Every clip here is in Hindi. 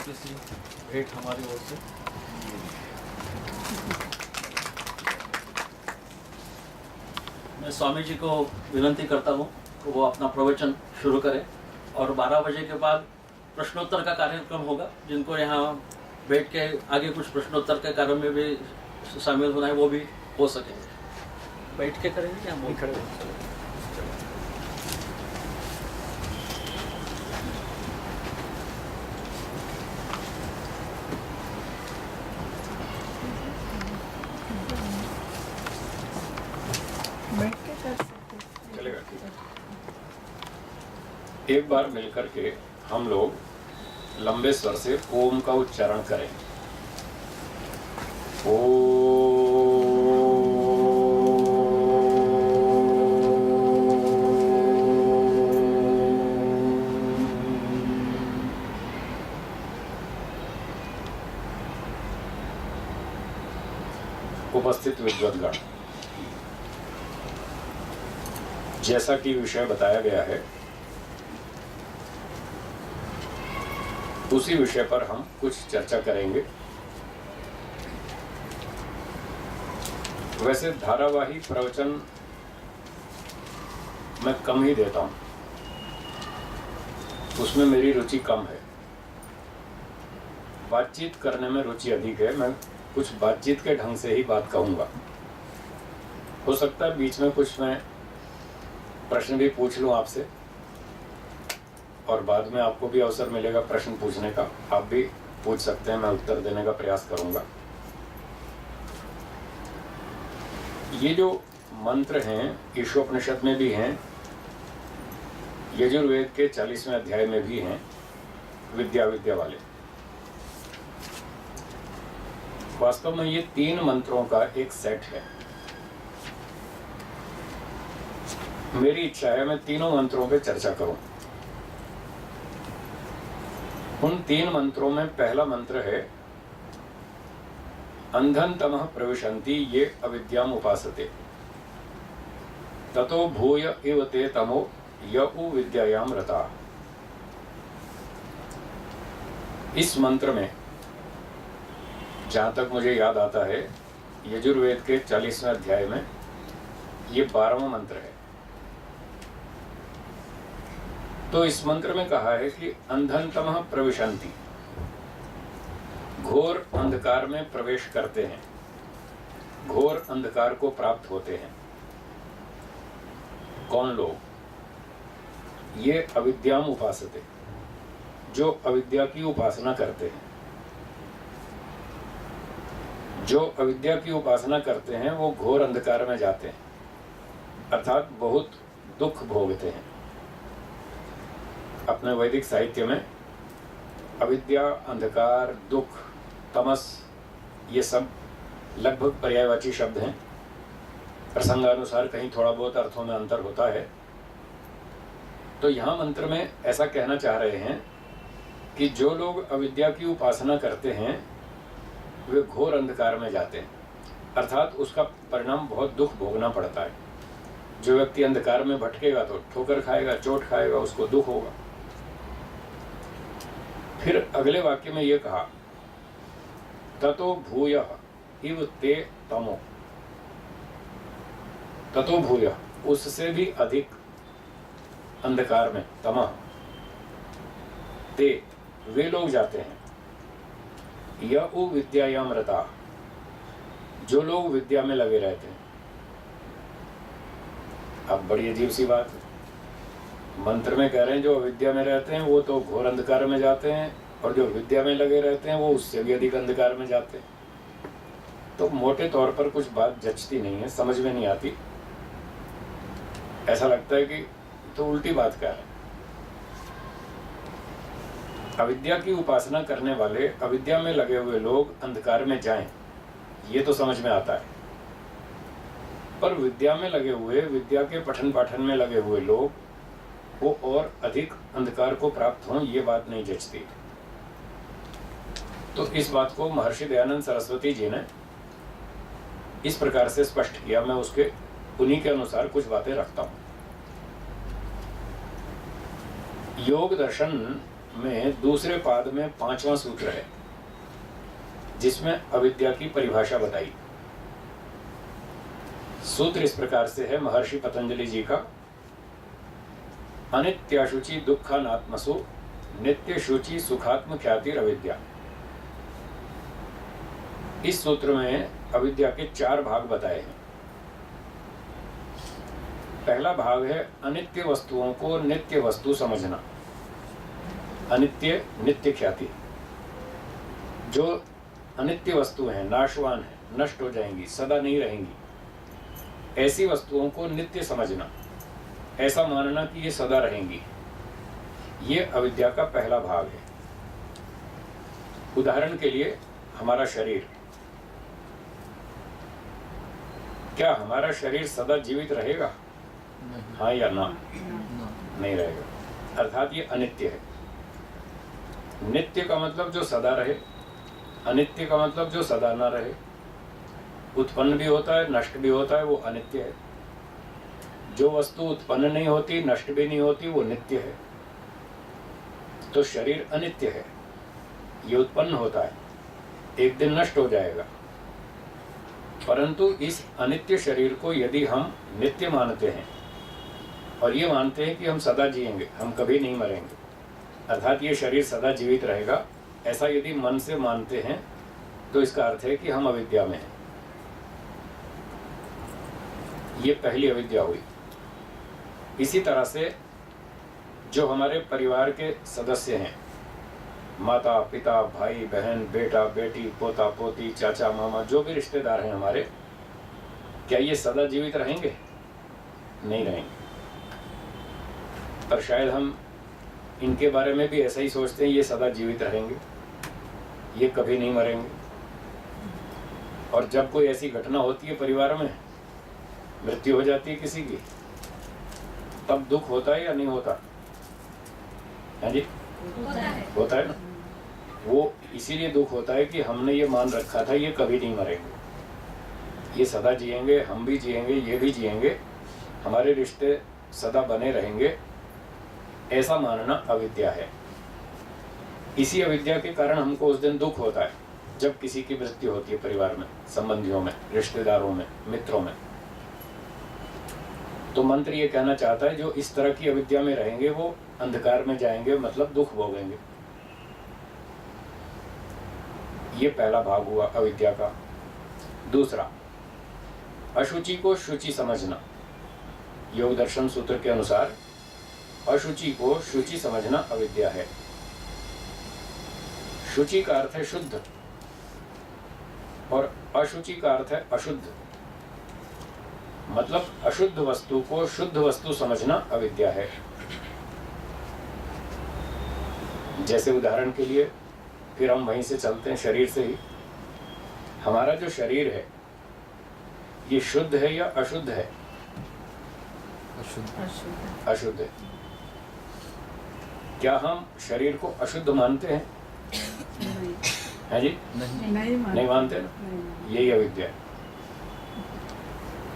छोटी सी भेंट हमारी ओर से। मैं स्वामी जी को विनती करता हूँ कि वो अपना प्रवचन शुरू करें और 12 बजे के बाद प्रश्नोत्तर का कार्यक्रम होगा। जिनको यहाँ बैठ के आगे कुछ प्रश्नोत्तर के कार्य में भी शामिल होना है वो भी हो सके। बैठ के करेंगे या हम खड़े होंगे? चलेगा, ठीक है। एक बार मिलकर के हम लोग लंबे स्वर से ओम का उच्चारण करें। उपस्थित विद्वद्गण, जैसा कि विषय बताया गया है उसी विषय पर हम कुछ चर्चा करेंगे। वैसे धारावाही प्रवचन मैं कम ही देता हूं, उसमें मेरी रुचि कम है। बातचीत करने में रुचि अधिक है। मैं कुछ बातचीत के ढंग से ही बात कहूंगा। हो सकता है बीच में कुछ मैं प्रश्न भी पूछ लूं आपसे, और बाद में आपको भी अवसर मिलेगा प्रश्न पूछने का। आप भी पूछ सकते हैं, मैं उत्तर देने का प्रयास करूंगा। ये जो मंत्र हैं ईशोपनिषद में भी हैं, यजुर्वेद के 40वें अध्याय में भी हैं, विद्या विद्या वाले। वास्तव में ये 3 मंत्रों का एक सेट है। मेरी इच्छा है मैं तीनों मंत्रों पे चर्चा करूं। उन 3 मंत्रों में पहला मंत्र है अंधन तमः प्रविशन्ति ये अविद्याम उपासते ततो भूय इव ते तमो यउ विद्यायाम रता। इस मंत्र में जहां तक मुझे याद आता है यजुर्वेद के 40वें अध्याय में ये 12वां मंत्र है। तो इस मंत्र में कहा है कि अंधन तमः प्रविशन्ति, घोर अंधकार में प्रवेश करते हैं, घोर अंधकार को प्राप्त होते हैं। कौन लोग? ये अविद्याम उपासते, जो अविद्या की उपासना करते हैं। जो अविद्या की उपासना करते हैं वो घोर अंधकार में जाते हैं, अर्थात बहुत दुख भोगते हैं। अपने वैदिक साहित्य में अविद्या, अंधकार, दुख, तमस, ये सब लगभग पर्यायवाची शब्द हैं। प्रसंगानुसार कहीं थोड़ा बहुत अर्थों में अंतर होता है। तो यहाँ मंत्र में ऐसा कहना चाह रहे हैं कि जो लोग अविद्या की उपासना करते हैं वे घोर अंधकार में जाते हैं, अर्थात उसका परिणाम बहुत दुख भोगना पड़ता है। जो व्यक्ति अंधकार में भटकेगा तो ठोकर खाएगा, चोट खाएगा, उसको दुख होगा। फिर अगले वाक्य में यह कहा ततो भूयः इव ते तमो, ततो भूयः, उससे भी अधिक अंधकार में, तमः, ते, वे लोग जाते हैं, यउ विद्यायाम रता, जो लोग विद्या में लगे रहते हैं। अब बड़ी अजीब सी बात है, मंत्र में कह रहे हैं जो अविद्या में रहते हैं वो तो घोर अंधकार में जाते हैं, और जो विद्या में लगे रहते हैं वो उससे भी अधिक अंधकार में जाते हैं। तो मोटे तौर पर कुछ बात जचती नहीं है, समझ में नहीं आती। ऐसा लगता है कि तो उल्टी बात कह रहे हैं। अविद्या की उपासना करने वाले, अविद्या में लगे हुए लोग अंधकार में जाएं, ये तो समझ में आता है। पर विद्या में लगे हुए, विद्या के पठन पाठन में लगे हुए लोग वो और अधिक अंधकार को प्राप्त हों, ये बात नहीं जचती। तो इस बात को महर्षि दयानंद सरस्वती जी ने इस प्रकार से स्पष्ट किया। मैं उसके उन्हीं के अनुसार कुछ बातें रखता हूं। योग दर्शन में दूसरे पाद में 5वां सूत्र है जिसमें अविद्या की परिभाषा बताई। सूत्र इस प्रकार से है महर्षि पतंजलि जी का, अनित्याशुचि दुःखानात्मसु नित्य शुचि सुखात्म ख्याति अविद्या। इस सूत्र में अविद्या के 4 भाग बताए हैं। पहला भाग है अनित्य वस्तुओं को नित्य वस्तु समझना। अनित्य नित्य ख्याति, जो अनित्य वस्तु हैं, नाशवान है, नष्ट हो जाएंगी, सदा नहीं रहेंगी, ऐसी वस्तुओं को नित्य समझना, ऐसा मानना कि ये सदा रहेंगी, ये अविद्या का पहला भाग है। उदाहरण के लिए हमारा शरीर, क्या हमारा शरीर सदा जीवित रहेगा? हाँ या ना? नहीं रहेगा, अर्थात ये अनित्य है। नित्य का मतलब जो सदा रहे, अनित्य का मतलब जो सदा ना रहे, उत्पन्न भी होता है, नष्ट भी होता है, वो अनित्य है। जो वस्तु उत्पन्न नहीं होती, नष्ट भी नहीं होती, वो नित्य है। तो शरीर अनित्य है, ये उत्पन्न होता है, एक दिन नष्ट हो जाएगा। परंतु इस अनित्य शरीर को यदि हम नित्य मानते हैं और ये मानते हैं कि हम सदा जिएंगे, हम कभी नहीं मरेंगे, अर्थात ये शरीर सदा जीवित रहेगा, ऐसा यदि मन से मानते हैं तो इसका अर्थ है कि हम अविद्या में हैं। ये पहली अविद्या हुई। इसी तरह से जो हमारे परिवार के सदस्य हैं, माता पिता, भाई बहन, बेटा बेटी, पोता पोती, चाचा मामा, जो भी रिश्तेदार हैं हमारे, क्या ये सदा जीवित रहेंगे? नहीं रहेंगे। पर शायद हम इनके बारे में भी ऐसा ही सोचते हैं, ये सदा जीवित रहेंगे, ये कभी नहीं मरेंगे। और जब कोई ऐसी घटना होती है परिवार में, मृत्यु हो जाती है किसी की, तब दुख होता है या नहीं होता? है जी, होता है ना। वो इसीलिए दुख होता है कि हमने ये मान रखा था ये कभी नहीं मरेंगे, ये सदा जिएंगे, हम भी जिएंगे, ये भी जिएंगे, हमारे रिश्ते सदा बने रहेंगे, ऐसा मानना अविद्या है। इसी अविद्या के कारण हमको उस दिन दुख होता है जब किसी की मृत्यु होती है परिवार में, संबंधियों में, रिश्तेदारों में, मित्रों में। तो मंत्र ये कहना चाहता है जो इस तरह की अविद्या में रहेंगे वो अंधकार में जाएंगे, मतलब दुख भोगेंगे। ये पहला भाग हुआ अविद्या का। दूसरा, अशुचि को शुचि समझना। योग दर्शन सूत्र के अनुसार अशुचि को शुचि समझना अविद्या है। शुचि का अर्थ है शुद्ध और अशुचि का अर्थ है अशुद्ध, मतलब अशुद्ध वस्तु को शुद्ध वस्तु समझना अविद्या है। जैसे उदाहरण के लिए फिर हम वहीं से चलते हैं, शरीर से ही। हमारा जो शरीर है ये शुद्ध है या अशुद्ध है? अशुद्ध है। क्या हम शरीर को अशुद्ध मानते हैं? है जी? नहीं मानते ना, यही अविद्या है।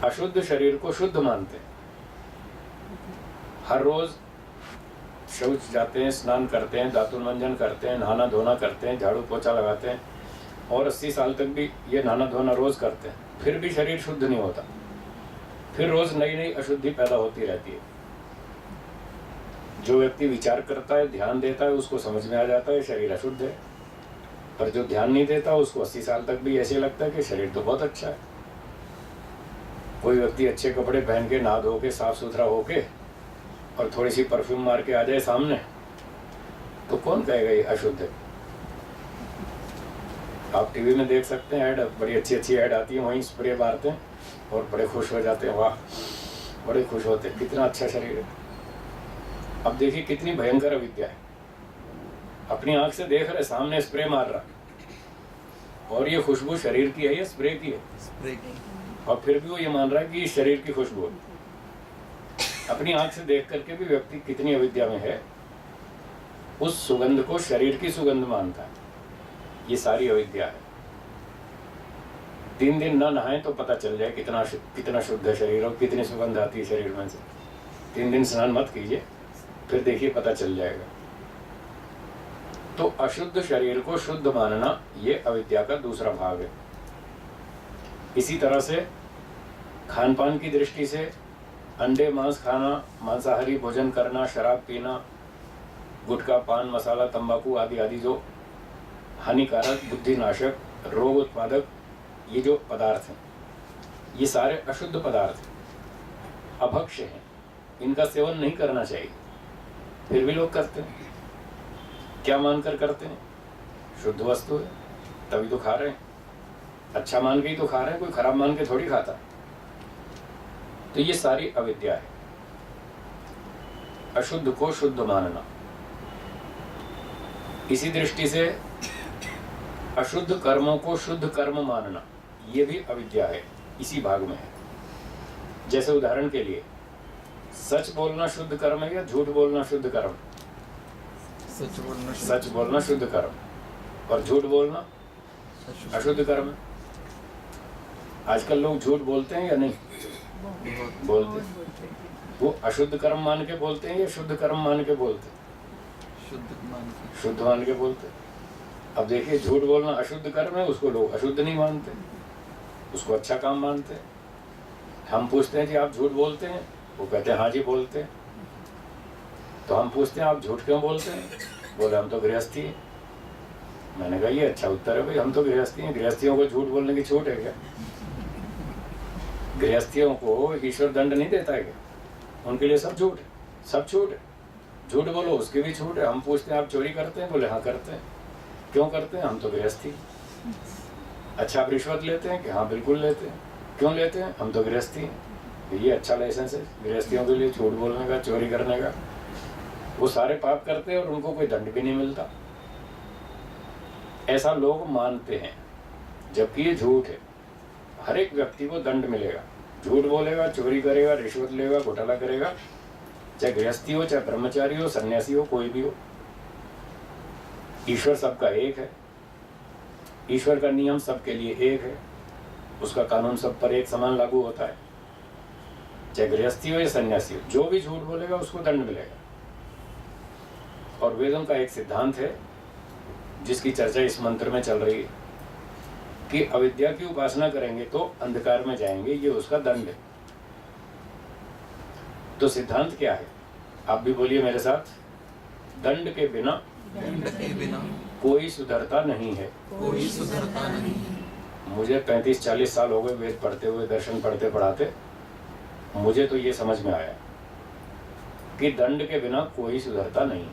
अशुद्ध शरीर को शुद्ध मानते हैं। हर रोज शौच जाते हैं, स्नान करते हैं, दातुन मंजन करते हैं, नहाना धोना करते हैं, झाड़ू पोछा लगाते हैं और 80 साल तक भी ये नहाना धोना रोज करते हैं, फिर भी शरीर शुद्ध नहीं होता। फिर रोज नई नई अशुद्धि पैदा होती रहती है। जो व्यक्ति विचार करता है, ध्यान देता है, उसको समझ में आ जाता है शरीर अशुद्ध है। पर जो ध्यान नहीं देता उसको 80 साल तक भी ऐसे लगता है कि शरीर तो बहुत अच्छा है। कोई व्यक्ति अच्छे कपड़े पहन के, नहा धो के, साफ सुथरा होके और थोड़ी सी परफ्यूम मार के आ जाए सामने, तो कौन कहेगा ये अशुद्ध है? आप टीवी में देख सकते हैं ऐड, बड़ी अच्छी अच्छी ऐड आती है, वहीं स्प्रे मारते हैं और बड़े खुश हो जाते हैं, वाह बड़े खुश होते हैं, कितना अच्छा शरीर है। अब देखिए कितनी भयंकर अविद्या है। अपनी आंख से देख रहे, सामने स्प्रे मार रहा और ये खुशबू शरीर की है या स्प्रे की है? स्प्रे की। और फिर भी वो ये मान रहा है कि ये शरीर की खुशबू है। अपनी आंख से देख करके भी व्यक्ति कितनी अविद्या में है, उस सुगंध को शरीर की सुगंध मानता है। ये सारी अविद्या है। 3 दिन ना नहाए तो पता चल जाए कितना शुद्ध है शरीर और कितनी सुगंध आती है शरीर में से। 3 दिन स्नान मत कीजिए, फिर देखिए पता चल जाएगा। तो अशुद्ध शरीर को शुद्ध मानना ये अविद्या का दूसरा भाग है। इसी तरह से खान पान की दृष्टि से अंडे मांस खाना, मांसाहारी भोजन करना, शराब पीना, गुटखा, पान मसाला, तंबाकू आदि आदि जो हानिकारक, बुद्धिनाशक, रोग उत्पादक ये जो पदार्थ हैं, ये सारे अशुद्ध पदार्थ हैं, अभक्ष्य हैं, इनका सेवन नहीं करना चाहिए। फिर भी लोग करते हैं। क्या मानकर करते हैं? शुद्ध वस्तु है तभी तो खा रहे हैं, अच्छा मान के ही तो खा रहे हैं, कोई खराब मान के थोड़ी खाता। तो ये सारी अविद्या है, अशुद्ध को शुद्ध मानना। इसी दृष्टि से अशुद्ध कर्मों को शुद्ध कर्म मानना, ये भी अविद्या है, इसी भाग में है। जैसे उदाहरण के लिए सच बोलना शुद्ध कर्म है या झूठ बोलना शुद्ध कर्म? सच बोलना शुद्ध कर्म और झूठ बोलना अशुद्ध कर्म है। आजकल लोग झूठ बोलते हैं या नहीं बोलते? वो अशुद्ध कर्म मान के बोलते हैं या शुद्ध कर्म मान के बोलते हैं? शुद्ध मान के बोलते हैं। अब देखिए, झूठ बोलना अशुद्ध कर्म है, उसको लोग अशुद्ध नहीं मानते, उसको अच्छा काम मानते हैं। हम पूछते हैं कि आप झूठ बोलते हैं? वो कहते हैं हाँ जी बोलते हैं। तो हम पूछते हैं आप झूठ क्यों बोलते हैं? बोले हम तो गृहस्थी हैं। मैंने कहा ये अच्छा उत्तर है भाई, हम तो गृहस्थी हैं, गृहस्थियों को झूठ बोलने की छूट है क्या? गृहस्थियों को ईश्वर दंड नहीं देता है क्या? उनके लिए सब झूठ है, सब छूट है। झूठ बोलो उसकी भी छूट है। हम पूछते हैं आप चोरी करते हैं? बोले हाँ करते हैं। क्यों करते हैं? हम तो गृहस्थी। अच्छा आप रिश्वत लेते हैं कि हाँ बिल्कुल लेते हैं। क्यों लेते हैं? हम तो गृहस्थी हैं। ये अच्छा लाइसेंस है गृहस्थियों के लिए, झूठ बोलने का, चोरी करने का। वो सारे पाप करते हैं और उनको कोई दंड भी नहीं मिलता। ऐसा लोग मानते हैं, जबकि ये झूठ है। हर एक व्यक्ति को दंड मिलेगा। झूठ बोलेगा, चोरी करेगा, रिश्वत लेगा, घोटाला करेगा, चाहे गृहस्थी हो, चाहे ब्रह्मचारी हो, सन्यासी हो, कोई भी हो। ईश्वर सबका एक है, ईश्वर का नियम सबके लिए एक है, उसका कानून सब पर एक समान लागू होता है। चाहे गृहस्थी हो या सन्यासी हो, जो भी झूठ बोलेगा उसको दंड मिलेगा। और वेदों का एक सिद्धांत है जिसकी चर्चा इस मंत्र में चल रही है कि अविद्या की उपासना करेंगे तो अंधकार में जाएंगे, ये उसका दंड है। तो सिद्धांत क्या है? आप भी बोलिए मेरे साथ, दंड के बिना कोई सुधरता नहीं है। कोई सुधरता नहीं। मुझे 35-40 साल हो गए वेद पढ़ते हुए, दर्शन पढ़ते पढ़ाते। मुझे तो ये समझ में आया कि दंड के बिना कोई सुधरता नहीं।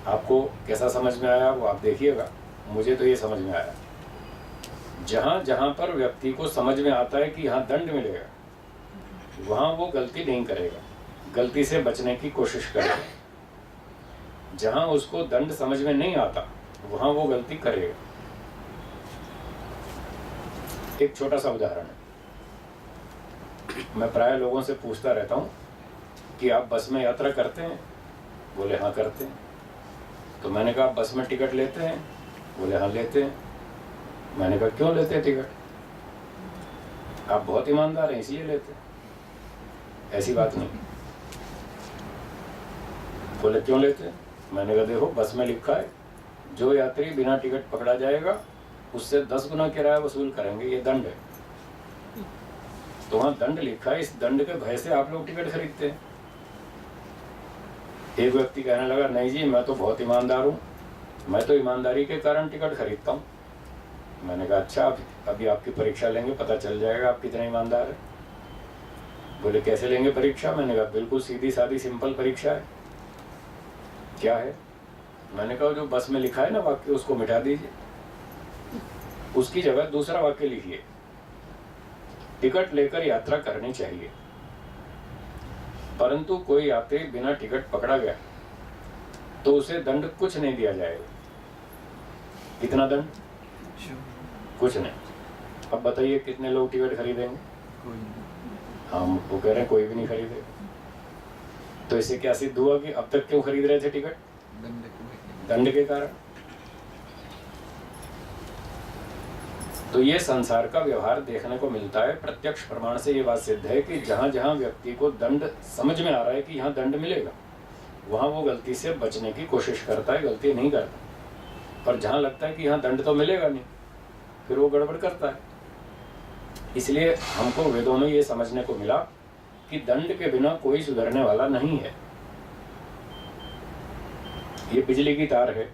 आपको कैसा समझ में आया वो आप देखिएगा। मुझे तो ये समझ में आया, जहाँ जहाँ पर व्यक्ति को समझ में आता है कि यहाँ दंड मिलेगा, वहाँ वो गलती नहीं करेगा, गलती से बचने की कोशिश करेगा। जहाँ उसको दंड समझ में नहीं आता, वहाँ वो गलती करेगा। एक छोटा सा उदाहरण है। मैं प्राय लोगों से पूछता रहता हूँ कि आप बस में यात्रा करते हैं? बोले हाँ करते हैं। तो मैंने कहा बस में टिकट लेते हैं? बोले हाँ लेते हैं। मैंने कहा क्यों लेते हैं टिकट? आप बहुत ईमानदार हैं इसलिए लेते हैं। ऐसी बात नहीं। बोले क्यों लेते हैं? मैंने कहा देखो बस में लिखा है जो यात्री बिना टिकट पकड़ा जाएगा उससे 10 गुना किराया वसूल करेंगे, ये दंड है। तो वहाँ दंड लिखा है, इस दंड के भय से आप लोग टिकट खरीदते हैं। एक व्यक्ति कहने लगा नहीं जी मैं तो बहुत ईमानदार हूँ, मैं तो ईमानदारी के कारण टिकट खरीदता हूँ। मैंने कहा अच्छा अभी आपकी परीक्षा लेंगे, पता चल जाएगा आप कितने ईमानदार हैं। बोले कैसे लेंगे परीक्षा? मैंने कहा बिल्कुल सीधी सादी सिंपल परीक्षा है। क्या है? मैंने कहा जो बस में लिखा है ना वाक्य उसको मिटा दीजिए, उसकी जगह दूसरा वाक्य लिखिए, टिकट लेकर यात्रा करनी चाहिए। परंतु कोई यात्री बिना टिकट पकड़ा गया तो उसे दंड कुछ नहीं दिया जाएगा। कितना दंड? कुछ नहीं। अब बताइए कितने लोग टिकट खरीदेंगे? हम वो कह रहे हैं कोई भी नहीं खरीदेगा। तो इससे क्या सिद्ध हुआ कि अब तक क्यों खरीद रहे थे टिकट? दंड के कारण। तो ये संसार का व्यवहार देखने को मिलता है। प्रत्यक्ष प्रमाण से ये बात सिद्ध है कि जहां जहां व्यक्ति को दंड समझ में आ रहा है कि यहाँ दंड मिलेगा, वहाँ वो गलती से बचने की कोशिश करता है, गलती नहीं करता। पर जहाँ लगता है कि यहाँ दंड तो मिलेगा नहीं, फिर वो गड़बड़ करता है। इसलिए हमको वेदों में ये समझने को मिला कि दंड के बिना कोई सुधरने वाला नहीं है। ये बिजली की तार है,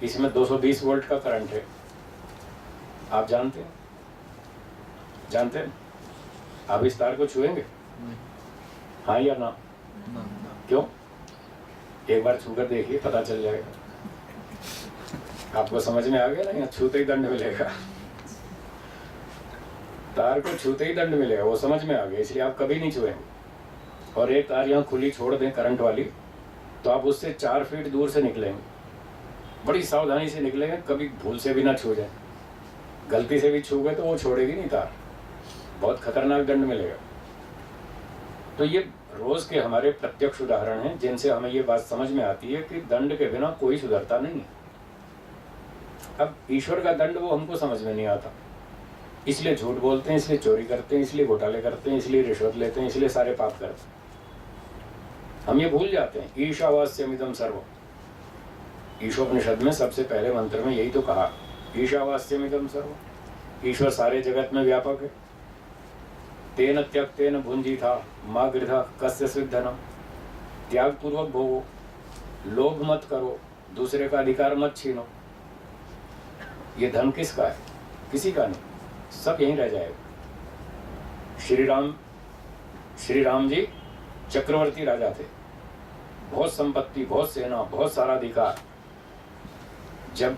इसमें 220 वोल्ट का करंट है। आप जानते हैं? जानते हैं? आप इस तार को छुएंगे? हाँ या ना? क्यों? एक बार छूकर देखिए, पता चल जाएगा। आपको समझ में आ गया ना, यहाँ छूते ही दंड मिलेगा। तार को छूते ही दंड मिलेगा, वो समझ में आ गया, इसलिए आप कभी नहीं छुएंगे। और एक तार यहाँ खुली छोड़ दें करंट वाली, तो आप उससे 4 फीट दूर से निकलेंगे, बड़ी सावधानी से निकलेंगे, कभी भूल से भी ना छू जाए। गलती से भी छू गए तो वो छोड़ेगी नहीं तार, बहुत खतरनाक दंड मिलेगा। तो ये रोज के हमारे प्रत्यक्ष उदाहरण हैं जिनसे हमें ये बात समझ में आती है कि दंड के बिना कोई सुधरता नहीं है। अब ईश्वर का दंड वो हमको समझ में नहीं आता, इसलिए झूठ बोलते हैं, इसलिए चोरी करते हैं, इसलिए घोटाले करते हैं, इसलिए रिश्वत लेते हैं, इसलिए सारे पाप करते हैं। हम ये भूल जाते हैं ईशावास्यमिदं सर्वम्। ईशोपनिषद में सबसे पहले मंत्र में यही तो कहा, ईशावास्यमिदं सर्वम्। ईश्वर सारे जगत में व्यापक है। तेन त्यक्तेन भुंजीथा मा गृधा कस्य सिद्धनम। त्याग पूर्वक भोगो, लोभ मत करो, दूसरे का अधिकार मत छीनो। ये धन किसका है? किसी का नहीं, सब यहीं रह जाएगा। श्री राम जी चक्रवर्ती राजा थे, बहुत संपत्ति, बहुत सेना, बहुत सारा अधिकार। जब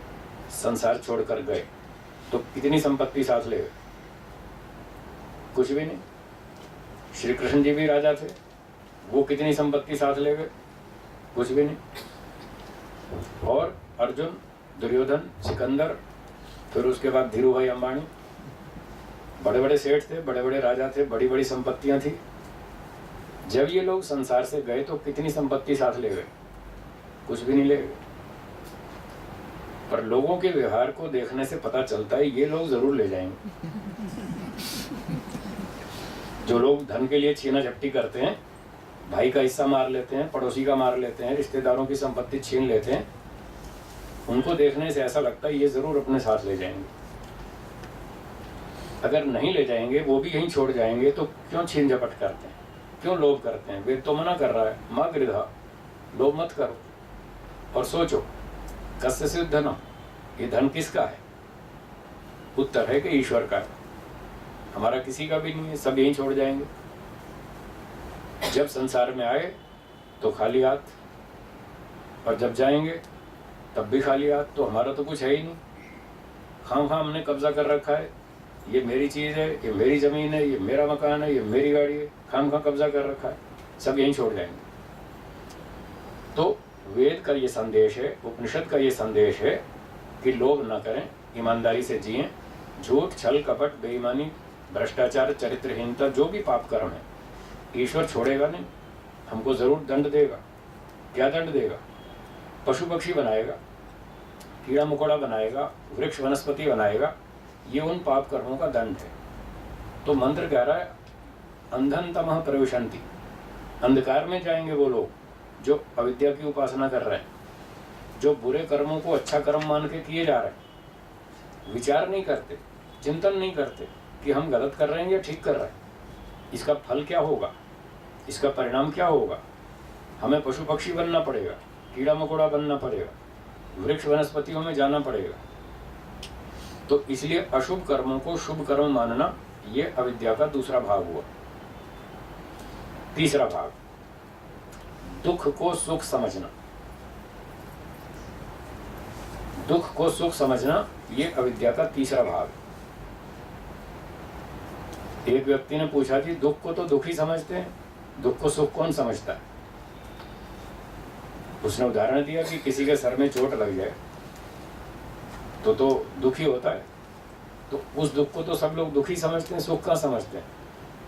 संसार छोड़कर गए तो कितनी संपत्ति साथ ले गए? कुछ भी नहीं। श्री कृष्ण जी भी राजा थे, वो कितनी संपत्ति साथ ले गए? कुछ भी नहीं। और अर्जुन, दुर्योधन, सिकंदर, फिर उसके बाद धीरू भाई अंबानी, बड़े बड़े सेठ थे, बड़े बड़े राजा थे, बड़ी बड़ी संपत्तियां थी। जब ये लोग संसार से गए तो कितनी संपत्ति साथ ले गए? कुछ भी नहीं ले गए। पर लोगों के व्यवहार को देखने से पता चलता है ये लोग जरूर ले जाएंगे। जो लोग धन के लिए छीना झपटी करते हैं, भाई का हिस्सा मार लेते हैं, पड़ोसी का मार लेते हैं, रिश्तेदारों की संपत्ति छीन लेते हैं, उनको देखने से ऐसा लगता है ये जरूर अपने साथ ले जाएंगे। अगर नहीं ले जाएंगे, वो भी यहीं छोड़ जाएंगे, तो क्यों छीन झपट करते हैं, क्यों लोभ करते हैं? वेद तो मना कर रहा है, माँ गृधा, लोभ मत करो। और सोचो, कस्य सिद्धनम, ये धन किसका है? उत्तर है कि ईश्वर का है, हमारा किसी का भी नहीं है, सब यहीं छोड़ जाएंगे। जब संसार में आए तो खाली हाथ, और जब जाएंगे तब भी खाली हाथ। तो हमारा तो कुछ है ही नहीं, खाम खाम हमने कब्जा कर रखा है, ये मेरी चीज़ है, ये मेरी ज़मीन है, ये मेरा मकान है, ये मेरी गाड़ी है, खाम खाम कब्जा कर रखा है, सब यहीं छोड़ जाएंगे। तो वेद का ये संदेश है, उपनिषद का ये संदेश है कि लोभ न करें, ईमानदारी से जिएं। झूठ, छल, कपट, बेईमानी, भ्रष्टाचार, चरित्रहीनता, जो भी पाप कर्म है, ईश्वर छोड़ेगा नहीं, हमको जरूर दंड देगा। क्या दंड देगा? पशु पक्षी बनाएगा, कीड़ा मकोड़ा बनाएगा, वृक्ष वनस्पति बनाएगा, ये उन पाप कर्मों का दंड है। तो मंत्र कह रहा है, अंधन तमः प्रविशन्ति, अंधकार में जाएंगे वो लोग जो अविद्या की उपासना कर रहे हैं, जो बुरे कर्मों को अच्छा कर्म मान के किए जा रहे हैं, विचार नहीं करते, चिंतन नहीं करते कि हम गलत कर रहे हैं या ठीक कर रहे हैं, इसका फल क्या होगा, इसका परिणाम क्या होगा। हमें पशु पक्षी बनना पड़ेगा, कीड़ा मकोड़ा बनना पड़ेगा, वृक्ष वनस्पतियों में जाना पड़ेगा। तो इसलिए अशुभ कर्मों को शुभ कर्म मानना, ये अविद्या का दूसरा भाग हुआ। तीसरा भाग, दुख को सुख समझना। दुख को सुख समझना, ये अविद्या का तीसरा भाग। एक व्यक्ति ने पूछा कि दुख को तो दुख ही समझते हैं, दुख को सुख कौन समझता है? उसने उदाहरण दिया कि किसी के सर में चोट लग जाए तो दुख ही होता है, तो उस दुख को तो सब लोग दुख ही समझते हैं, सुख कहाँ समझते हैं?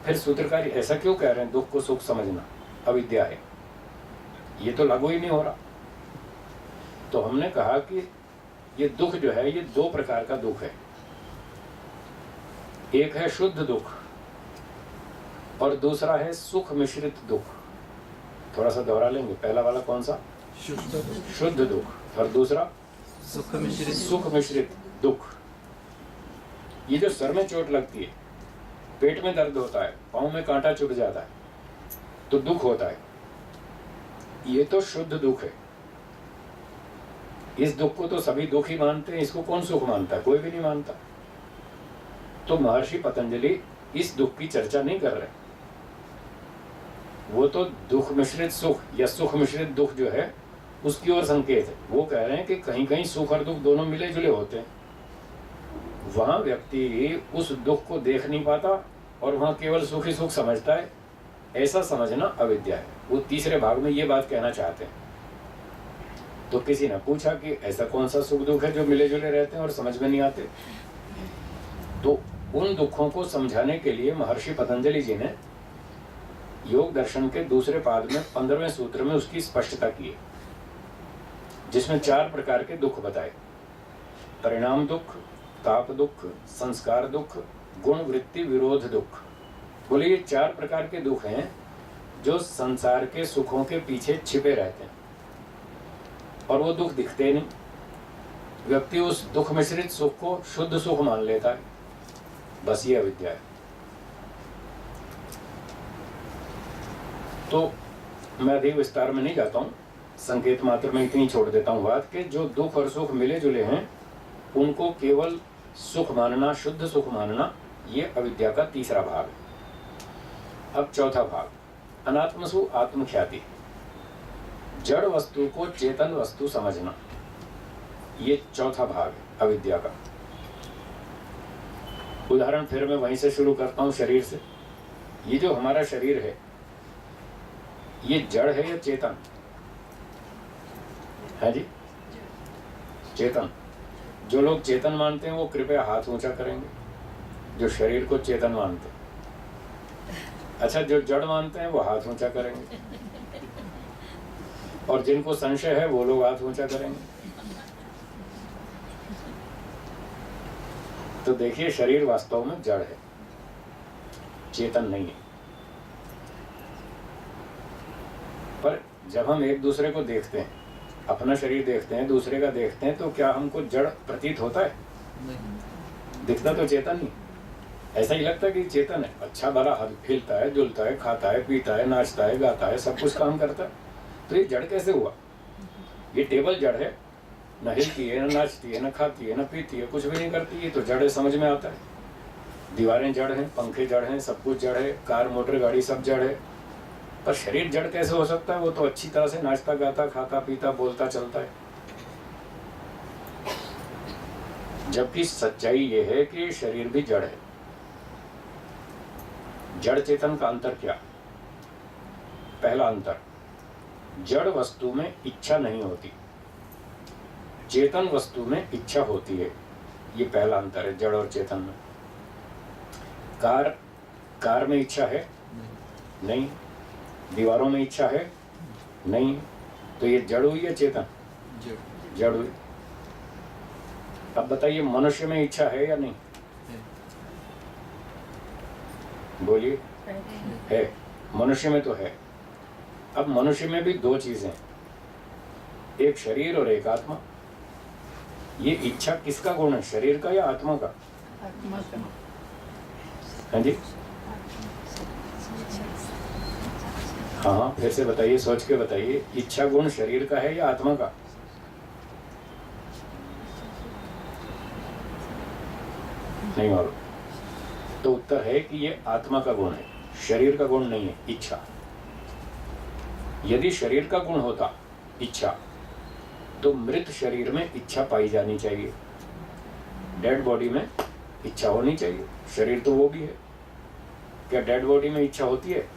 फिर सूत्रकार ऐसा क्यों कह रहे हैं दुख को सुख समझना अविद्या है, ये तो लागू ही नहीं हो रहा। तो हमने कहा कि ये दुख जो है, ये दो प्रकार का दुख है। एक है शुद्ध दुख और दूसरा है सुख मिश्रित दुख। थोड़ा सा दोहरा लेंगे। पहला वाला कौन सा? शुद्ध दुख। और दूसरा सुख मिश्रित दुख। ये जो सर में चोट लगती है, पेट में दर्द होता है, पाँव में कांटा चुभ जाता है, तो दुख होता है, ये तो शुद्ध दुख है। इस दुख को तो सभी दुख ही मानते हैं, इसको कौन सुख मानता है? कोई भी नहीं मानता। तो महर्षि पतंजलि इस दुख की चर्चा नहीं कर रहे, वो तो दुख मिश्रित सुख या सुख मिश्रित दुख जो है उसकी ओर संकेत है। वो कह रहे हैं कि कहीं कहीं सुख और दुख दोनों मिले जुले होते हैं। वहां व्यक्ति उस दुख को देख नहीं पाता और वहां केवल सुख ही सुख समझता है, ऐसा समझना अविद्या है। वो तीसरे भाग में ये बात कहना चाहते हैं। तो किसी ने पूछा कि ऐसा कौन सा सुख दुख है जो मिले जुले रहते हैं और समझ में नहीं आते? तो उन दुखों को समझाने के लिए महर्षि पतंजलि जी ने योग दर्शन के दूसरे पाद में 15वें सूत्र में उसकी स्पष्टता की है, जिसमें 4 प्रकार के दुख बताए। परिणाम दुख, ताप दुख, संस्कार दुख, गुण वृत्ति विरोध दुख। बोले ये 4 प्रकार के दुख हैं जो संसार के सुखों के पीछे छिपे रहते हैं और वो दुख दिखते नहीं। व्यक्ति उस दुख मिश्रित सुख को शुद्ध सुख मान लेता है। बस ये अविद्या है। तो मैं अधिक विस्तार में नहीं जाता हूं, संकेत मात्र में इतनी छोड़ देता हूं बात कि जो दुख और सुख मिले जुले हैं उनको केवल सुख मानना, शुद्ध सुख मानना, ये अविद्या का तीसरा भाग है। अब चौथा भाग, अनात्मसु आत्मख्याति, जड़ वस्तु को चेतन वस्तु समझना, ये चौथा भाग है अविद्या का। उदाहरण फिर मैं वहीं से शुरू करता हूं, शरीर से। ये जो हमारा शरीर है, ये जड़ है या चेतन है? जी चेतन। जो लोग चेतन मानते हैं वो कृपया हाथ ऊंचा करेंगे, जो शरीर को चेतन मानते हैं। अच्छा, जो जड़ मानते हैं वो हाथ ऊंचा करेंगे, और जिनको संशय है वो लोग हाथ ऊंचा करेंगे। तो देखिए, शरीर वास्तव में जड़ है, चेतन नहीं है। पर जब हम एक दूसरे को देखते हैं, अपना शरीर देखते हैं, दूसरे का देखते हैं, तो क्या हमको जड़ प्रतीत होता है? नहीं। दिखता तो चेतन ही, ऐसा ही लगता है कि चेतन है। अच्छा भला हिलता है, जुलता है, खाता है, पीता है, नाचता है, गाता है, सब कुछ काम करता है। तो ये जड़ कैसे हुआ? ये टेबल जड़ है, न हिलती है, न नाचती है, न खाती है, न पीती है, कुछ भी नहीं करती। ये तो जड़ है, समझ में आता है। दीवारें जड़ हैं, पंखे जड़ हैं, सब कुछ जड़ है, कार मोटर गाड़ी सब जड़ है। पर शरीर जड़ कैसे हो सकता है? वो तो अच्छी तरह से नाचता, गाता, खाता, पीता, बोलता, चलता है। जबकि सच्चाई ये है कि शरीर भी जड़ है। जड़ चेतन का अंतर क्या? पहला अंतर, जड़ वस्तु में इच्छा नहीं होती, चेतन वस्तु में इच्छा होती है। ये पहला अंतर है जड़ और चेतन में। कार में इच्छा है? नहीं। दीवारों में इच्छा है? नहीं। तो ये जड़ हुई या चेतन? जड़ हुई। अब बताइए, मनुष्य में इच्छा है या नहीं? बोलिए। है। मनुष्य में तो है। अब मनुष्य में भी 2 चीजें, एक शरीर और एक आत्मा। ये इच्छा किसका गुण है, शरीर का या आत्मा का? आत्मा का। हाँ जी, हाँ, फिर से बताइए, सोच के बताइए, इच्छा गुण शरीर का है या आत्मा का? नहीं मालूम। तो उत्तर है कि ये आत्मा का गुण है, शरीर का गुण नहीं है इच्छा। यदि शरीर का गुण होता इच्छा, तो मृत शरीर में इच्छा पाई जानी चाहिए, डेड बॉडी में इच्छा होनी चाहिए। शरीर तो वो भी है। क्या डेड बॉडी में इच्छा होती है?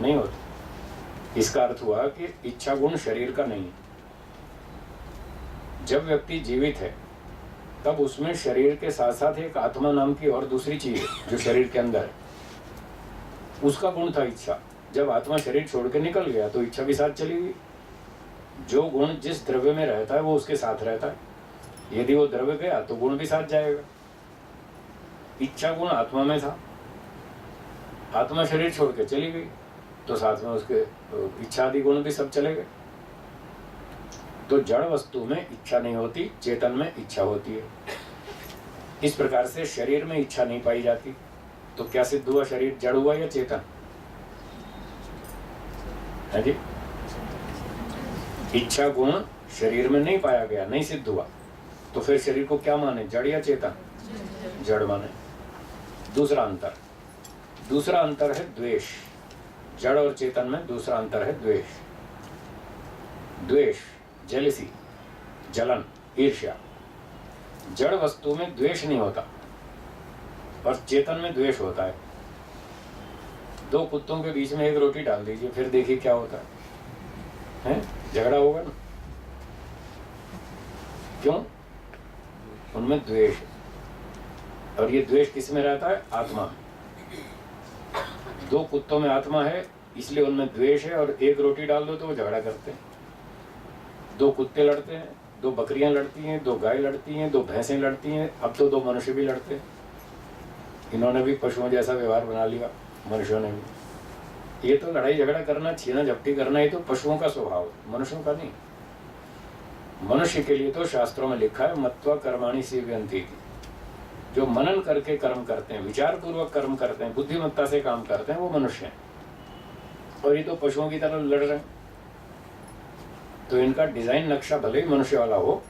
नहीं होती। इसका अर्थ हुआ कि इच्छा गुण शरीर का नहीं है। जब व्यक्ति जीवित है तब उसमें शरीर के साथ साथ एक आत्मा नाम की और दूसरी चीज है जो शरीर के अंदर है, उसका गुण था इच्छा। जब आत्मा शरीर छोड़ के निकल गया तो इच्छा भी साथ चली गई। जो गुण जिस द्रव्य में रहता है वो उसके साथ रहता है। यदि वो द्रव्य गया तो गुण भी साथ जाएगा। इच्छा गुण आत्मा में था, आत्मा शरीर छोड़ के चली गई, तो साथ में उसके इच्छा आदि गुण भी सब चले गए। तो जड़ वस्तु में इच्छा नहीं होती, चेतन में इच्छा होती है। इस प्रकार से शरीर में इच्छा नहीं पाई जाती। तो क्या सिद्ध हुआ, शरीर जड़ हुआ या चेतन है जी? इच्छा गुण शरीर में नहीं पाया गया, नहीं सिद्ध हुआ, तो फिर शरीर को क्या माने, जड़ या चेतन? जड़ माने। दूसरा अंतर है द्वेष। जड़ और चेतन में दूसरा अंतर है द्वेष। द्वेष, जेलसी, जलन, ईर्ष्या। जड़ वस्तु में द्वेष नहीं होता और चेतन में द्वेष होता है। दो कुत्तों के बीच में एक रोटी डाल दीजिए, फिर देखिए क्या होता है? झगड़ा होगा ना? क्यों? उनमें द्वेष है। और ये द्वेष किस में रहता है? आत्मा में। दो कुत्तों में आत्मा है, इसलिए उनमें द्वेष है, और एक रोटी डाल दो तो वो झगड़ा करते हैं। दो कुत्ते लड़ते हैं, दो बकरियां लड़ती हैं, दो गाय लड़ती हैं, दो भैंसें लड़ती हैं, अब तो दो मनुष्य भी लड़ते हैं। इन्होंने भी पशुओं जैसा व्यवहार बना लिया, मनुष्यों ने भी। ये तो लड़ाई झगड़ा करना, छीना झपटी करना, ये तो पशुओं का स्वभाव है, मनुष्यों का नहीं। मनुष्य के लिए तो शास्त्रों में लिखा है, मत्वा कर्माणि सेवयन्ति। जो मनन करके कर्म करते हैं, विचार पूर्वक कर्म करते हैं, बुद्धिमत्ता से काम करते हैं, वो मनुष्य हैं। और ये तो पशुओं की तरह लड़ रहे हैं। तो इनका डिजाइन नक्शा भले ही मनुष्य वाला हो,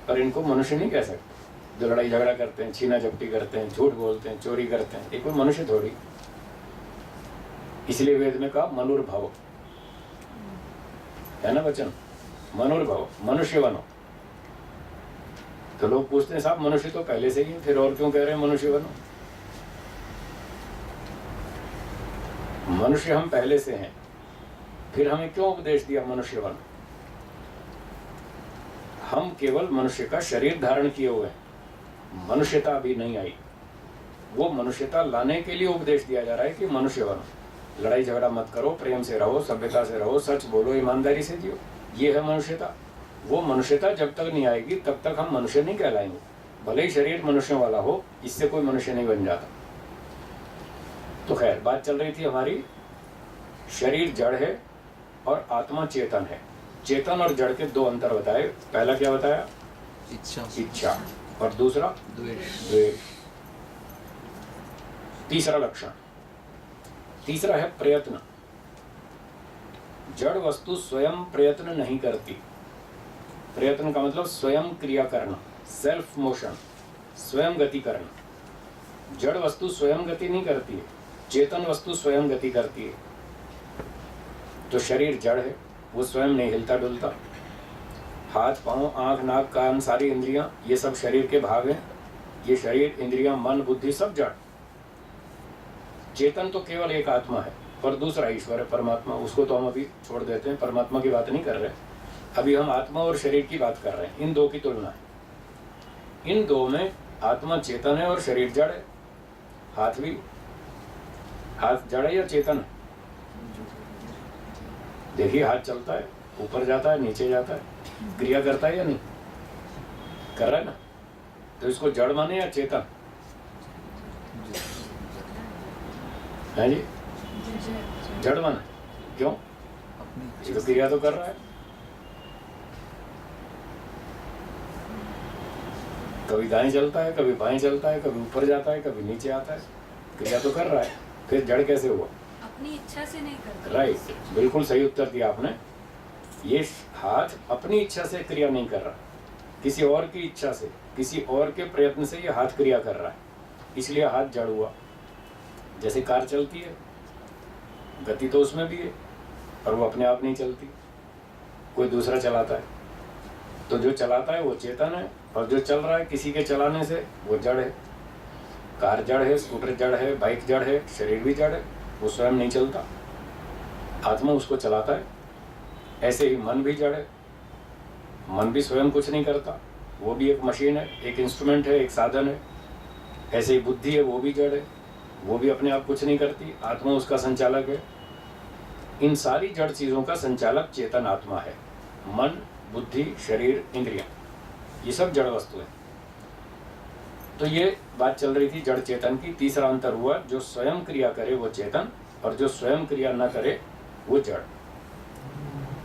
पर इनको मनुष्य नहीं कह सकते। जो लड़ाई झगड़ा करते हैं, छीना झपटी करते हैं, झूठ बोलते हैं, चोरी करते हैं, ये कोई मनुष्य थोड़ी। इसलिए वेद में कहा मनुर्भव, है ना वचन? मनुर्भव, मनुष्य बनो। तो लोग पूछते हैं, साहब मनुष्य तो पहले से ही है, फिर और क्यों कह रहे हैं मनुष्य बनो? मनुष्य हम पहले से हैं, फिर हमें क्यों उपदेश दिया मनुष्य बनो? हम केवल मनुष्य का शरीर धारण किए हुए हैं, मनुष्यता अभी नहीं आई। वो मनुष्यता लाने के लिए उपदेश दिया जा रहा है कि मनुष्य बनो, लड़ाई झगड़ा मत करो, प्रेम से रहो, सभ्यता से रहो, सच बोलो, ईमानदारी से जियो। ये है मनुष्यता। वो मनुष्यता जब तक नहीं आएगी तब तक हम मनुष्य नहीं कहलाएंगे। भले ही शरीर मनुष्यों वाला हो, इससे कोई मनुष्य नहीं बन जाता। तो खैर, बात चल रही थी हमारी, शरीर जड़ है और आत्मा चेतन है। चेतन और जड़ के दो अंतर बताए। पहला क्या बताया? इच्छा। और दूसरा द्वेष। तीसरा लक्षण, तीसरा है प्रयत्न। जड़ वस्तु स्वयं प्रयत्न नहीं करती। प्रयत्न का मतलब स्वयं क्रिया करना, सेल्फ मोशन, स्वयं गति करना। जड़ वस्तु स्वयं गति नहीं करती है, चेतन वस्तु स्वयं गति करती है। तो शरीर जड़ है, वो स्वयं नहीं हिलता डुलता। हाथ, पांव, आंख, नाक, कान, सारी इंद्रियां, ये सब शरीर के भाग हैं। ये शरीर, इंद्रियां, मन, बुद्धि सब जड़। चेतन तो केवल एक आत्मा है, पर दूसरा ईश्वर है, परमात्मा। उसको तो हम अभी छोड़ देते हैं, परमात्मा की बात नहीं कर रहे। अभी हम आत्मा और शरीर की बात कर रहे हैं। इन दो की तुलना है। इन दो में आत्मा चेतन है और शरीर जड़ है। हाथ भी, हाथ जड़ है या चेतन है? देखिए, हाथ चलता है, ऊपर जाता है, नीचे जाता है, क्रिया करता है या नहीं कर रहा है ना? तो इसको जड़ माने या चेतन है जी? जड़ माने। क्यों? ये तो क्रिया तो कर रहा है। कभी दाएं चलता है, कभी बाएं चलता है, कभी ऊपर जाता है, कभी नीचे आता है, क्रिया तो कर रहा है। फिर जड़ कैसे हुआ? अपनी इच्छा से नहीं करता। राइट, बिल्कुल सही उत्तर दिया आपने। ये हाथ अपनी इच्छा से क्रिया नहीं कर रहा, किसी और की इच्छा से, किसी और के प्रयत्न से ये हाथ क्रिया कर रहा है, इसलिए हाथ जड़ हुआ। जैसे कार चलती है, गति तो उसमें भी है, पर वो अपने आप नहीं चलती, कोई दूसरा चलाता है। तो जो चलाता है वो चेतन है, और जो चल रहा है किसी के चलाने से, वो जड़ है। कार जड़ है, स्कूटर जड़ है, बाइक जड़ है, शरीर भी जड़ है, वो स्वयं नहीं चलता, आत्मा उसको चलाता है। ऐसे ही मन भी जड़ है, मन भी स्वयं कुछ नहीं करता, वो भी एक मशीन है, एक इंस्ट्रूमेंट है, एक साधन है। ऐसे ही बुद्धि है, वो भी जड़ है, वो भी अपने आप कुछ नहीं करती, आत्मा उसका संचालक है। इन सारी जड़ चीज़ों का संचालक चेतन आत्मा है। मन, बुद्धि, शरीर, इंद्रियां, ये सब जड़ वस्तु है। तो ये बात चल रही थी जड़ चेतन की। तीसरा अंतर हुआ, जो स्वयं क्रिया करे वो चेतन, और जो स्वयं क्रिया न करे वो जड़।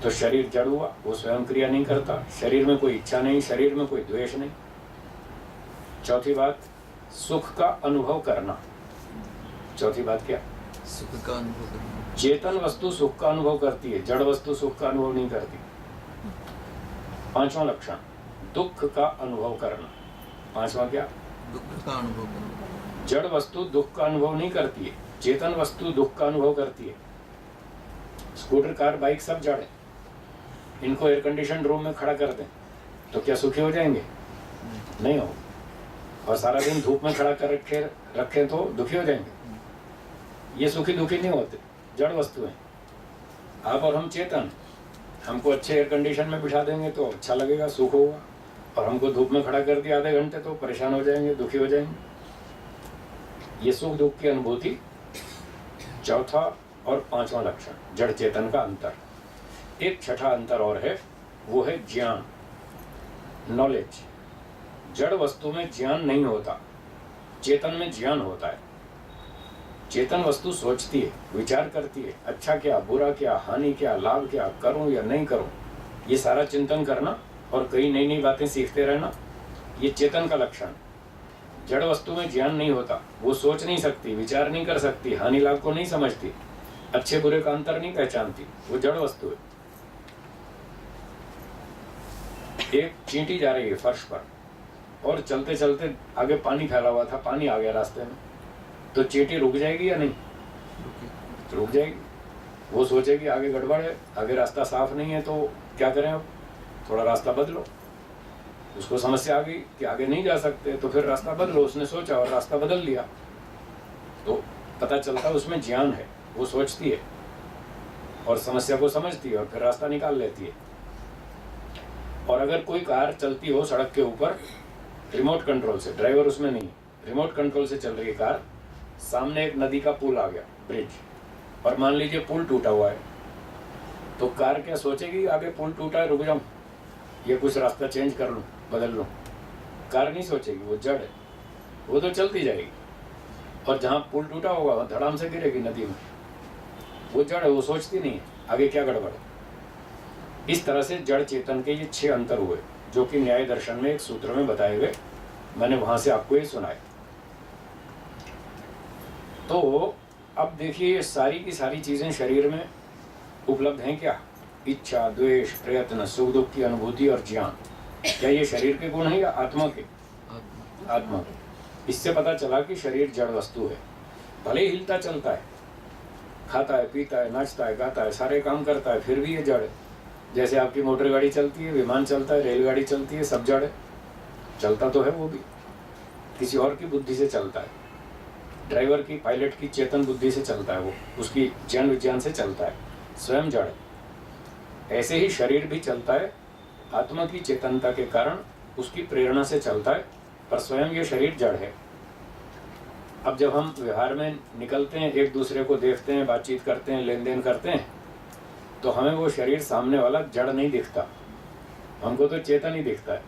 तो शरीर जड़ हुआ, वो स्वयं क्रिया नहीं करता, शरीर में कोई इच्छा नहीं, शरीर में कोई द्वेष नहीं। चौथी बात, सुख का अनुभव करना। चौथी बात क्या? सुख का अनुभव करना। चेतन वस्तु सुख का अनुभव करती है, जड़ वस्तु सुख का अनुभव नहीं करती। पांचवा लक्षण, दुख का अनुभव करना। पांचवा क्या? दुख का अनुभव करना। जड़ वस्तु दुख का अनुभव नहीं करती है, चेतन वस्तु दुख का अनुभव करती है। स्कूटर, कार, बाइक सब जड़ है। इनको एयर कंडीशन रूम में खड़ा कर दें तो क्या सुखी हो जाएंगे? नहीं हो। और सारा दिन धूप में खड़ा कर रखें तो दुखी हो जाएंगे। ये सुखी दुखी नहीं होते, जड़ वस्तु हैं। आप और हम चेतन, हमको अच्छे एयर कंडीशन में बिठा देंगे तो अच्छा लगेगा, सुख होगा, और हमको धूप में खड़ा कर दिया आधे घंटे तो परेशान हो जाएंगे, दुखी हो जाएंगे। ये सुख दुख की अनुभूति। चौथा और पांचवा लक्षण, जड़ चेतन का अंतर। एक छठा अंतर और है, वो है ज्ञान, नॉलेज। जड़ वस्तु में ज्ञान नहीं होता, चेतन में ज्ञान होता है। चेतन वस्तु सोचती है, विचार करती है, अच्छा क्या, बुरा क्या, हानि क्या, लाभ क्या, करूं या नहीं करूं, ये सारा चिंतन करना और कई नई नई बातें सीखते रहना, ये चेतन का लक्षण। जड़ वस्तु में ज्ञान नहीं होता, वो सोच नहीं सकती, विचार नहीं कर सकती, हानि लाभ को नहीं समझती, अच्छे बुरे का अंतर नहीं पहचानती, वो जड़ वस्तु है। एक चींटी जा रही है फर्श पर और चलते चलते आगे पानी फैला हुआ था, पानी आ गया रास्ते में, तो चींटी रुक जाएगी या नहीं? रुक जाएगी। वो सोचेगी आगे गड़बड़ है, आगे रास्ता साफ नहीं है, तो क्या करें, अब थोड़ा रास्ता बदलो। उसको समस्या आ गई कि आगे नहीं जा सकते, तो फिर रास्ता बदलो। उसने सोचा और रास्ता बदल लिया, तो पता चलता उसमें ज्ञान है, वो सोचती है और समस्या को समझती है और फिर रास्ता निकाल लेती है। और अगर कोई कार चलती हो सड़क के ऊपर रिमोट कंट्रोल से, ड्राइवर उसमें नहीं, रिमोट कंट्रोल से चल रही है कार, सामने एक नदी का पुल आ गया, ब्रिज, और मान लीजिए पुल टूटा हुआ है, तो कार क्या सोचेगी, आगे पुल टूटा है, रुक जाऊं, ये कुछ रास्ता चेंज कर लूं, बदल लूं? कार नहीं सोचेगी, वो जड़ है, वो तो चलती जाएगी। और जहां पुल टूटा होगा वहां धड़ाम से गिरेगी नदी में, वो जड़ है, वो सोचती नहीं है आगे क्या गड़बड़ है। इस तरह से जड़ चेतन के ये 6 अंतर हुए, जो कि न्याय दर्शन में एक सूत्र में बताए गए। मैंने वहां से आपको ये सुनाए। तो अब देखिए, ये सारी की सारी चीजें शरीर में उपलब्ध हैं क्या? इच्छा, द्वेष, प्रयत्न, सुख दुख की अनुभूति और ज्ञान। क्या ये शरीर के गुण हैं या आत्मा के? आत्मा के। इससे पता चला कि शरीर जड़ वस्तु है। भले ही हिलता चलता है, खाता है, पीता है, नाचता है, गाता है, सारे काम करता है, फिर भी ये जड़ है। जैसे आपकी मोटर गाड़ी चलती है, विमान चलता है, रेलगाड़ी चलती है, सब जड़ है। चलता तो है वो भी किसी और की बुद्धि से चलता है। ड्राइवर की, पायलट की चेतन बुद्धि से चलता है, वो उसकी ज्ञान विज्ञान से चलता है, स्वयं जड़ है। ऐसे ही शरीर भी चलता है, आत्मा की चेतनता के कारण उसकी प्रेरणा से चलता है, पर स्वयं ये शरीर जड़ है। अब जब हम व्यवहार में निकलते हैं, एक दूसरे को देखते हैं, बातचीत करते हैं, लेन देन करते हैं, तो हमें वो शरीर सामने वाला जड़ नहीं दिखता, हमको तो चेतन ही दिखता है।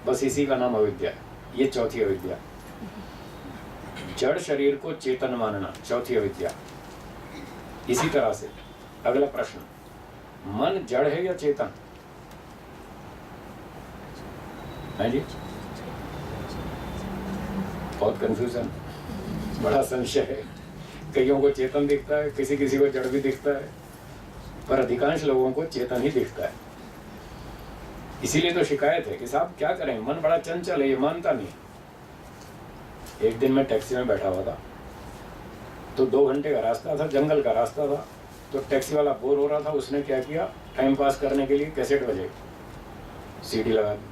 बस इसी का नाम अविद्या है। ये चौथी अविद्या, जड़ शरीर को चेतन मानना, चौथी अविद्या। इसी तरह से अगला प्रश्न, मन जड़ है या चेतन? है जी, बहुत कंफ्यूजन, बड़ा संशय है। कईयों को चेतन दिखता है, किसी किसी को जड़ भी दिखता है, पर अधिकांश लोगों को चेतन ही दिखता है। इसीलिए तो शिकायत है कि साहब क्या करें, मन बड़ा चंचल है, ये मानता नहीं। एक दिन मैं टैक्सी में बैठा हुआ था, तो 2 घंटे का रास्ता था, जंगल का रास्ता था, तो टैक्सी वाला बोर हो रहा था। उसने क्या किया, टाइम पास करने के लिए कैसेट बजे, सीडी लगा दी।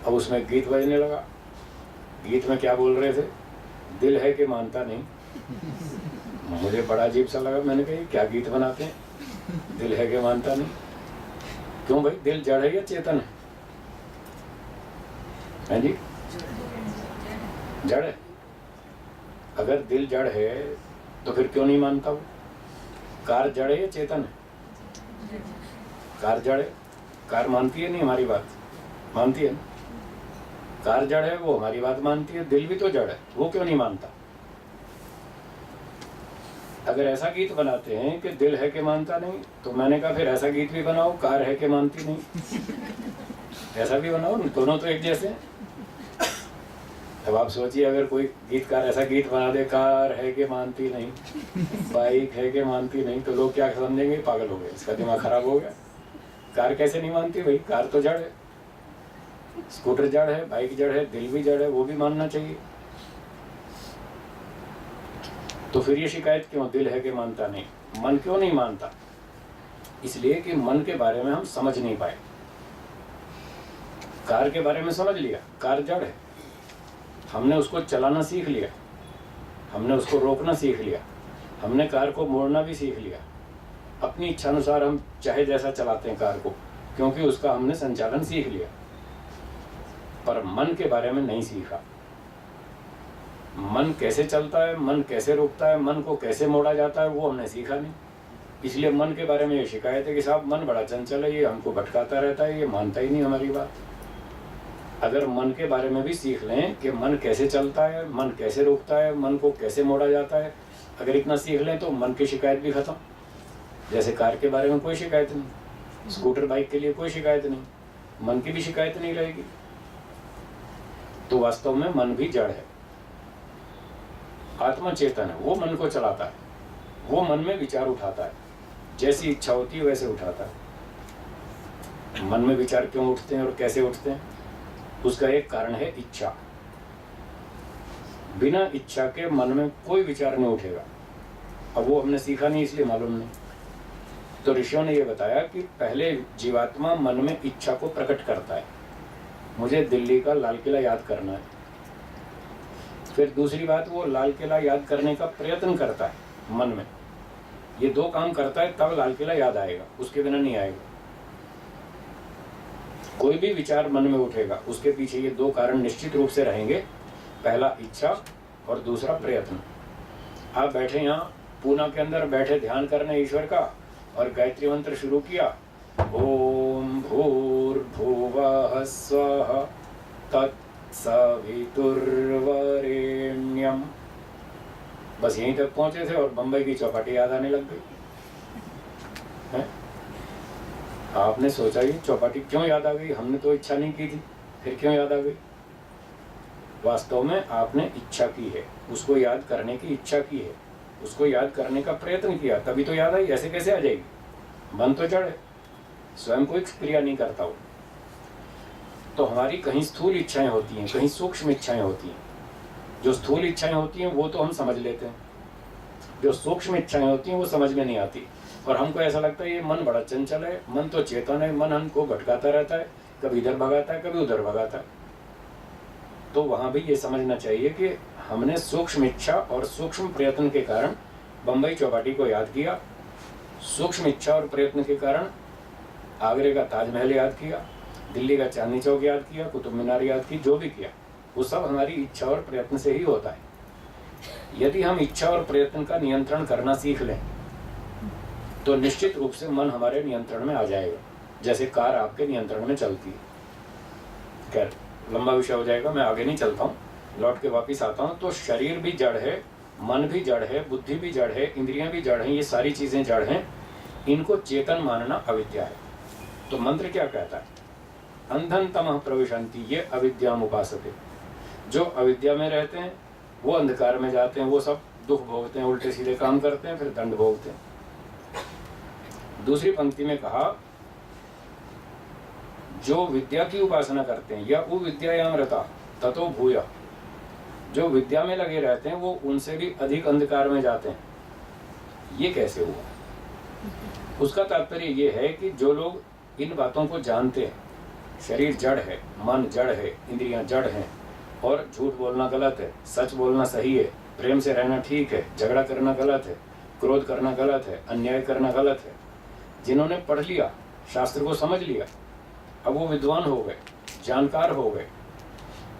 अब उसमें गीत बजने लगा। गीत में क्या बोल रहे थे, दिल है कि मानता नहीं। मुझे बड़ा अजीब सा लगा, मैंने कहा क्या गीत बनाते हैं, दिल है कि मानता नहीं। क्यों भाई, दिल जड़ है या चेतन है जी? जड़ है। अगर दिल जड़ है तो फिर क्यों नहीं मानता वो? कार जड़ है या चेतन है? कार जड़ है। कार मानती है नहीं हमारी बात, मानती है ना? कार जड़ है, वो हमारी बात मानती है। दिल भी तो जड़ है, वो क्यों नहीं मानता? अगर ऐसा गीत बनाते हैं कि दिल है कि मानता नहीं, तो मैंने कहा फिर ऐसा गीत भी बनाओ, कार है कि मानती नहीं। ऐसा भी बनाओ, दोनों तो एक जैसे हैं। अब आप सोचिए, अगर कोई गीतकार ऐसा गीत बना दे, कार है कि मानती नहीं, बाइक है कि मानती नहीं, तो लोग क्या समझेंगे, पागल हो गए, इसका दिमाग खराब हो गया। कार कैसे नहीं मानती भाई, कार तो जड़ है, स्कूटर जड़ है, बाइक जड़ है, दिल भी जड़ है, वो भी मानना चाहिए। तो फिर ये शिकायत क्यों, दिल है कि मानता नहीं, मन क्यों नहीं मानता? इसलिए कि मन के बारे में हम समझ नहीं पाए। कार के बारे में समझ लिया, कार जड़ है, हमने उसको चलाना सीख लिया, हमने उसको रोकना सीख लिया, हमने कार को मोड़ना भी सीख लिया। अपनी इच्छा अनुसार हम चाहे जैसा चलाते हैं कार को, क्योंकि उसका हमने संचालन सीख लिया। पर मन के बारे में नहीं सीखा। मन कैसे चलता है, मन कैसे रुकता है, मन को कैसे मोड़ा जाता है, वो हमने सीखा नहीं। इसलिए मन के बारे में ये शिकायत है कि साहब मन बड़ा चंचल है, ये हमको भटकाता रहता है, ये मानता ही नहीं हमारी बात। अगर मन के बारे में भी सीख लें कि मन कैसे चलता है, मन कैसे रुकता है, मन को कैसे मोड़ा जाता है, अगर इतना सीख लें तो मन की शिकायत भी खत्म। जैसे कार के बारे में कोई शिकायत नहीं, स्कूटर बाइक के लिए कोई शिकायत नहीं, मन की भी शिकायत नहीं रहेगी। तो वास्तव में मन भी जड़ है, आत्मा चेतन है, वो मन को चलाता है, वो मन में विचार उठाता है, जैसी इच्छा होती है वैसे उठाता है। मन में विचार क्यों उठते हैं और कैसे उठते हैं, उसका एक कारण है इच्छा। बिना इच्छा के मन में कोई विचार नहीं उठेगा। अब वो हमने सीखा नहीं, इसलिए मालूम नहीं। तो ऋषियों ने ये बताया कि पहले जीवात्मा मन में इच्छा को प्रकट करता है, मुझे दिल्ली का लाल किला याद करना है। फिर दूसरी बात, वो लाल किला याद करने का प्रयत्न करता है मन में। ये दो काम करता है तब लाल किला याद आएगा, उसके बिना नहीं आएगा। कोई भी विचार मन में उठेगा, उसके पीछे ये दो कारण निश्चित रूप से रहेंगे, पहला इच्छा और दूसरा प्रयत्न। आप बैठे यहाँ पूना के अंदर बैठे ध्यान करने ईश्वर का, और गायत्री मंत्र शुरू किया, ओम भूर्भुवः स्वः तत्सवितुर्वरेण्यम। बस यहीं तक पहुंचे थे और बंबई की चौपाटी याद आने लग गई है? आपने सोचा ये चौपाटी क्यों याद आ गई, हमने तो इच्छा नहीं की थी, फिर क्यों याद आ गई? वास्तव में आपने इच्छा की है, उसको याद करने की इच्छा की है, उसको याद करने का प्रयत्न किया, तभी तो याद आई। ऐसे कैसे आ जाएगी? मन तो जड़ है, स्वयं कोई क्रिया नहीं करता हो। तो हमारी कहीं स्थूल इच्छाएं होती हैं, कहीं सूक्ष्म इच्छाएं होती हैं। जो स्थूल इच्छाएं होती हैं वो तो हम समझ लेते हैं, जो सूक्ष्म इच्छाएं होती हैं वो समझ में नहीं आती। और हमको ऐसा लगता है ये मन बड़ा चंचल है, मन तो चेतन है, मन हमको भटकाता रहता है, कभी इधर भगाता है, कभी उधर भगाता है। तो वहाँ भी ये समझना चाहिए कि हमने सूक्ष्म इच्छा और सूक्ष्म प्रयत्न के कारण बम्बई चौपाटी को याद किया, सूक्ष्म इच्छा और प्रयत्न के कारण आगरे का ताजमहल याद किया, दिल्ली का चांदनी चौक याद किया, कुतुब मीनार याद की, जो भी किया वो सब हमारी इच्छा और प्रयत्न से ही होता है। यदि हम इच्छा और प्रयत्न का नियंत्रण करना सीख लें तो निश्चित रूप से मन हमारे नियंत्रण में आ जाएगा, जैसे कार आपके नियंत्रण में चलती है। खैर लंबा विषय हो जाएगा, मैं आगे नहीं चलता हूँ, लौट के वापिस आता हूँ। तो शरीर भी जड़ है, मन भी जड़ है, बुद्धि भी जड़ है, इंद्रियां भी जड़ हैं, ये सारी चीजें जड़ हैं, इनको चेतन मानना अविद्या है। तो मंत्र क्या कहता है? अंधन तमः प्रविशन्ति ये अविद्याम उपासते। जो अविद्या में रहते हैं वो अंधकार में जाते हैं, वो सब दुख भोगते हैं, उल्टे सीधे काम करते हैं, फिर दंड भोगते हैं। दूसरी पंक्ति में कहा, जो विद्या की उपासना करते हैं या वो विद्यायाम रता ततो भूया, जो विद्या में लगे रहते हैं वो उनसे भी अधिक अंधकार में जाते हैं। ये कैसे हुआ? उसका तात्पर्य ये है कि जो लोग इन बातों को जानते हैं, शरीर जड़ है, मन जड़ है, इंद्रियां जड़ हैं, और झूठ बोलना गलत है, सच बोलना सही है, प्रेम से रहना ठीक है, झगड़ा करना गलत है, क्रोध करना गलत है, अन्याय करना गलत है, जिन्होंने पढ़ लिया, शास्त्र को समझ लिया, अब वो विद्वान हो गए, जानकार हो गए,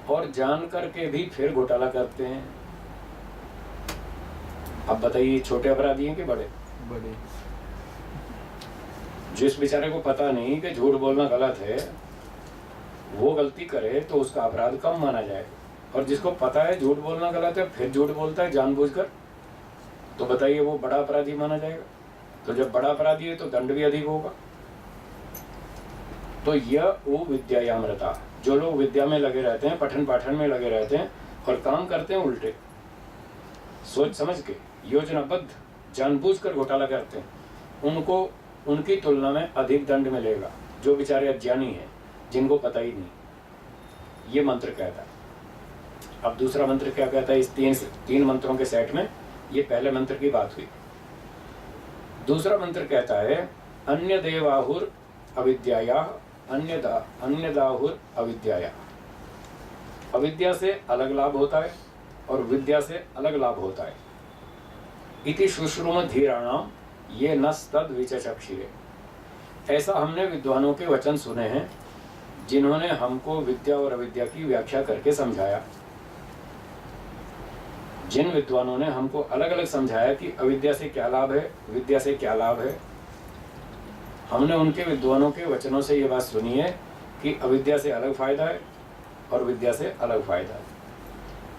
और जान करके भी फिर घोटाला करते हैं। अब बताइए छोटे अपराधी हैं कि बड़े? बड़े। जिस बेचारे को पता नहीं कि झूठ बोलना गलत है, वो गलती करे तो उसका अपराध कम माना जाए, और जिसको पता है झूठ बोलना गलत है फिर झूठ बोलता है जानबूझकर, तो बताइए वो बड़ा अपराधी माना जाएगा? तो जब बड़ा अपराधी है तो दंड भी अधिक होगा। तो यह वो विद्यायामृता, जो लोग विद्या में लगे रहते हैं, पठन पाठन में लगे रहते हैं और काम करते हैं उल्टे, सोच समझ के, योजनाबद्ध, जानबूझकर घोटाला करते हैं, उनको उनकी तुलना में अधिक दंड मिलेगा जो बेचारे अज्ञानी हैं, जिनको पता ही नहीं। ये मंत्र कहता है। अब दूसरा मंत्र क्या कहता है? इस तीन मंत्रों के सेट में ये पहले मंत्र की बात हुई। दूसरा मंत्र कहता है अन्य देवाहुर अविद्याया अन्यदाहुर अविद्याया। अविद्या से अलग लाभ होता है और विद्या से अलग लाभ होता है। इति शुश्रुम धीराणाम ये नस्तद विचक्षिरे। ऐसा हमने विद्वानों के वचन सुने हैं जिन्होंने हमको विद्या और अविद्या की व्याख्या करके समझाया। जिन विद्वानों ने हमको अलग अलग समझाया कि अविद्या से क्या लाभ है, विद्या से क्या लाभ है, हमने उनके विद्वानों के वचनों से ये बात सुनी है कि अविद्या से अलग फायदा है और विद्या से अलग फायदा है।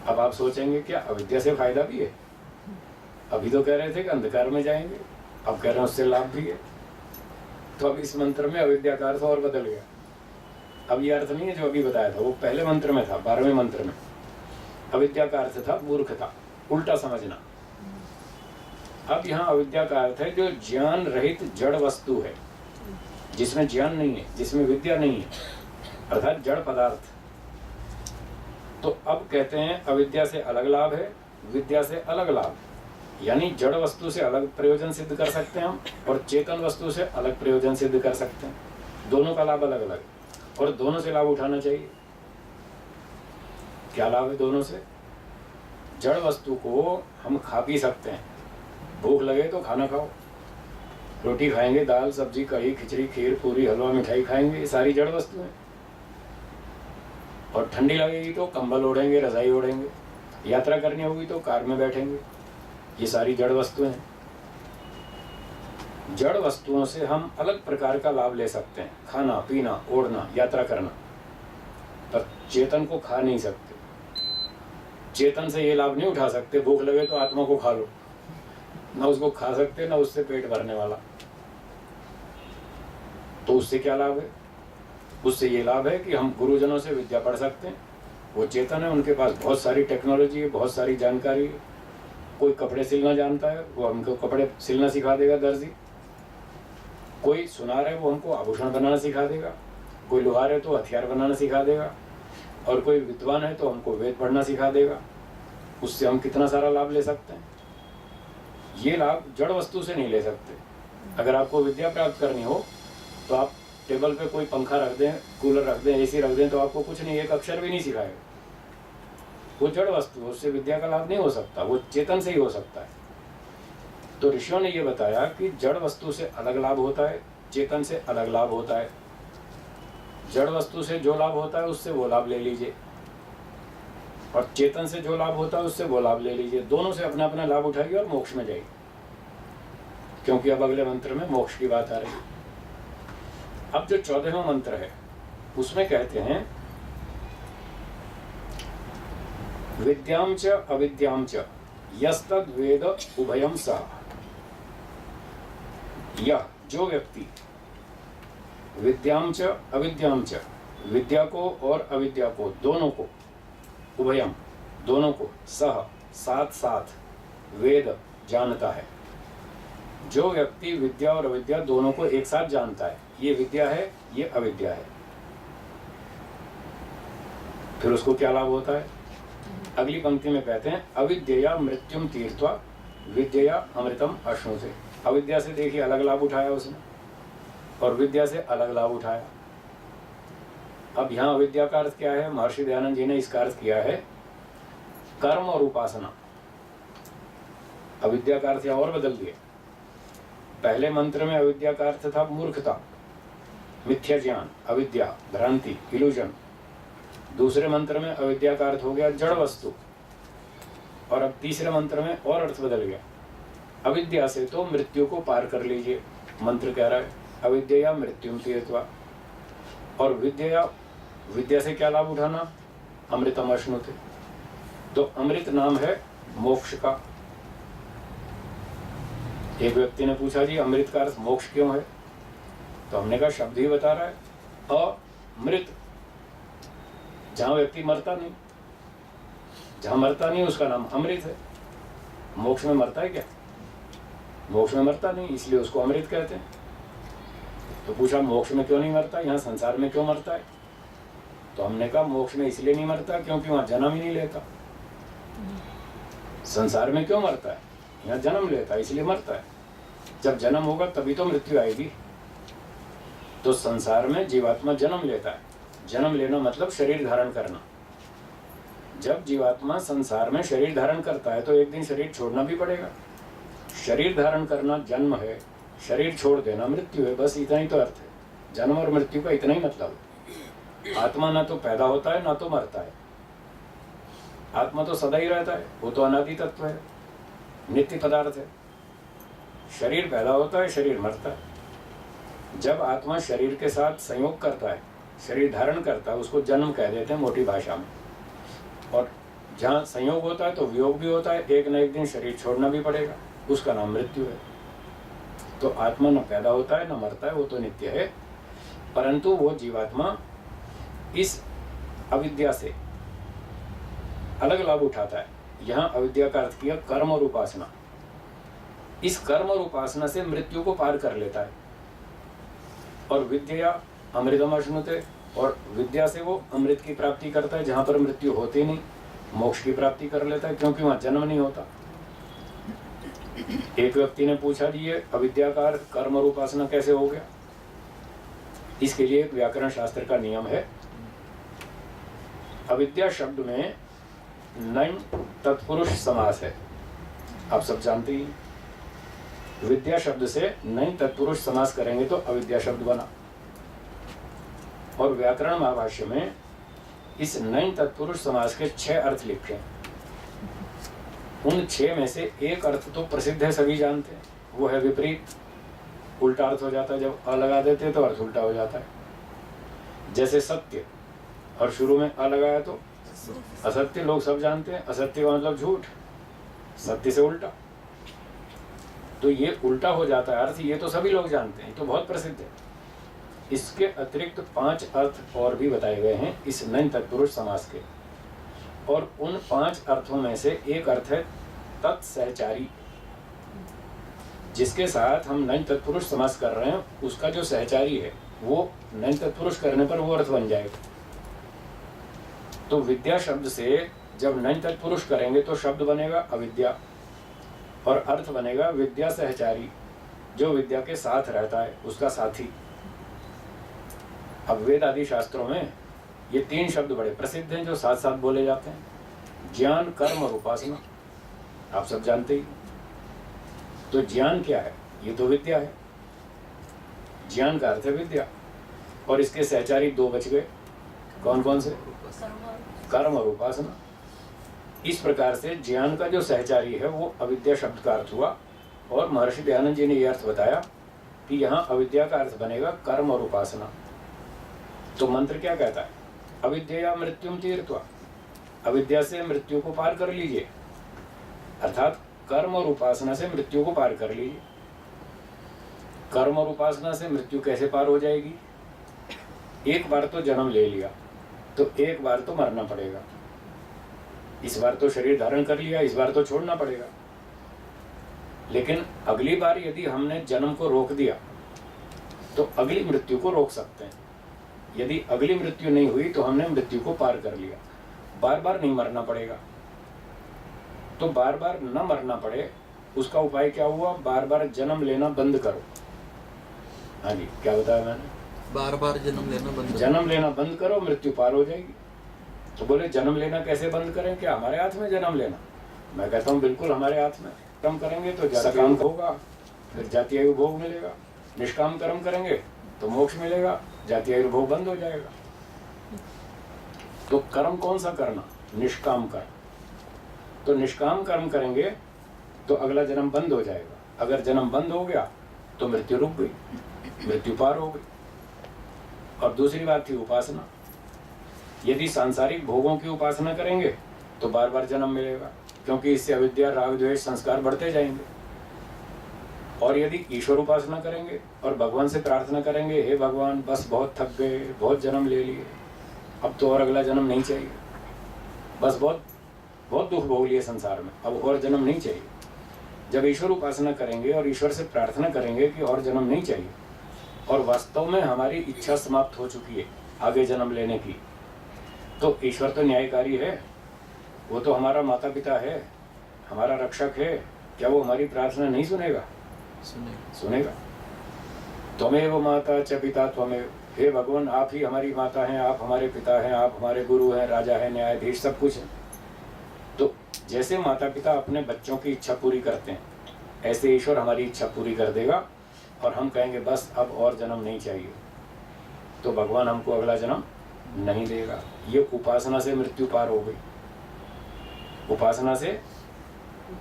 अब आप सोचेंगे क्या अविद्या से फायदा भी है? अभी तो कह रहे थे कि अंधकार में जाएंगे, अब कह रहे हैं उससे लाभ भी है। तो अब इस मंत्र में अविद्या का अर्थ और बदल गया। अब ये अर्थ नहीं है जो अभी बताया था, वो पहले मंत्र में था, 12वें मंत्र में। अविद्या का अर्थ था मूर्खता, उल्टा समझना। अब यहाँ अविद्या का अर्थ है जो ज्ञान रहित जड़ वस्तु है, जिसमें ज्ञान नहीं है, जिसमें विद्या नहीं है, अर्थात जड़ पदार्थ। तो अब कहते हैं अविद्या से अलग लाभ है, विद्या से अलग लाभ, यानी जड़ वस्तु से अलग प्रयोजन सिद्ध कर सकते हैं हम और चेतन वस्तु से अलग प्रयोजन सिद्ध कर सकते हैं। दोनों का लाभ अलग अलग और दोनों से लाभ उठाना चाहिए। क्या लाभ है दोनों से? जड़ वस्तु को हम खा पी सकते हैं, भूख लगे तो खाना खाओ, रोटी खाएंगे, दाल सब्जी कढ़ी खिचड़ी खीर पूरी हलवा मिठाई खाएंगे, ये सारी जड़ वस्तु है। और ठंडी लगेगी तो कंबल ओढ़ेंगे, रजाई ओढ़ेंगे, यात्रा करनी होगी तो कार में बैठेंगे, ये सारी जड़ वस्तुएं हैं। जड़ वस्तुओं से हम अलग प्रकार का लाभ ले सकते हैं, खाना पीना ओढ़ना यात्रा करना, पर चेतन को खा नहीं सकते। चेतन से ये लाभ नहीं उठा सकते भूख लगे तो आत्मा को खा लो, ना उसको खा सकते ना उससे पेट भरने वाला। तो उससे क्या लाभ है? उससे ये लाभ है कि हम गुरुजनों से विद्या पढ़ सकते हैं, वो चेतन है, उनके पास बहुत सारी टेक्नोलॉजी है, बहुत सारी जानकारी है। कोई कपड़े सिलना जानता है, वो हमको कपड़े सिलना सिखा देगा, दर्जी। कोई सुनार है, वो हमको आभूषण बनाना सिखा देगा। कोई लोहार है तो हथियार बनाना सिखा देगा, और कोई विद्वान है तो हमको वेद पढ़ना सिखा देगा। उससे हम कितना सारा लाभ ले सकते हैं। ये लाभ जड़ वस्तु से नहीं ले सकते। अगर आपको विद्या प्राप्त करनी हो तो आप टेबल पे कोई पंखा रख दें, कूलर रख दें, एसी रख दें, तो आपको कुछ नहीं, एक अक्षर भी नहीं सिखाएगा। वो जड़ वस्तु, उससे विद्या का लाभ नहीं हो सकता, वो चेतन से ही हो सकता है। तो ऋषियों ने ये बताया कि जड़ वस्तु से अलग लाभ होता है, चेतन से अलग लाभ होता है। जड़ वस्तु से जो लाभ होता है उससे वो लाभ ले लीजिए, और चेतन से जो लाभ होता है उससे वो लाभ ले लीजिए। दोनों से अपना अपना लाभ उठाइए और मोक्ष में जाइए, क्योंकि अब अगले मंत्र में मोक्ष की बात आ रही है। अब जो 14वां मंत्र है उसमें कहते हैं विद्याम च अविद्याम च यस्तद वेद उभयम सह। यह जो व्यक्ति विद्याम च अविद्याम च, विद्या को और अविद्या को, दोनों को, उभयम दोनों को, सह साथ साथ, वेद जानता है। जो व्यक्ति विद्या और अविद्या दोनों को एक साथ जानता है, ये विद्या है ये अविद्या है, फिर उसको क्या लाभ होता है? अगली पंक्ति में कहते हैं अविद्या मृत्युम तीर्थवा विद्या अमृतम अश्नुते। अविद्या से देखिए अलग लाभ उठाया उसने, और विद्या से अलग लाभ उठाया। अब यहाँ अविद्या का अर्थ क्या है? महर्षि दयानंद जी ने इसका अर्थ किया है कर्म और उपासना। अविद्या का अर्थ यहाँ और बदल दिया। पहले मंत्र में अविद्या का अर्थ था मूर्खता, मिथ्या ज्ञान, अविद्या, भ्रांति, इल्यूजन। दूसरे मंत्र में अविद्या का अर्थ हो गया जड़ वस्तु, और अब तीसरे मंत्र में और अर्थ बदल गया। अविद्या से तो मृत्यु को पार कर लीजिए, मंत्र कह रहा है अविद्या मृत्युम तीर्थवा। और विद्या से क्या लाभ उठाना? अमृतम अश्नुते। तो अमृत नाम है मोक्ष का। एक व्यक्ति ने पूछा जी अमृत का अर्थ मोक्ष क्यों है? तो हमने कहा शब्द ही बता रहा है अमृत, जहां व्यक्ति मरता नहीं, जहां मरता नहीं उसका नाम अमृत है। मोक्ष में मरता है क्या? मोक्ष में मरता नहीं, इसलिए उसको अमृत कहते हैं। तो पूछा मोक्ष में क्यों नहीं मरता, यहाँ संसार में क्यों मरता है? तो हमने कहा मोक्ष में इसलिए नहीं मरता क्योंकि वहां जन्म ही नहीं लेता। संसार में क्यों मरता है? यहाँ जन्म लेता है इसलिए मरता है। जब जन्म होगा तभी तो मृत्यु आएगी। तो संसार में जीवात्मा जन्म लेता है। जन्म लेना मतलब शरीर धारण करना। जब जीवात्मा संसार में शरीर धारण करता है तो एक दिन शरीर छोड़ना भी पड़ेगा। शरीर धारण करना जन्म है, शरीर छोड़ देना मृत्यु है। बस इतना ही तो अर्थ है। जन्म और मृत्यु का इतना ही मतलब है। आत्मा ना तो पैदा होता है ना तो मरता है। आत्मा तो सदा ही रहता है, वो तो अनादि तत्व है, नित्य पदार्थ है। शरीर पैदा होता है, शरीर मरता है। जब आत्मा शरीर के साथ संयोग करता है, शरीर धारण करता है, उसको जन्म कह देते हैं मोटी भाषा में। और जहाँ संयोग होता है तो वियोग भी होता है, एक न एक दिन शरीर छोड़ना भी पड़ेगा, उसका नाम मृत्यु है। तो आत्मा न पैदा होता है न मरता है, वो तो नित्य है। परंतु वो जीवात्मा इस अविद्या से अलग लाभ उठाता है। यहाँ अविद्या का अर्थ किया कर्म और उपासना। इस कर्म और उपासना से मृत्यु को पार कर लेता है। और विद्या अमृतम अश्नुते, और विद्या से वो अमृत की प्राप्ति करता है, जहाँ पर मृत्यु होती नहीं, मोक्ष की प्राप्ति कर लेता है, क्योंकि वहाँ जन्म नहीं होता। एक व्यक्ति ने पूछा जी ये अविद्या का अर्थ कर्म और उपासना कैसे हो गया? इसके लिए एक व्याकरण शास्त्र का नियम है। अविद्या शब्द में नैन तत्पुरुष समास है, आप सब जानते ही। विद्या शब्द से नैन तत्पुरुष समास करेंगे तो अविद्या शब्द बना। और व्याकरण महाभाष्य में इस नैन तत्पुरुष समास के 6 अर्थ लिखे हैं। उन 6 में से एक अर्थ तो प्रसिद्ध है, सभी जानते हैं, वो है विपरीत। उल्टा अर्थ हो जाता है, जब अ लगा देते हैं तो अर्थ उल्टा हो जाता है। जैसे सत्य, और शुरू में अ लगाया तो असत्य, लोग सब जानते हैं। असत्य का मतलब झूठ, सत्य से उल्टा, तो ये उल्टा हो जाता है अर्थ। ये तो सभी लोग जानते हैं, तो बहुत प्रसिद्ध है। इसके अतिरिक्त 5 अर्थ और भी बताए गए हैं इस नैन तत्पुरुष समास के। और उन 5 अर्थों में से एक अर्थ है तत्सहचारी। जिसके साथ हम नैन तत्पुरुष समास कर रहे हैं, उसका जो सहचारी है वो नैन तत्पुरुष करने पर वो अर्थ बन जाएगा। तो विद्या शब्द से जब नैन तत्पुरुष करेंगे तो शब्द बनेगा अविद्या, और अर्थ बनेगा विद्या सहचारी, जो विद्या के साथ रहता है, उसका साथी। अब वेद आदि शास्त्रों में ये 3 शब्द बड़े प्रसिद्ध हैं जो साथ साथ बोले जाते हैं। ज्ञान, कर्म और उपासना, आप सब जानते ही। तो ज्ञान क्या है? ये तो विद्या है। ज्ञान का अर्थ है विद्या, और इसके सहचारी 2 बच गए। कौन कौन से? कर्म और उपासना। इस प्रकार से ज्ञान का जो सहचारी है वो अविद्या शब्द का अर्थ हुआ। और महर्षि दयानंद जी ने यह अर्थ बताया कि यहाँ अविद्या का अर्थ बनेगा कर्म और उपासना। तो मंत्र क्या कहता है? अविद्या मृत्युम तीर्थवा, अविद्या से मृत्यु को पार कर लीजिए, अर्थात कर्म और उपासना से मृत्यु को पार कर लीजिए। कर्म और उपासना से मृत्यु कैसे पार हो जाएगी? एक बार तो जन्म ले लिया तो एक बार तो मरना पड़ेगा। इस बार तो शरीर धारण कर लिया, इस बार तो छोड़ना पड़ेगा। लेकिन अगली बार यदि हमने जन्म को रोक दिया तो अगली मृत्यु को रोक सकते हैं। यदि अगली मृत्यु नहीं हुई तो हमने मृत्यु को पार कर लिया। बार बार नहीं मरना पड़ेगा। तो बार बार न मरना पड़े उसका उपाय क्या हुआ? बार बार जन्म लेना बंद करो। हाँ जी, क्या बताया मैंने? बार बार जन्म लेना बंद करो। जन्म लेना बंद करो, मृत्यु पार हो जाएगी। तो बोले जन्म लेना कैसे बंद करें? क्या हमारे हाथ में जन्म लेना? मैं कहता हूँ बिल्कुल हमारे हाथ में। कम करेंगे तो ज्यादा काम होगा, फिर जाति आयु भोग मिलेगा। निष्काम कर्म करेंगे तो मोक्ष मिलेगा, जाति आयु भोग बंद हो जाएगा। तो कर्म कौन सा करना? निष्काम कर्म। तो निष्काम कर्म करेंगे तो अगला जन्म बंद हो जाएगा। अगर जन्म बंद हो गया तो मृत्यु रुक गई, मृत्यु पार हो गई। और दूसरी बात थी उपासना। यदि सांसारिक भोगों की उपासना करेंगे तो बार बार जन्म मिलेगा, क्योंकि इससे अविद्या, राग, द्वेष, संस्कार बढ़ते जाएंगे। और यदि ईश्वर उपासना करेंगे और भगवान से प्रार्थना करेंगे, हे भगवान बस बहुत थक गए, बहुत जन्म ले लिए, अब तो और अगला जन्म नहीं चाहिए, बस बहुत बहुत दुख भोग लिए संसार में, अब और जन्म नहीं चाहिए। जब ईश्वर उपासना करेंगे और ईश्वर से प्रार्थना करेंगे कि और जन्म नहीं चाहिए, और वास्तव में हमारी इच्छा समाप्त हो चुकी है आगे जन्म लेने की, तो ईश्वर तो न्यायकारी है, वो तो हमारा माता पिता है, हमारा रक्षक है, क्या वो हमारी प्रार्थना नहीं सुनेगा? सुनेगा। त्वमेव माता च पिता त्वमेव, हे भगवान आप ही हमारी माता हैं, आप हमारे पिता हैं, आप हमारे गुरु हैं, राजा हैं, न्यायाधीश, सब कुछ है। तो जैसे माता पिता अपने बच्चों की इच्छा पूरी करते हैं, ऐसे ईश्वर हमारी इच्छा पूरी कर देगा और हम कहेंगे बस अब और जन्म नहीं चाहिए, तो भगवान हमको अगला जन्म नहीं देगा। ये उपासना से मृत्यु पार हो गई। उपासना से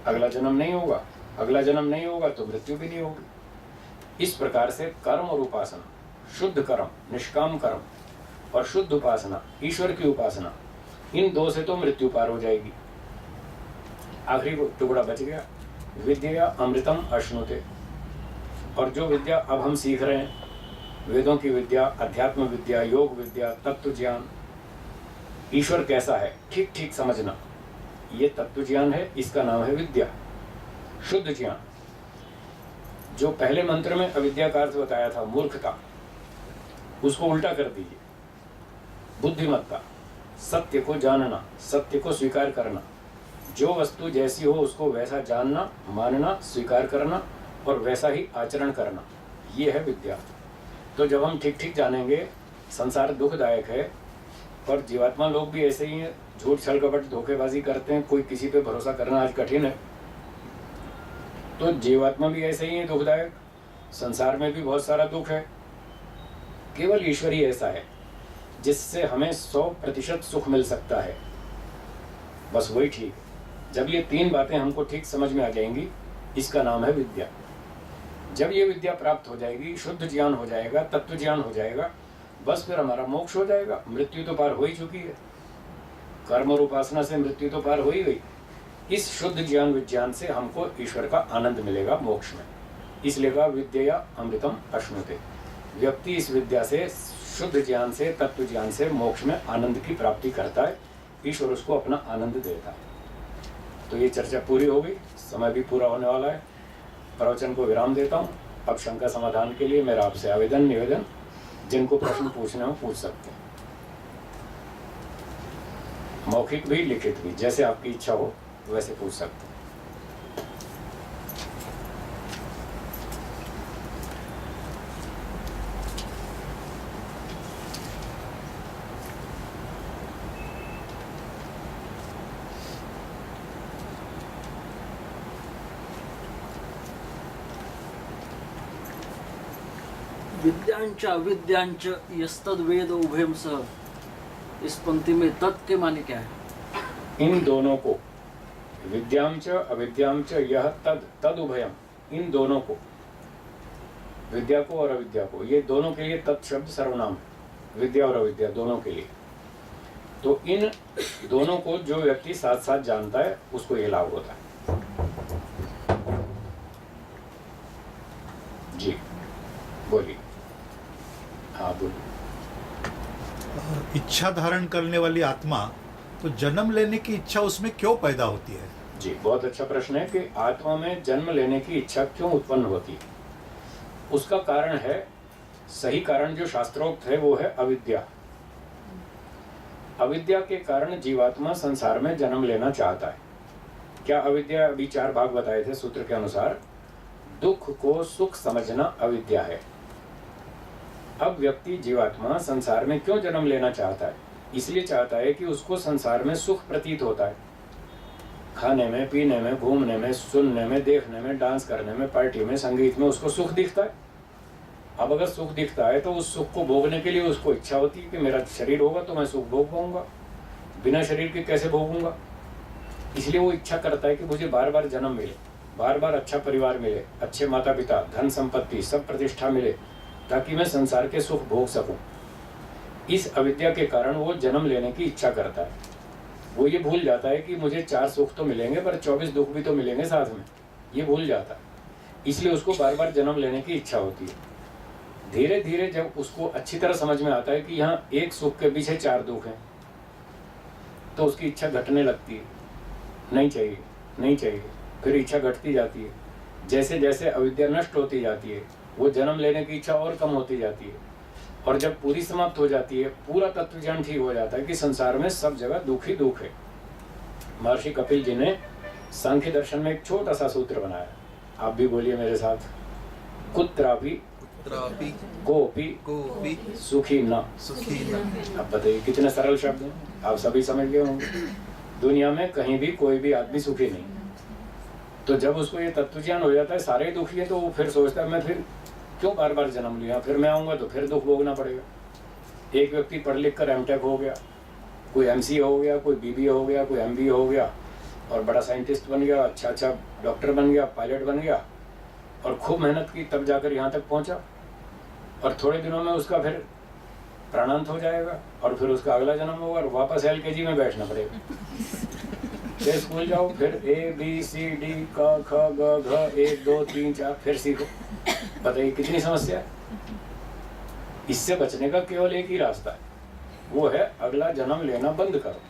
अगला जन्म नहीं होगा, अगला जन्म नहीं होगा तो मृत्यु भी नहीं होगी। इस प्रकार से कर्म और उपासना, शुद्ध कर्म, निष्काम कर्म और शुद्ध उपासना, ईश्वर की उपासना, इन दो से तो मृत्यु पार हो जाएगी। आखिरी टुकड़ा बच गया, विद्या अमृतम अश्नुते। और जो विद्या अब हम सीख रहे हैं, वेदों की विद्या, अध्यात्म विद्या, योग विद्या, तत्व ज्ञान, ईश्वर कैसा है ठीक ठीक समझना, ये तत्व ज्ञान है, इसका नाम है विद्या, शुद्ध ज्ञान। जो पहले मंत्र में अविद्या का अर्थ बताया था मूर्खता, उसको उल्टा कर दीजिए, बुद्धिमत्ता, सत्य को जानना, सत्य को स्वीकार करना, जो वस्तु जैसी हो उसको वैसा जानना, मानना, स्वीकार करना और वैसा ही आचरण करना, ये है विद्या। तो जब हम ठीक ठीक जानेंगे संसार दुखदायक है और जीवात्मा लोग भी ऐसे ही हैं, झूठ छल कपट धोखेबाजी करते हैं, कोई किसी पे भरोसा करना आज कठिन है, तो जीवात्मा भी ऐसे ही है दुखदायक, संसार में भी बहुत सारा दुख है। केवल ईश्वर ही ऐसा है जिससे हमें 100% सुख मिल सकता है, बस वही ठीक है। जब ये तीन बातें हमको ठीक समझ में आ जाएंगी, इसका नाम है विद्या। जब ये विद्या प्राप्त हो जाएगी, शुद्ध ज्ञान हो जाएगा, तत्व ज्ञान हो जाएगा, बस फिर हमारा मोक्ष हो जाएगा। मृत्यु तो पार हो ही चुकी है, कर्म और उपासना से मृत्यु तो पार हो ही गई। इस शुद्ध ज्ञान विज्ञान से हमको ईश्वर का आनंद मिलेगा मोक्ष में। इसलिए कहा विद्या अमृतम अश्नुते। व्यक्ति इस विद्या से, शुद्ध ज्ञान से, तत्व ज्ञान से मोक्ष में आनंद की प्राप्ति करता है, ईश्वर उसको अपना आनंद देता है। तो ये चर्चा पूरी हो गई, समय भी पूरा होने वाला है, प्रवचन को विराम देता हूँ। अब शंका समाधान के लिए मेरा आपसे आवेदन निवेदन, जिनको प्रश्न पूछने हो पूछ सकते हैं, मौखिक भी लिखित भी, जैसे आपकी इच्छा हो वैसे पूछ सकते हैं। विद्यांच अविद्यांच यस्तद वेद उभयम सह, इस पंक्ति में तत् के माने क्या है? इन दोनों को, विद्यांच अविद्यांच यह तद तद उभयम, इन दोनों को, विद्या को और अविद्या को, ये दोनों के लिए तत् शब्द सर्वनाम है, विद्या और अविद्या दोनों के लिए। तो इन दोनों को जो व्यक्ति साथ साथ जानता है उसको ये लाभ होता है। जी बोलिए। हाँ बोलिए। इच्छा धारण करने वाली आत्मा, तो जन्म लेने की इच्छा उसमें क्यों पैदा होती है? जी बहुत अच्छा प्रश्न है कि आत्मा में जन्म लेने की इच्छा क्यों उत्पन्न होती है। उसका कारण है, सही कारण जो शास्त्रोक्त है वो है अविद्या। अविद्या के कारण जीवात्मा संसार में जन्म लेना चाहता है। क्या अविद्या? अभी 4 भाग बताए थे सूत्र के अनुसार। दुख को सुख समझना अविद्या है। अब व्यक्ति जीवात्मा संसार में क्यों जन्म लेना चाहता है? इसलिए चाहता है कि उसको संसार में सुख प्रतीत होता है, खाने में, पीने में, घूमने में, सुनने में, देखने में, डांस करने में, पार्टी में, संगीत में उसको सुख दिखता है। अब अगर सुख दिखता है तो उस सुख को भोगने के लिए उसको इच्छा होती है कि मेरा शरीर होगा तो मैं सुख भोग पाऊंगा, बिना शरीर के कैसे भोगूंगा। इसलिए वो इच्छा करता है कि मुझे बार बार जन्म मिले, बार बार अच्छा परिवार मिले, अच्छे माता पिता, धन संपत्ति, सब प्रतिष्ठा मिले, ताकि मैं संसार के सुख भोग सकूं। इस अविद्या के कारण वो जन्म लेने की इच्छा करता है। वो ये भूल जाता है कि मुझे 4 सुख तो मिलेंगे पर 24 दुख भी तो मिलेंगे साथ में, ये भूल जाता है। इसलिए उसको बार बार जन्म लेने की इच्छा होती है। धीरे धीरे जब उसको अच्छी तरह समझ में आता है कि यहाँ एक सुख के पीछे 4 दुख हैं, तो उसकी इच्छा घटने लगती है, नहीं चाहिए नहीं चाहिए, फिर इच्छा घटती जाती है। जैसे जैसे अविद्या नष्ट होती जाती है, वो जन्म लेने की इच्छा और कम होती जाती है, और जब पूरी समाप्त हो जाती है, पूरा तत्व ज्ञान ठीक हो जाता है कि संसार में सब जगह दुख ही दुख है। महर्षि कपिल जी ने सांख्य दर्शन में एक छोटा सा सूत्र बनाया, आप भी बोलिए मेरे साथ, कुत्रापि त्रापि कोपि कोपि सुखी न। सुखी न। अब बताइए कितने सरल शब्द हैं, आप सभी समझ गए होंगे। दुनिया में कहीं भी कोई भी आदमी सुखी नहीं। तो जब उसको ये तत्व ज्ञान हो जाता है सारे ही दुखी है, तो वो फिर सोचता है मैं फिर क्यों बार बार जन्म लिया, फिर मैं आऊँगा तो फिर दुख भोगना पड़ेगा। एक व्यक्ति पढ़ लिख कर एमटेक हो गया, कोई एमसी हो गया, कोई बीबीए हो गया, कोई एमबीए हो गया, और बड़ा साइंटिस्ट बन गया, अच्छा डॉक्टर बन गया, पायलट बन गया, और खूब मेहनत की तब जाकर यहाँ तक पहुँचा, और थोड़े दिनों में उसका फिर प्राणांत हो जाएगा, और फिर उसका अगला जन्म होगा और वापस एलकेजी में बैठना पड़ेगा। फिर स्कूल जाओ, फिर ABCD क ख ग घ 1 2 3 4 फिर सीखो। बताइए कितनी समस्या है। इससे बचने का केवल एक ही रास्ता है, वो है अगला जन्म लेना बंद करो।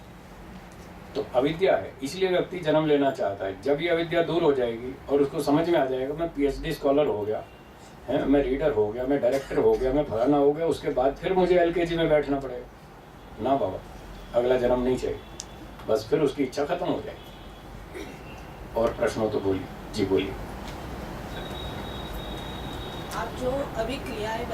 तो अविद्या है, इसलिए व्यक्ति जन्म लेना चाहता है। जब ये अविद्या दूर हो जाएगी और उसको समझ में आ जाएगा मैं PhD स्कॉलर हो गया है, मैं रीडर हो गया, मैं डायरेक्टर हो गया, मैं फलाना हो गया, उसके बाद फिर मुझे LKG में बैठना पड़ेगा। ना बाबा, अगला जन्म नहीं चाहिए, बस फिर उसकी इच्छा खत्म हो जाएगी। और प्रश्न हो तो बोलिए। जी बोलिए। आप जो अभी क्रियाएं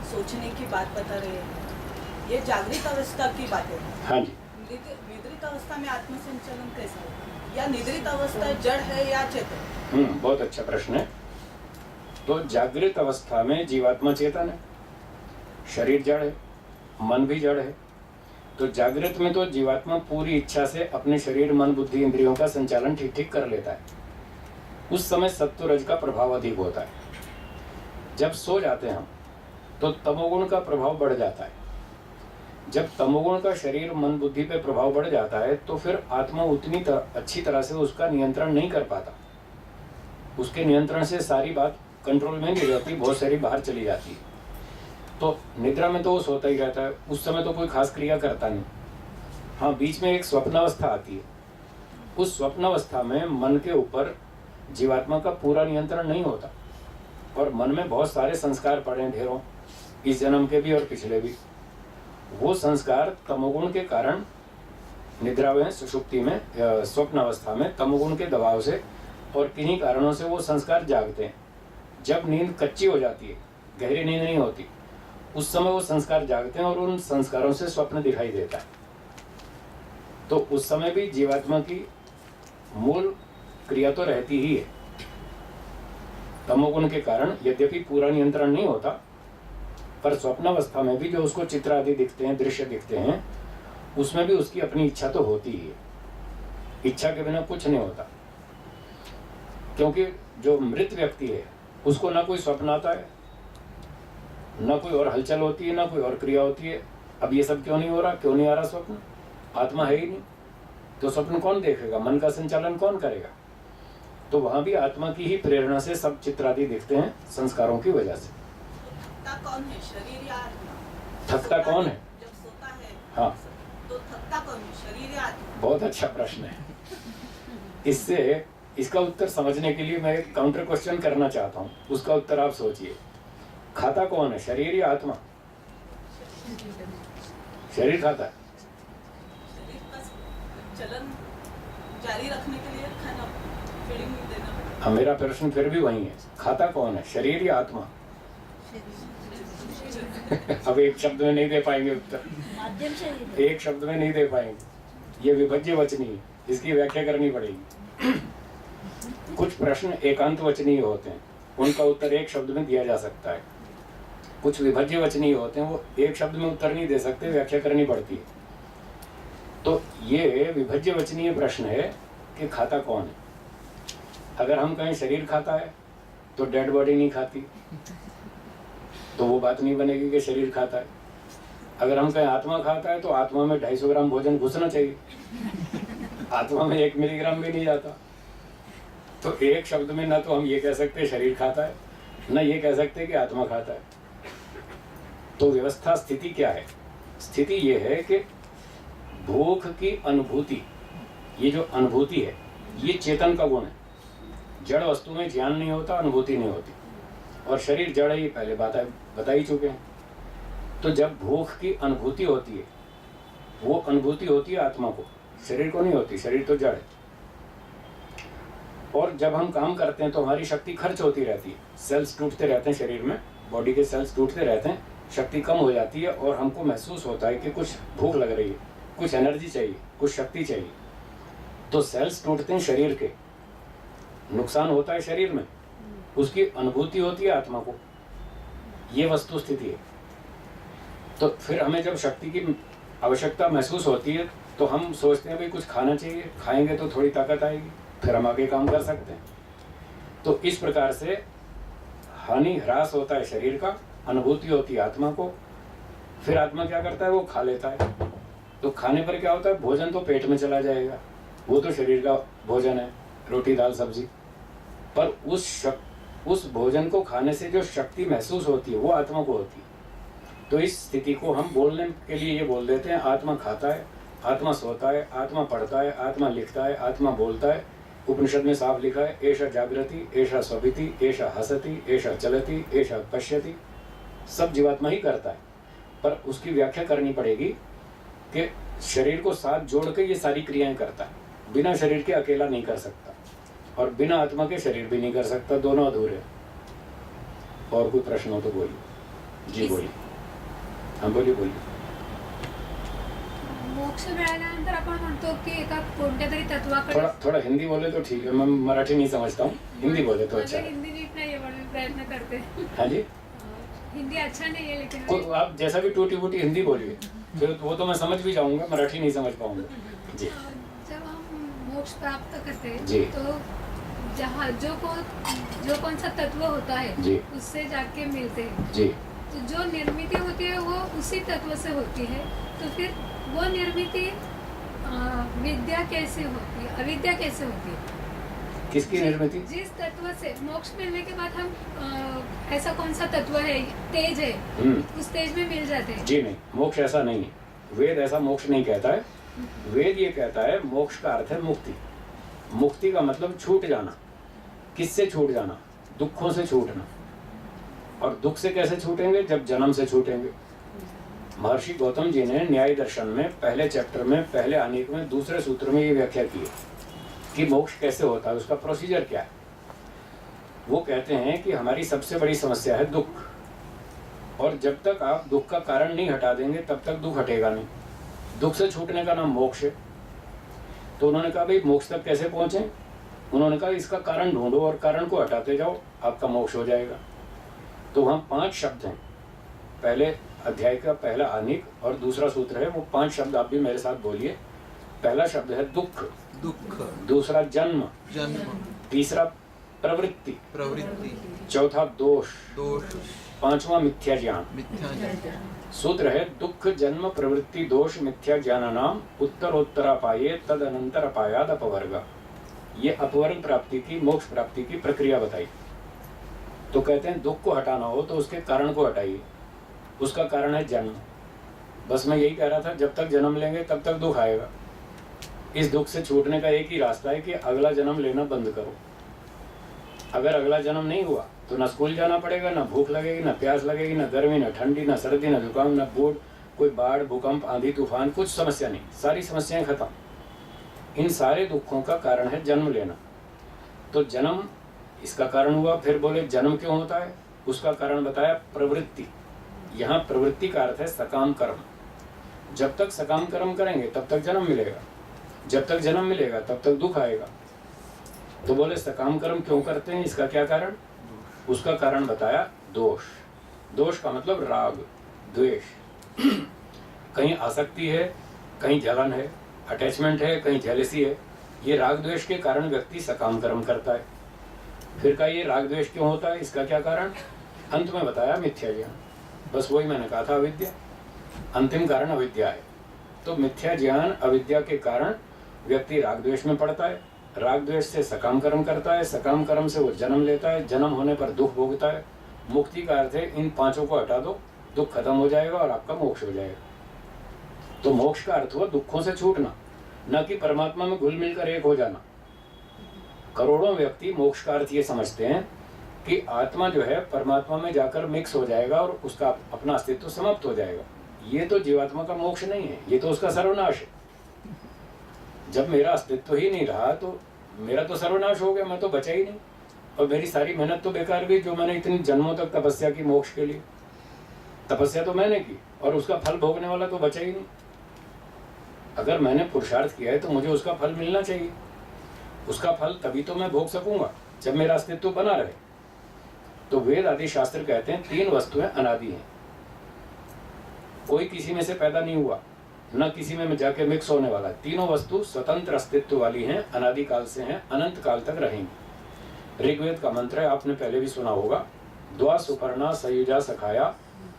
सोचने की बात बता रहे हैं, ये जागृत अवस्था की बात है। हाँ जी। निद्रित अवस्था में आत्मसंचलन कैसा होगा, या निद्रित अवस्था जड़ है या चेतन? बहुत अच्छा प्रश्न है। तो जागृत अवस्था में जीवात्मा चेतन है, शरीर जड़ है, मन भी जड़ है। तो जागृत में तो जीवात्मा पूरी इच्छा से अपने शरीर, मन, बुद्धि, इंद्रियों का संचालन ठीक ठीक कर लेता है। उस समय सत्व रज का प्रभाव अधिक होता है। जब सो जाते हैं हम तो तमोगुण का प्रभाव बढ़ जाता है। जब तमोगुण का शरीर, मन, बुद्धि पे प्रभाव बढ़ जाता है तो फिर आत्मा उतनी अच्छी तरह से उसका नियंत्रण नहीं कर पाता। उसके नियंत्रण से सारी बात कंट्रोल में नहीं रहती, बहुत सारी बाहर चली जाती है। तो निद्रा में तो वो सोता ही रहता है, उस समय तो कोई खास क्रिया करता नहीं। हाँ, बीच में एक स्वप्नावस्था आती है। उस स्वप्नावस्था में मन के ऊपर जीवात्मा का पूरा नियंत्रण नहीं होता, और मन में बहुत सारे संस्कार पड़े हैं, ढेरों, इस जन्म के भी और पिछले भी। वो संस्कार तमोगुण के कारण निद्रा में, सुषुप्ति में, स्वप्नावस्था में तमोगुण के दबाव से और किन्हीं कारणों से वो संस्कार जागते हैं। जब नींद कच्ची हो जाती है, गहरी नींद नहीं होती, उस समय वो संस्कार जागते हैं और उन संस्कारों से स्वप्न दिखाई देता है। तो उस समय भी जीवात्मा की मूल क्रिया तो रहती ही है। तमोगुण के कारण यद्यपि पूरा नियंत्रण नहीं होता, पर स्वप्नावस्था में भी जो उसको चित्र आदि दिखते हैं, दृश्य दिखते हैं, उसमें भी उसकी अपनी इच्छा तो होती ही है। इच्छा के बिना कुछ नहीं होता, क्योंकि जो मृत व्यक्ति है उसको ना कोई स्वप्न आता है, ना कोई और हलचल होती है, ना कोई और क्रिया होती है। अब ये सब क्यों नहीं हो रहा, क्यों नहीं आ रहा स्वप्न? आत्मा है ही नहीं, तो स्वप्न कौन देखेगा, मन का संचालन कौन करेगा? तो वहां भी आत्मा की ही प्रेरणा से सब चित्र आदि दिखते हैं, संस्कारों की वजह से। थकता कौन है, शरीर या आत्मा? थकता कौन है? जब सोता है, हाँ, तो थकता कौन है, शरीर या आत्मा? बहुत अच्छा प्रश्न है। इससे इसका उत्तर समझने के लिए मैं एक काउंटर क्वेश्चन करना चाहता हूँ, उसका उत्तर आप सोचिए। खाता कौन है, शरीर या आत्मा? शरीर खाता है। शरीर का चलन जारी रखने के लिए खाना, फीडिंग देना पड़ता हाँ, मेरा प्रश्न फिर भी वही है, खाता कौन है, शरीर या आत्मा? अब एक शब्द में नहीं दे पाएंगे उत्तर, एक शब्द में नहीं दे पाएंगे, ये विभज्य वचनी है, इसकी व्याख्या करनी पड़ेगी। कुछ प्रश्न एकांत वचनीय होते हैं, उनका उत्तर एक शब्द में दिया जा सकता है। कुछ विभज्य वचनीय होते हैं, वो एक शब्द में उत्तर नहीं दे सकते, व्याख्या करनी पड़ती है। तो ये विभज्य वचनीय प्रश्न है कि खाता कौन है। अगर हम कहें शरीर खाता है तो डेड बॉडी नहीं खाती, तो वो बात नहीं बनेगी कि शरीर खाता है। अगर हम कहें आत्मा खाता है तो आत्मा में 250 ग्राम भोजन घुसना चाहिए, आत्मा में 1 मिलीग्राम भी नहीं जाता, तो एक शब्द में ना तो हम ये कह सकते शरीर खाता है, न ये कह सकते कि आत्मा खाता है। तो व्यवस्था स्थिति क्या है? स्थिति ये है कि भूख की अनुभूति, ये जो अनुभूति है ये चेतन का गुण है। जड़ वस्तु में ज्ञान नहीं होता, अनुभूति नहीं होती, और शरीर जड़ है, ये पहले बता ही चुके हैं। तो जब भूख की अनुभूति होती है, वो अनुभूति होती है आत्मा को, शरीर को नहीं होती, शरीर तो जड़ है। और जब हम काम करते हैं तो हमारी शक्ति खर्च होती रहती है, सेल्स टूटते रहते हैं शरीर में, बॉडी के सेल्स टूटते रहते हैं, शक्ति कम हो जाती है और हमको महसूस होता है कि कुछ भूख लग रही है, कुछ एनर्जी चाहिए, कुछ शक्ति चाहिए। तो सेल्स टूटते हैं शरीर के, नुकसान होता है शरीर में, उसकी अनुभूति होती है आत्मा को। ये वस्तु स्थिति है। तो फिर हमें जब शक्ति की आवश्यकता महसूस होती है तो हम सोचते हैं भाई कुछ खाना चाहिए, खाएंगे तो थोड़ी ताकत आएगी, फिर हम आगे काम कर सकते हैं। तो इस प्रकार से हानि ह्रास होता है शरीर का, अनुभूति होती है आत्मा को। फिर आत्मा क्या करता है, वो खा लेता है। तो खाने पर क्या होता है, भोजन तो पेट में चला जाएगा, वो तो शरीर का भोजन है, रोटी दाल सब्जी। पर उस भोजन को खाने से जो शक्ति महसूस होती है वो आत्मा को होती है। तो इस स्थिति को हम बोलने के लिए ये बोल देते हैं, आत्मा खाता है, आत्मा सोता है, आत्मा पढ़ता है, आत्मा लिखता है, आत्मा बोलता है। उपनिषद में साफ लिखा है, एषा जागृति, एषा स्वपिति, एषा हसति, एषा चलति, एषा पश्यति। सब जीवात्मा ही करता है, पर उसकी व्याख्या करनी पड़ेगी कि शरीर को साथ जोड़ के ये सारी क्रियाएं करता है। बिना शरीर के अकेला नहीं कर सकता, और बिना आत्मा के शरीर भी नहीं कर सकता, दोनों अधूरे। और कोई प्रश्न हो तो बोलिए। जी बोलिए। हाँ बोलिए। मोक्ष मिळाल्यानंतर आपण म्हणतो की एका कोणत्या तरी तत्वाकडे थोड़ा हिंदी बोले तो ठीक है, मैं मराठी नहीं समझता हूँ, हिंदी बोले तो अच्छा माझं है। हिंदी नीट नाही आहे पण मी प्रयत्न करते. हाँ जी, हिंदी अच्छा नहीं है लेकिन तो आप जैसा भी टूटी फूटी हिंदी बोलिए, फिर वो तो मैं समझ भी जाऊंगा, मराठी नहीं समझ पाऊंगा। जी जब हम मोक्ष प्राप्त करते हैं जी। तो जहाँ जो कौन सा तत्व होता है जी। उससे जाके मिलते हैं। जी। तो जो निर्मिति होती है वो उसी तत्व से होती है। तो फिर वो निर्मिति विद्या कैसे होती है, अविद्या कैसे होती है? किसकी निर्मिति? जिस तत्व से मोक्ष मिलने के बाद हम ऐसा कौन सा तत्व है, तेज है, उस तेज में मिल जाते हैं। जी नहीं, मोक्ष ऐसा नहीं है। वेद ऐसा मोक्ष नहीं कहता है। वेद ये कहता है मोक्ष का अर्थ है मुक्ति। मुक्ति का मतलब छूट जाना। किससे छूट जाना? दुखों से छूटना। और दुख से कैसे छूटेंगे? जब जन्म से छूटेंगे। महर्षि गौतम जी ने न्याय दर्शन में पहले चैप्टर में, पहले आनेक में, दूसरे सूत्र में ये व्याख्या की है कि मोक्ष कैसे होता है, उसका प्रोसीजर क्या है। वो कहते हैं कि हमारी सबसे बड़ी समस्या है दुख, और जब तक आप दुख का कारण नहीं हटा देंगे तब तक दुख हटेगा नहीं। दुख से छूटने का नाम मोक्ष है। तो उन्होंने कहा भाई मोक्ष तक कैसे पहुंचे? उन्होंने कहा इसका कारण ढूंढो और कारण को हटाते जाओ, आपका मोक्ष हो जाएगा। तो वहाँ 5 शब्द हैं। पहले अध्याय का पहला आनिक और दूसरा सूत्र है, वो 5 शब्द आप भी मेरे साथ बोलिए। पहला शब्द है दुख, दूसरा जन्म, तीसरा प्रवृत्ति, चौथा दोष, पांचवा मिथ्या ज्ञान। सूत्र है दुख जन्म प्रवृत्ति दोष मिथ्या ज्ञानानाम उत्तरोत्तरापाये तद अनंतर अपायाद अपवर्ग। ये अपवर्ग प्राप्ति की, मोक्ष प्राप्ति की प्रक्रिया बताई। तो कहते हैं दुख को हटाना हो तो उसके कारण को हटाइए। उसका कारण है जन्म। बस मैं यही कह रहा था, जब तक जन्म लेंगे तब तक दुख आएगा। इस दुख से छूटने का एक ही रास्ता है कि अगला जन्म लेना बंद करो। अगर अगला जन्म नहीं हुआ तो ना स्कूल जाना पड़ेगा, ना भूख लगेगी, ना प्यास लगेगी, ना गर्मी, ना ठंडी, ना सर्दी, ना जुकाम, ना बोर्ड, कोई बाढ़, भूकंप, आंधी तूफान, कुछ समस्या नहीं, सारी समस्याएं खत्म। इन सारे दुखों का कारण है जन्म लेना। तो जन्म इसका कारण हुआ। फिर बोले जन्म क्यों होता है? उसका कारण बताया प्रवृत्ति। यहाँ प्रवृत्ति का अर्थ है सकाम कर्म। जब तक सकाम कर्म करेंगे तब तक जन्म मिलेगा, जब तक जन्म मिलेगा तब तक दुख आएगा। तो बोले सकाम कर्म क्यों करते हैं, इसका क्या कारण? उसका कारण बताया दोष। दोष का मतलब राग, द्वेष। कहीं आसक्ति है, कहीं जलन है, अटैचमेंट है, कहीं जेलसी है। ये राग द्वेष के कारण व्यक्ति सकाम कर्म करता है। फिर का ये राग द्वेष क्यों होता है, इसका क्या कारण? अंत में बताया मिथ्या ज्ञान। बस वही मैंने कहा था, अविद्या। अंतिम कारण अविद्या है। तो मिथ्या ज्ञान, अविद्या के कारण व्यक्ति राग द्वेष में पड़ता है। राग द्वेष से सकाम कर्म करता है, सकाम कर्म से वो जन्म लेता है, जन्म होने पर दुख भोगता है। मुक्ति का अर्थ है इन पांचों को हटा दो, दुख खत्म हो जाएगा और आपका मोक्ष हो जाएगा। तो मोक्ष का अर्थ हुआ दुखों से छूटना, न कि परमात्मा में घुल मिलकर एक हो जाना। करोड़ों व्यक्ति मोक्ष का अर्थ ये समझते हैं कि आत्मा जो है परमात्मा में जाकर मिक्स हो जाएगा और उसका अपना अस्तित्व समाप्त हो जाएगा। ये तो जीवात्मा का मोक्ष नहीं है, ये तो उसका सर्वनाश है। जब मेरा अस्तित्व ही नहीं रहा तो मेरा तो सर्वनाश हो गया, मैं तो बचा ही नहीं, और मेरी सारी मेहनत तो बेकार गई जो मैंने इतनी जन्मों तक तपस्या की मोक्ष के लिए। तपस्या तो मैंने की और उसका फल भोगने वाला तो बचा ही नहीं। अगर मैंने पुरुषार्थ किया है तो मुझे उसका फल मिलना चाहिए। उसका फल तभी तो मैं भोग सकूंगा जब मेरा अस्तित्व बना रहे। तो वेद आदि शास्त्र कहते हैं 3 वस्तुएं अनादि हैं, कोई किसी में से पैदा नहीं हुआ, न किसी में जाके मिक्स होने वाला। तीनों वस्तु स्वतंत्र अस्तित्व वाली हैं, अनादि काल से हैं, अनंत काल तक रहेंगी। ऋग्वेद का मंत्र है, आपने पहले भी सुना होगा, द्वा सुपर्णा सयुजा सखाया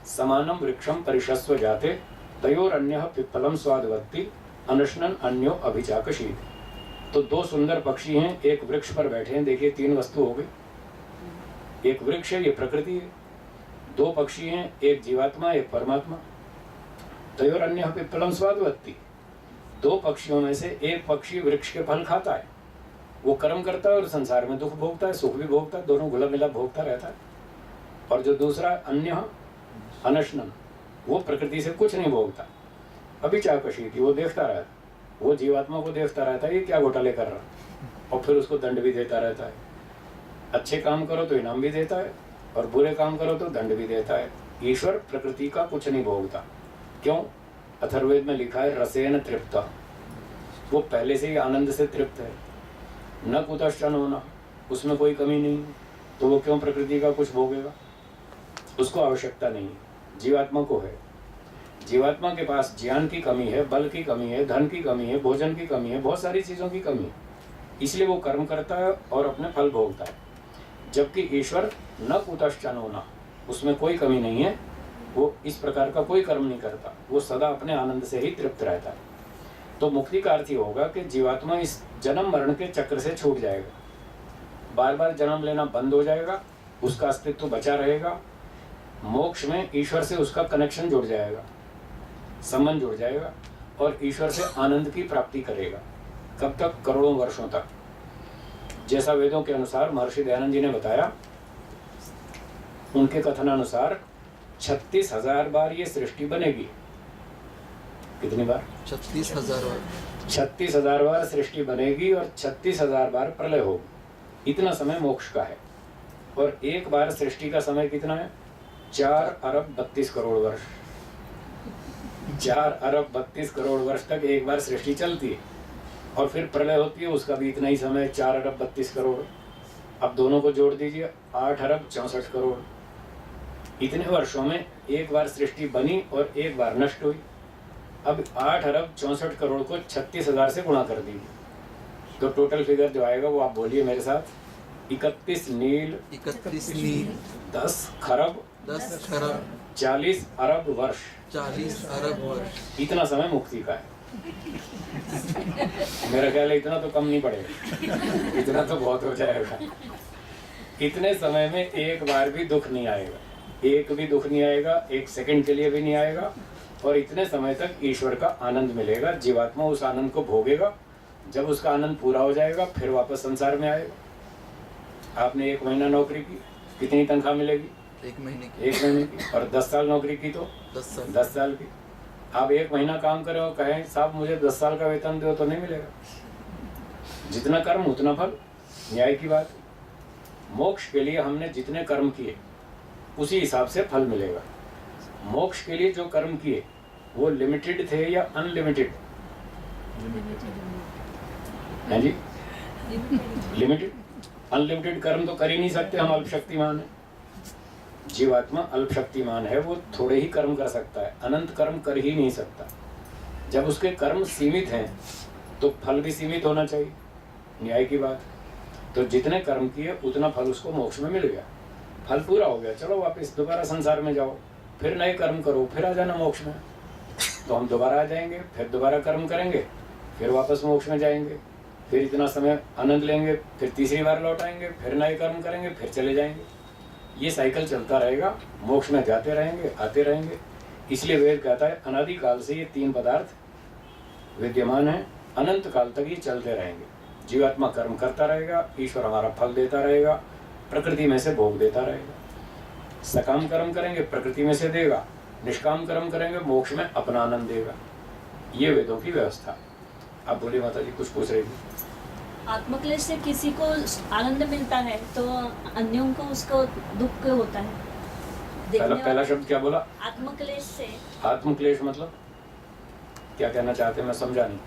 समानम वृक्षम परिशस्व जाते तयोरन्यः पिप्पलम स्वादवत्ति अनशनन अन्यो अभिचाकशीत। तो 2 सुंदर पक्षी हैं, एक वृक्ष पर बैठे हैं। देखिए 3 वस्तु हो गई। एक वृक्ष है, ये प्रकृति है। 2 पक्षी हैं, एक जीवात्मा एक परमात्मा। तयोरन्यः पिप्पलम स्वादवत्ति। 2 पक्षियों में से एक पक्षी वृक्ष के फल खाता है, वो कर्म करता है और संसार में दुख भोगता है, सुख भी भोगता है, दोनों घुला मिला भोगता रहता है। और जो दूसरा अन्य अनशनन, वो प्रकृति से कुछ नहीं भोगता। अभी चाकशी थी, वो देखता रहता, वो जीवात्मा को देखता रहता है ये क्या घोटाले कर रहा, और फिर उसको दंड भी देता रहता है। अच्छे काम करो तो इनाम भी देता है और बुरे काम करो तो दंड भी देता है। ईश्वर प्रकृति का कुछ नहीं भोगता। क्यों? अथर्ववेद में लिखा है रसेन तृप्ता, वो पहले से ही आनंद से तृप्त है। न कुतश्चन होना, उसमें कोई कमी नहीं, तो वो क्यों प्रकृति का कुछ भोगेगा? उसको आवश्यकता नहीं है। जीवात्मा को है। जीवात्मा के पास ज्ञान की कमी है, बल की कमी है, धन की कमी है, भोजन की कमी है, बहुत सारी चीज़ों की कमी है, इसलिए वो कर्म करता है और अपने फल भोगता है। जबकि ईश्वर न कुतश्चन होना, उसमें कोई कमी नहीं है, वो इस प्रकार का कोई कर्म नहीं करता, वो सदा अपने आनंद से ही तृप्त रहता है। तो मुक्ति का अर्थ ही होगा कि जीवात्मा इस जन्म मरण के चक्र से छूट जाएगा, बार बार जन्म लेना बंद हो जाएगा, उसका अस्तित्व बचा रहेगा। मोक्ष में ईश्वर से उसका कनेक्शन जुड़ जाएगा, संबंध जुड़ जाएगा और ईश्वर से आनंद की प्राप्ति करेगा। कब तक? करोड़ों वर्षों तक। जैसा वेदों के अनुसार महर्षि दयानंद जी ने बताया, उनके कथनानुसार 36,000 बार ये सृष्टि बनेगी। कितनी बार? 36,000 बार। 36,000 बार सृष्टि बनेगी और 36,000 बार प्रलय होगी। इतना समय मोक्ष का है। और एक बार सृष्टि का समय कितना है? 4 अरब 32 करोड़ वर्ष। 4 अरब 32 करोड़ वर्ष तक एक बार सृष्टि चलती है और फिर प्रलय होती है, उसका भी इतना ही समय, 4 अरब 32 करोड़। अब दोनों को जोड़ दीजिए, 8 अरब 64 करोड़। इतने वर्षों में एक बार सृष्टि बनी और एक बार नष्ट हुई। अब 8 अरब 64 करोड़ को 36,000 से गुणा कर दीजिए, तो टोटल फिगर जो आएगा वो आप बोलिए मेरे साथ, 31 नील 31 नील 10 खरब 10 खरब 40 अरब वर्ष। 40 अरब वर्ष। इतना समय मुक्ति का है। मेरा ख्याल है इतना तो कम नहीं पड़ेगा, इतना तो बहुत हो जाएगा। इतने समय में एक बार भी दुख नहीं आएगा, एक भी दुख नहीं आएगा, एक सेकंड के लिए भी नहीं आएगा। और इतने समय तक ईश्वर का आनंद मिलेगा। जीवात्मा उस आनंद को भोगेगा। जब उसका आनंद पूरा हो जाएगा फिर वापस संसार में आएगा। आपने 1 महीना नौकरी की, कितनी तनख्वाह मिलेगी? 1 महीने की। 1 महीने की। और 10 साल नौकरी की तो 10 साल। 10 साल की। आप 1 महीना काम करें और कहें साहब मुझे 10 साल का वेतन दो, तो नहीं मिलेगा। जितना कर्म उतना फल, न्याय की बात। मोक्ष के लिए हमने जितने कर्म किए उसी हिसाब से फल मिलेगा। मोक्ष के लिए जो कर्म किए वो लिमिटेड थे या अनलिमिटेड? है जी, लिमिटेड। अनलिमिटेड कर्म तो कर ही नहीं सकते हम, अल्पशक्तिमान है। जीवात्मा अल्पशक्तिमान है, वो थोड़े ही कर्म कर सकता है, अनंत कर्म कर ही नहीं सकता। जब उसके कर्म सीमित हैं तो फल भी सीमित होना चाहिए, न्याय की बात। तो जितने कर्म किए उतना फल उसको मोक्ष में मिल गया। फल पूरा हो गया, चलो वापस दोबारा संसार में जाओ, फिर नए कर्म करो, फिर आ जाना मोक्ष में। तो हम दोबारा आ जाएंगे, फिर दोबारा कर्म करेंगे, फिर वापस मोक्ष में जाएंगे। फिर इतना समय आनंद लेंगे, फिर तीसरी बार लौट आएंगे, फिर नए कर्म करेंगे, फिर चले जाएंगे। ये साइकिल चलता रहेगा, मोक्ष में जाते रहेंगे, आते रहेंगे। इसलिए वेद कहता है अनादिकाल से ये तीन पदार्थ विद्यमान हैं, अनंत काल तक ये चलते रहेंगे। जीवात्मा कर्म करता रहेगा, ईश्वर हमारा फल देता रहेगा, प्रकृति में से भोग देता रहेगा। सकाम कर्म करेंगे प्रकृति में से देगा, निष्काम कर्म करेंगे मोक्ष में अपना आनंद देगा। ये वेदों की व्यवस्था। आप बोलिए माता जी, कुछ पूछ रही थी? आत्मक्लेश से किसी को आनंद मिलता है तो अन्यों को उसको दुख होता है। पहला शब्द क्या बोला? आत्मक्लेश से। आत्मक्लेश मतलब क्या कहना चाहते हैं, मैं समझा नहीं।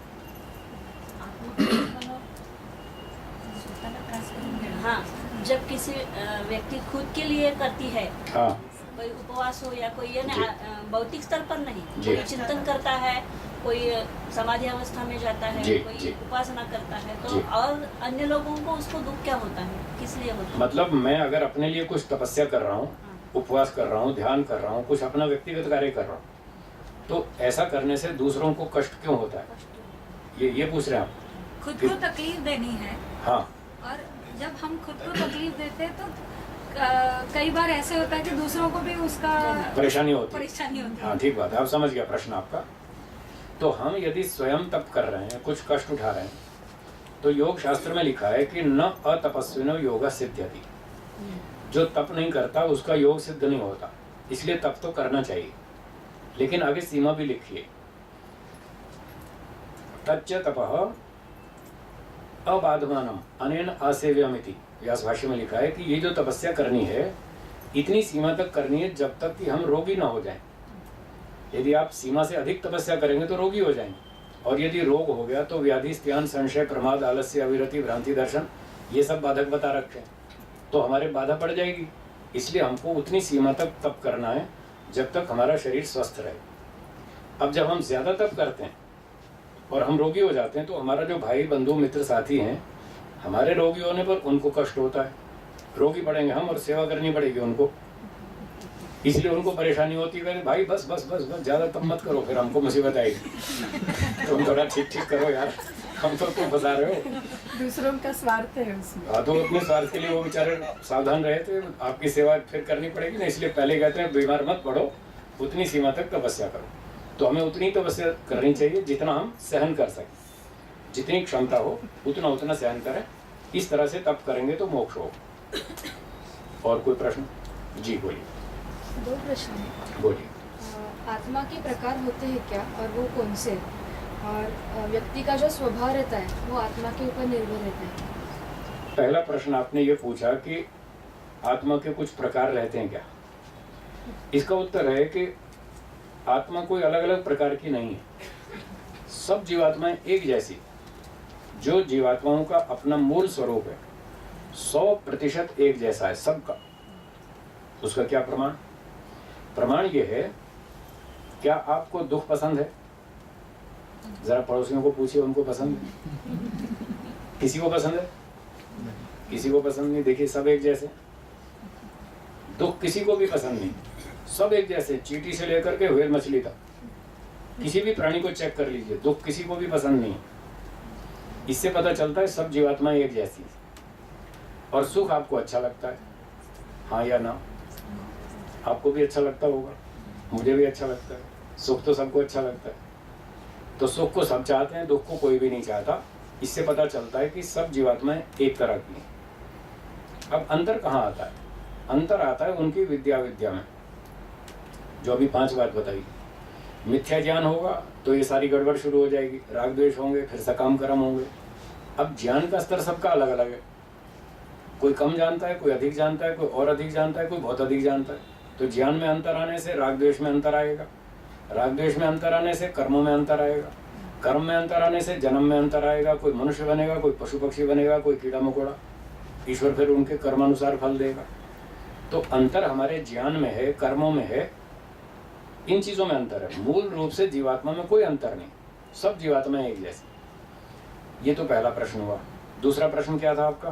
हाँ, जब किसी व्यक्ति खुद के लिए करती है, हाँ, कोई उपवास हो या कोई ये जी। भौतिक स्तर पर नहीं, जी। कोई चिंतन करता है, कोई समाधि अवस्था में जाता है, जी, कोई जी। उपासना करता है, तो जी। और अन्य लोगों को उसको दुख क्या होता है, किस लिए होता है? मतलब मैं अगर अपने लिए कुछ तपस्या कर रहा हूँ, उपवास कर रहा हूँ, ध्यान कर रहा हूँ, कुछ अपना व्यक्तिगत कार्य कर रहा हूँ, तो ऐसा करने से दूसरों को कष्ट क्यों होता है? ये पूछ रहे हैं आप? खुद को तकलीफ देनी है, हाँ, और जब हम खुद को तकलीफ देते हैं तो कई बार ऐसे होता है कि दूसरों को भी उसका परेशानी होती है। परेशानी होती है। हाँ, ठीक बात है, आप समझ गया प्रश्न आपका। तो हम यदि स्वयं तप कर रहे हैं, कुछ कष्ट उठा रहे हैं, तो योग शास्त्र में लिखा है कि न अतपस्विनो योगा सिद्ध्यति। जो तप नहीं करता उसका योग सिद्ध नहीं होता, इसलिए तप तो करना चाहिए, लेकिन आगे सीमा भी लिखिए। तच्च तपः अबाधमानम अनेन असेव्यमिति। व्यास भाष्य में लिखा है कि ये जो तपस्या करनी है इतनी सीमा तक करनी है जब तक कि हम रोगी ना हो जाएं। यदि आप सीमा से अधिक तपस्या करेंगे तो रोगी हो जाएंगे, और यदि रोग हो गया तो व्याधि, स्त्यान, संशय, प्रमाद, आलस्य, अविरति, भ्रांति दर्शन, ये सब बाधक बता रखे हैं, तो हमारे बाधा पड़ जाएगी। इसलिए हमको उतनी सीमा तक तप करना है जब तक हमारा शरीर स्वस्थ रहे। अब जब हम ज्यादा तप करते हैं और हम रोगी हो जाते हैं तो हमारा जो भाई, बंधु, मित्र, साथी हैं, हमारे रोगी होने पर उनको कष्ट होता है। रोगी पड़ेंगे हम और सेवा करनी पड़ेगी उनको, इसलिए उनको परेशानी होती है। भाई बस बस बस बस ज्यादा तब मत करो, फिर हमको मुसीबत आएगी। तुम थोड़ा ठीक ठीक करो यार, हम तो तुम फंसा रहे हो। दूसरों का स्वार्थ है उसमें। हाँ, तो अपने स्वार्थ के लिए वो बेचारे सावधान रहे थे, आपकी सेवा फिर करनी पड़ेगी ना। इसलिए पहले कहते हैं बीमार मत पड़ो, उतनी सीमा तक तपस्या करो। तो हमें उतनी तपस्या करनी चाहिए जितना हम सहन कर सकें, जितनी क्षमता हो उतना सहन करें। इस तरह से तप करेंगे तो मोक्ष हो। और कोई प्रश्न? जी बोलिए। दो प्रश्न हैं। बोलिए। आत्मा के प्रकार होते हैं क्या, और वो कौन से? और व्यक्ति का जो स्वभाव रहता है वो आत्मा के ऊपर निर्भर रहता है। पहला प्रश्न आपने ये पूछा कि आत्मा के कुछ प्रकार रहते हैं क्या। इसका उत्तर है कि आत्मा कोई अलग अलग प्रकार की नहीं है। सब जीवात्माएं एक जैसी। जो जीवात्माओं का अपना मूल स्वरूप है 100% एक जैसा है सबका। उसका क्या प्रमाण? प्रमाण ये है, क्या आपको दुख पसंद है? जरा पड़ोसियों को पूछिए, उनको पसंद है? किसी को पसंद है? किसी को पसंद नहीं। देखिए सब एक जैसे। दुख किसी को भी पसंद नहीं, सब एक जैसे, चींटी से लेकर के व्हेल मछली तक। किसी भी प्राणी को चेक कर लीजिए, दुख किसी को भी पसंद नहीं। इससे पता चलता है सब जीवात्माएं एक जैसी। और सुख आपको अच्छा लगता है, हाँ या ना? आपको भी अच्छा लगता होगा, मुझे भी अच्छा लगता है। सुख तो सबको अच्छा लगता है। तो सुख को सब चाहते हैं, दुख को कोई भी नहीं चाहता। इससे पता चलता है कि सब जीवात्माएं एक तरह की हैं। अब अंतर कहाँ आता है? अंतर आता है उनकी विद्या में, जो अभी 5 बात बताई। मिथ्या ज्ञान होगा तो ये सारी गड़बड़ शुरू हो जाएगी, राग द्वेष होंगे, फिर सकाम कर्म होंगे। अब ज्ञान का स्तर सबका अलग अलग है। कोई कम जानता है, कोई अधिक जानता है, कोई और अधिक जानता है, कोई बहुत अधिक जानता है। तो ज्ञान में अंतर आने से राग द्वेष में अंतर आएगा, राग द्वेष में अंतर आने से कर्मों में अंतर आएगा, कर्म में अंतर आने से जन्म में अंतर आएगा। कोई मनुष्य बनेगा, कोई पशु पक्षी बनेगा, कोई कीड़ा मकोड़ा। ईश्वर फिर उनके कर्मानुसार फल देगा। तो अंतर हमारे ज्ञान में है, कर्मों में है, इन चीजों में अंतर है। मूल रूप से जीवात्मा में कोई अंतर नहीं, सब जीवात्मा एक जैसी। ये तो पहला प्रश्न हुआ। दूसरा प्रश्न क्या था आपका?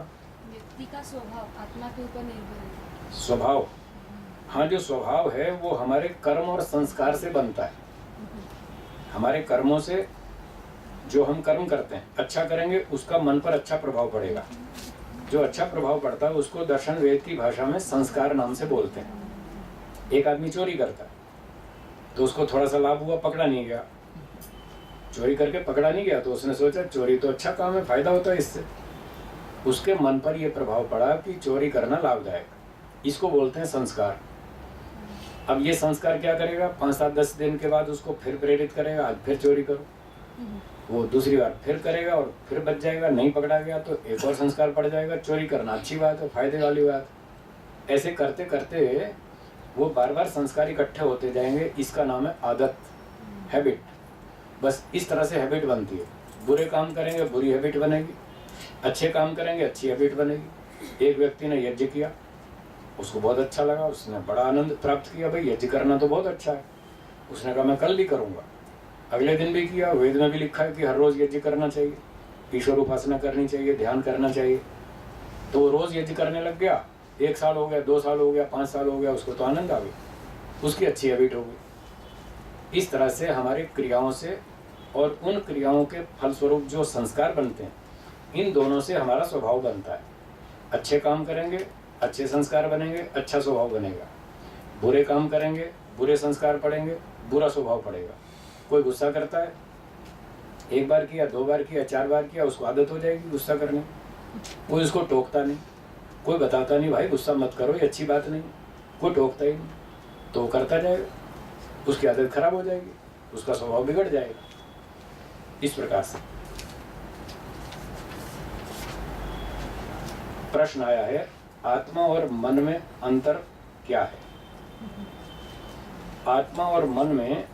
व्यक्ति का स्वभाव आत्मा के ऊपर निर्भर है। स्वभाव, हाँ, जो स्वभाव है वो हमारे कर्म और संस्कार से बनता है। हमारे कर्मों से जो हम कर्म करते हैं अच्छा करेंगे उसका मन पर अच्छा प्रभाव पड़ेगा। जो अच्छा प्रभाव पड़ता है उसको दर्शन वेद की भाषा में संस्कार नाम से बोलते हैं। एक आदमी चोरी करता है तो उसको थोड़ा सा लाभ हुआ, पकड़ा नहीं गया, चोरी करके पकड़ा नहीं गया तो उसने सोचा चोरी तो अच्छा काम है, फायदा होता है इससे। उसके मन पर यह प्रभाव पड़ा कि चोरी करना लाभदायक, इसको बोलते हैं संस्कार। अब ये संस्कार क्या करेगा, 5-7-10 दिन के बाद उसको फिर प्रेरित करेगा, आज फिर चोरी करो। वो दूसरी बार फिर करेगा और फिर बच जाएगा, नहीं पकड़ा गया तो एक और संस्कार पड़ जाएगा, चोरी करना अच्छी बात है, फायदे वाली बात। ऐसे करते करते वो बार बार संस्कार इकट्ठे होते जाएंगे, इसका नाम है आदत, हैबिट। बस इस तरह से हैबिट बनती है। बुरे काम करेंगे बुरी हैबिट बनेगी, अच्छे काम करेंगे अच्छी हैबिट बनेगी। एक व्यक्ति ने यज्ञ किया, उसको बहुत अच्छा लगा, उसने बड़ा आनंद प्राप्त किया, भाई यज्ञ करना तो बहुत अच्छा है। उसने कहा मैं कल भी करूँगा, अगले दिन भी किया। वेद में भी लिखा है कि हर रोज़ यज्ञ करना चाहिए, ईश्वर उपासना करनी चाहिए, ध्यान करना चाहिए। तो वो रोज़ यज्ञ करने लग गया, 1 साल हो गया, 2 साल हो गया, 5 साल हो गया, उसको तो आनंद आ गया, उसकी अच्छी हैबिट हो गई। इस तरह से हमारी क्रियाओं से और उन क्रियाओं के फलस्वरूप जो संस्कार बनते हैं, इन दोनों से हमारा स्वभाव बनता है। अच्छे काम करेंगे अच्छे संस्कार बनेंगे, अच्छा स्वभाव बनेगा। बुरे काम करेंगे बुरे संस्कार पड़ेंगे, बुरा स्वभाव पड़ेगा। कोई गुस्सा करता है, 1 बार किया, 2 बार किया, 4 बार किया, उसको आदत हो जाएगी गुस्सा करने। कोई उसको टोकता नहीं, कोई बताता नहीं भाई गुस्सा मत करो, ये अच्छी बात नहीं, कोई टोकता ही नहीं, तो वो करता जाएगा, उसकी आदत खराब हो जाएगी, उसका स्वभाव बिगड़ जाएगा। इस प्रकार से प्रश्न आया है, आत्मा और मन में अंतर क्या है? आत्मा और मन में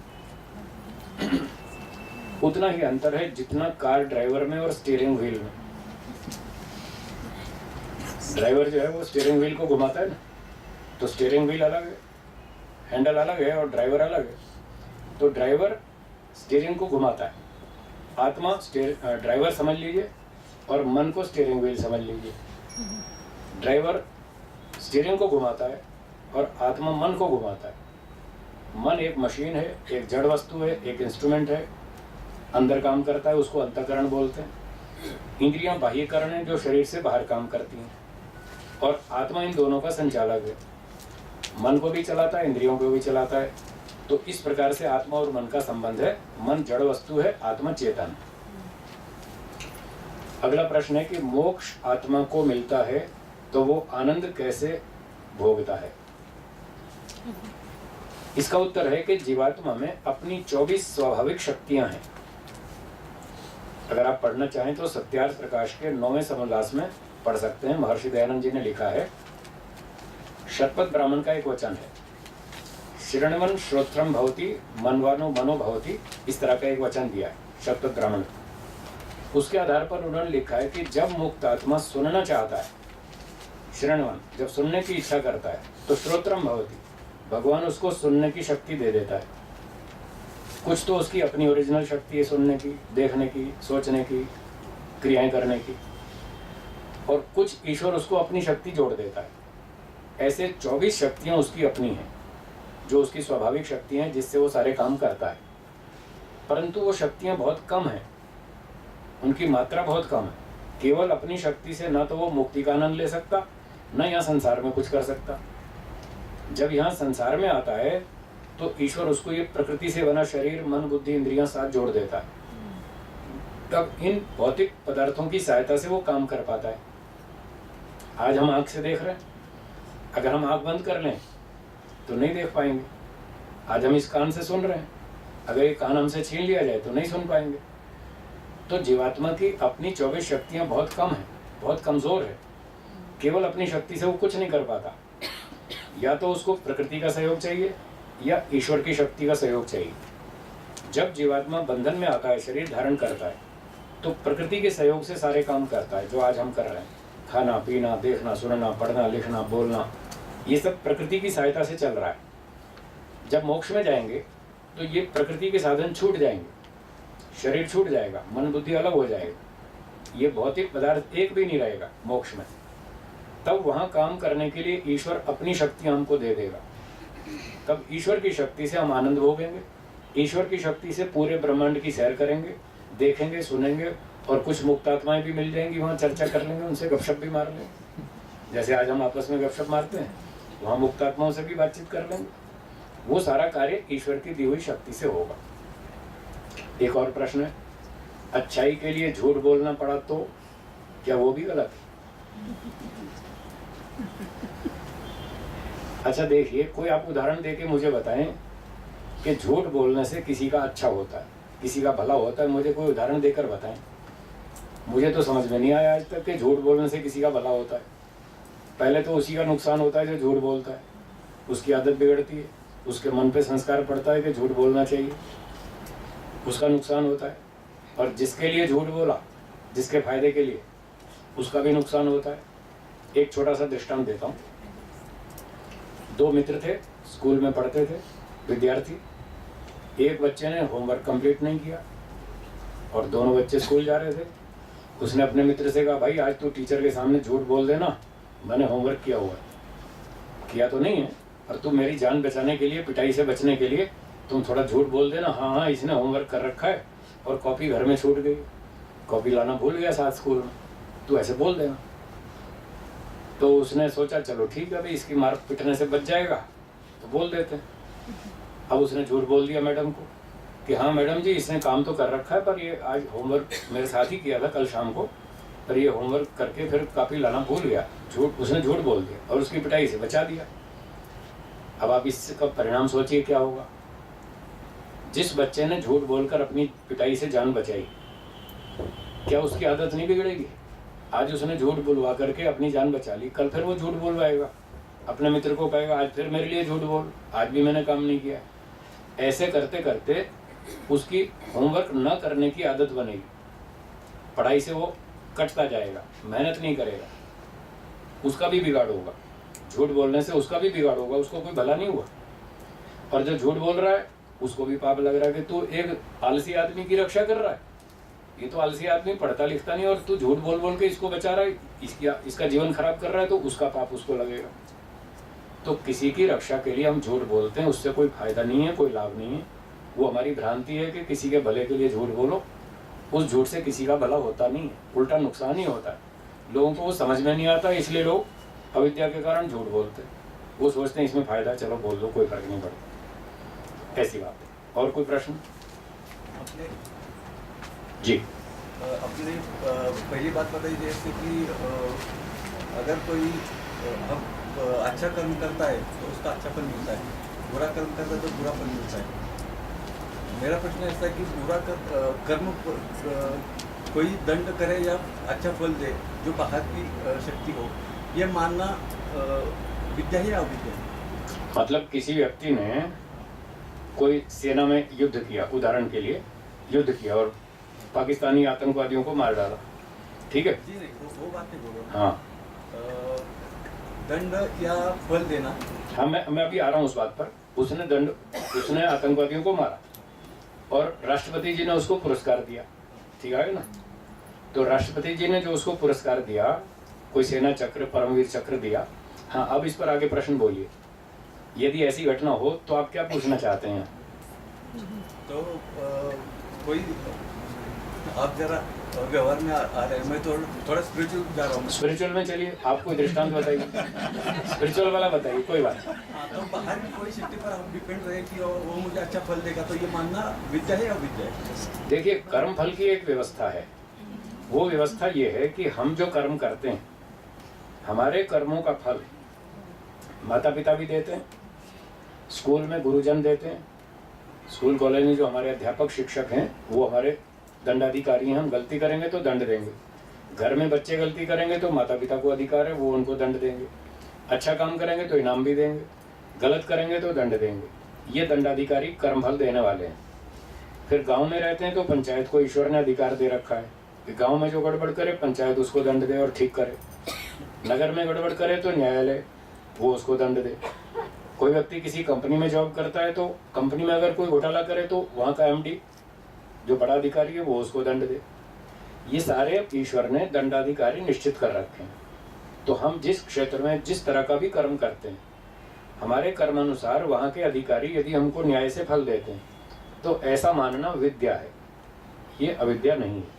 उतना ही अंतर है जितना कार ड्राइवर में और स्टीयरिंग व्हील में। ड्राइवर जो है वो स्टीयरिंग व्हील को घुमाता है ना, तो स्टीयरिंग व्हील अलग है, हैंडल अलग है और ड्राइवर अलग है। तो ड्राइवर स्टीयरिंग को घुमाता है, आत्मा ड्राइवर समझ लीजिए और मन को स्टीयरिंग व्हील समझ लीजिए। ड्राइवर स्टीयरिंग को घुमाता है और आत्मा मन को घुमाता है। मन एक मशीन है, एक जड़ वस्तु है, एक इंस्ट्रूमेंट है, अंदर काम करता है, उसको अंतःकरण बोलते हैं। इंद्रियां बाह्यकरण है जो शरीर से बाहर काम करती हैं, और आत्मा इन दोनों का संचालक है, मन को भी चलाता है इंद्रियों को भी चलाता है। तो इस प्रकार से आत्मा और मन का संबंध है। मन जड़ वस्तु है, आत्मा चेतन। अगला प्रश्न है कि मोक्ष आत्मा को मिलता है तो वो आनंद कैसे भोगता है? इसका उत्तर है कि जीवात्मा में अपनी 24 स्वाभाविक शक्तियां हैं। अगर आप पढ़ना चाहें तो सत्यार्थ प्रकाश के 9वें समोल्लास में पढ़ सकते हैं। महर्षि दयानंद जी ने लिखा है, शतपथ ब्राह्मण का एक वचन है, श्रृण्वन् श्रोत्रम भवति मनवानो मनो भवति, इस तरह का एक वचन दिया है शतपथ ब्राह्मण। उसके आधार पर उन्होंने लिखा है कि जब मुक्त आत्मा सुनना चाहता है, श्रृण्वन् जब सुनने की इच्छा करता है, तो श्रोत्रम भवति, भगवान उसको सुनने की शक्ति दे देता है। कुछ तो उसकी अपनी ओरिजिनल शक्ति है सुनने की, देखने की, सोचने की, क्रियाएं करने की, और कुछ ईश्वर उसको अपनी शक्ति जोड़ देता है। ऐसे 24 शक्तियां उसकी अपनी हैं, जो उसकी स्वाभाविक शक्तियां हैं जिससे वो सारे काम करता है। परंतु वो शक्तियां बहुत कम हैं, उनकी मात्रा बहुत कम है। केवल अपनी शक्ति से ना तो वो मुक्ति का आनंद ले सकता, न यहाँ संसार में कुछ कर सकता। जब यहाँ संसार में आता है तो ईश्वर उसको ये प्रकृति से बना शरीर, मन, बुद्धि, इंद्रियां साथ जोड़ देता है। तब इन भौतिक पदार्थों की सहायता से वो काम कर पाता है। आज हम आंख से देख रहे हैं, अगर हम आंख बंद कर लें तो नहीं देख पाएंगे। आज हम इस कान से सुन रहे हैं, अगर ये कान हमसे छीन लिया जाए तो नहीं सुन पाएंगे। तो जीवात्मा की अपनी 24 शक्तियां बहुत कम है, बहुत कमजोर है। केवल अपनी शक्ति से वो कुछ नहीं कर पाता। या तो उसको प्रकृति का सहयोग चाहिए या ईश्वर की शक्ति का सहयोग चाहिए। जब जीवात्मा बंधन में आता है, शरीर धारण करता है, तो प्रकृति के सहयोग से सारे काम करता है जो आज हम कर रहे हैं। खाना, पीना, देखना, सुनना, पढ़ना, लिखना, बोलना, ये सब प्रकृति की सहायता से चल रहा है। जब मोक्ष में जाएंगे तो ये प्रकृति के साधन छूट जाएंगे, शरीर छूट जाएगा, मन बुद्धि अलग हो जाएगा, ये भौतिक पदार्थ एक भी नहीं रहेगा मोक्ष में। तब वहाँ काम करने के लिए ईश्वर अपनी शक्तियाँ हमको दे देगा। तब ईश्वर की शक्ति से हम आनंद भोगेंगे, ईश्वर की शक्ति से पूरे ब्रह्मांड की सैर करेंगे, देखेंगे, सुनेंगे, और कुछ मुक्त आत्माएं भी मिल जाएंगी, वहाँ चर्चा कर लेंगे, उनसे गपशप भी मार लेंगे। जैसे आज हम आपस में गपशप मारते हैं, वहाँ मुक्त आत्माओं से भी बातचीत कर लेंगे। वो सारा कार्य ईश्वर की दी हुई शक्ति से होगा। एक और प्रश्न है, अच्छाई के लिए झूठ बोलना पड़ा तो क्या वो भी गलत है? अच्छा देखिए, कोई आप उदाहरण देके मुझे बताएं कि झूठ बोलने से किसी का अच्छा होता है, किसी का भला होता है। मुझे कोई उदाहरण देकर बताएं। मुझे तो समझ में नहीं आया आज तक कि झूठ बोलने से किसी का भला होता है। पहले तो उसी का नुकसान होता है जो झूठ बोलता है, उसकी आदत बिगड़ती है, उसके मन पे संस्कार पड़ता है कि झूठ बोलना चाहिए, उसका नुकसान होता है। और जिसके लिए झूठ बोला, जिसके फायदे के लिए, उसका भी नुकसान होता है। एक छोटा सा दृष्टांत देता हूँ। दो मित्र थे, स्कूल में पढ़ते थे, विद्यार्थी। एक बच्चे ने होमवर्क कंप्लीट नहीं किया और दोनों बच्चे स्कूल जा रहे थे। उसने अपने मित्र से कहा, भाई आज तू टीचर के सामने झूठ बोल देना, मैंने होमवर्क किया हुआ है। किया तो नहीं है, पर तू मेरी जान बचाने के लिए, पिटाई से बचने के लिए तुम थोड़ा झूठ बोल देना। हाँ हाँ, इसने होमवर्क कर रखा है और कॉपी घर में छूट गई, कॉपी लाना भूल गया साथ स्कूल में, तू ऐसे बोल देना। तो उसने सोचा चलो ठीक है, भाई इसकी मार पिटने से बच जाएगा तो बोल देते हैं। अब उसने झूठ बोल दिया मैडम को कि हाँ मैडम जी, इसने काम तो कर रखा है, पर ये आज होमवर्क मेरे साथ ही किया था कल शाम को, पर ये होमवर्क करके फिर कॉपी लाना भूल गया। उसने झूठ बोल दिया और उसकी पिटाई से बचा दिया। अब आप इसका परिणाम सोचिए क्या होगा। जिस बच्चे ने झूठ बोलकर अपनी पिटाई से जान बचाई, क्या उसकी आदत नहीं बिगड़ेगी? आज उसने झूठ बुलवा करके अपनी जान बचा ली, कल फिर वो झूठ बुलवाएगा, अपने मित्र को कहेगा आज फिर मेरे लिए झूठ बोल, आज भी मैंने काम नहीं किया। ऐसे करते करते उसकी होमवर्क न करने की आदत बनेगी, पढ़ाई से वो कटता जाएगा, मेहनत नहीं करेगा, उसका भी बिगाड़ होगा। झूठ बोलने से उसका भी बिगाड़ होगा, उसको कोई भला नहीं हुआ। और जो झूठ बोल रहा है उसको भी पाप लग रहा है कि तू एक आलसी आदमी की रक्षा कर रहा है। ये तो आलसी आदमी पढ़ता लिखता नहीं और तू झूठ बोल बोल के इसको बचा रहा है, इसका जीवन खराब कर रहा है, तो उसका पाप उसको लगेगा। तो किसी की रक्षा के लिए हम झूठ बोलते हैं, उससे कोई फायदा नहीं है, कोई लाभ नहीं है। वो हमारी भ्रांति है कि किसी के भले के लिए झूठ बोलो। उस झूठ से किसी का भला होता नहीं है, उल्टा नुकसान ही होता है। लोगों को वो समझ में नहीं आता, इसलिए लोग अविद्या के कारण झूठ बोलते हैं। वो सोचते हैं इसमें फायदा, चलो बोल दो, कोई फर्क नहीं पड़ता। ऐसी बात है। और कोई प्रश्न? जी, अपने पहली बात बताइए, जैसे कि अगर कोई हम अच्छा कर्म करता है तो उसका अच्छा फल मिलता है, बुरा कर्म करता है तो बुरा फल मिलता है। मेरा प्रश्न ऐसा है कि बुरा कर्म कोई दंड करे या अच्छा फल दे, जो बाहर की शक्ति हो, ये मानना विद्या है या अविद्या? मतलब किसी व्यक्ति ने कोई सेना में युद्ध किया, उदाहरण के लिए युद्ध किया और पाकिस्तानी आतंकवादियों को मार डाला, ठीक है? जी नहीं, वो बात नहीं बोल रहा हूँ। हाँ, दंड या फल देना। हाँ, मैं अभी आ रहा हूँ उस बात पर। उसने आतंकवादियों को मारा और राष्ट्रपति जी ने उसको पुरस्कार दिया, ठीक है ना? तो राष्ट्रपति जी ने जो उसको पुरस्कार दिया, कोई सेना चक्र, परमवीर चक्र दिया। हाँ, अब इस पर आगे प्रश्न बोलिए। यदि ऐसी घटना हो तो आप क्या पूछना चाहते हैं? तो कोई आप जरा व्यवहार में आ रहे हैं, मैं थोड़ा स्पिरिचुअल जा रहा हूँ। स्पिरिचुअल में चलिए, आप कोई दृष्टांत बताइए, स्पिरिचुअल वाला बताइए, कोई बात। तो बाहर की कोई शक्ति पर हम डिपेंड रहे कि वो मुझे अच्छा फल देगा, तो ये मानना विद्या है या अविद्या है? देखिए, कर्म फल की एक व्यवस्था है। वो व्यवस्था ये है कि हम जो कर्म करते हैं, हमारे कर्मों का फल माता पिता भी देते हैं, स्कूल में गुरुजन देते हैं, स्कूल कॉलेज में जो हमारे अध्यापक शिक्षक हैं वो हमारे दंडाधिकारी हैं। हम गलती करेंगे तो दंड देंगे, घर में बच्चे गलती करेंगे तो माता पिता को अधिकार है, वो उनको दंड देंगे। अच्छा काम करेंगे तो इनाम भी देंगे, गलत करेंगे तो दंड देंगे। ये दंडाधिकारी कर्म फल देने वाले हैं। फिर गांव में रहते हैं तो पंचायत को ईश्वर ने अधिकार दे रखा है कि गांव में जो गड़बड़ करे पंचायत उसको दंड दे और ठीक करे। नगर में गड़बड़ करे तो न्यायालय वो उसको दंड दे। कोई व्यक्ति किसी कंपनी में जॉब करता है तो कंपनी में अगर कोई घोटाला करे तो वहाँ का एमडी जो बड़ा अधिकारी है वो उसको दंड दे। ये सारे ईश्वर ने दंडाधिकारी निश्चित कर रखे हैं। तो हम जिस क्षेत्र में जिस तरह का भी कर्म करते हैं, हमारे कर्म अनुसार वहाँ के अधिकारी यदि हमको न्याय से फल देते हैं तो ऐसा मानना विद्या है। ये अविद्या नहीं है।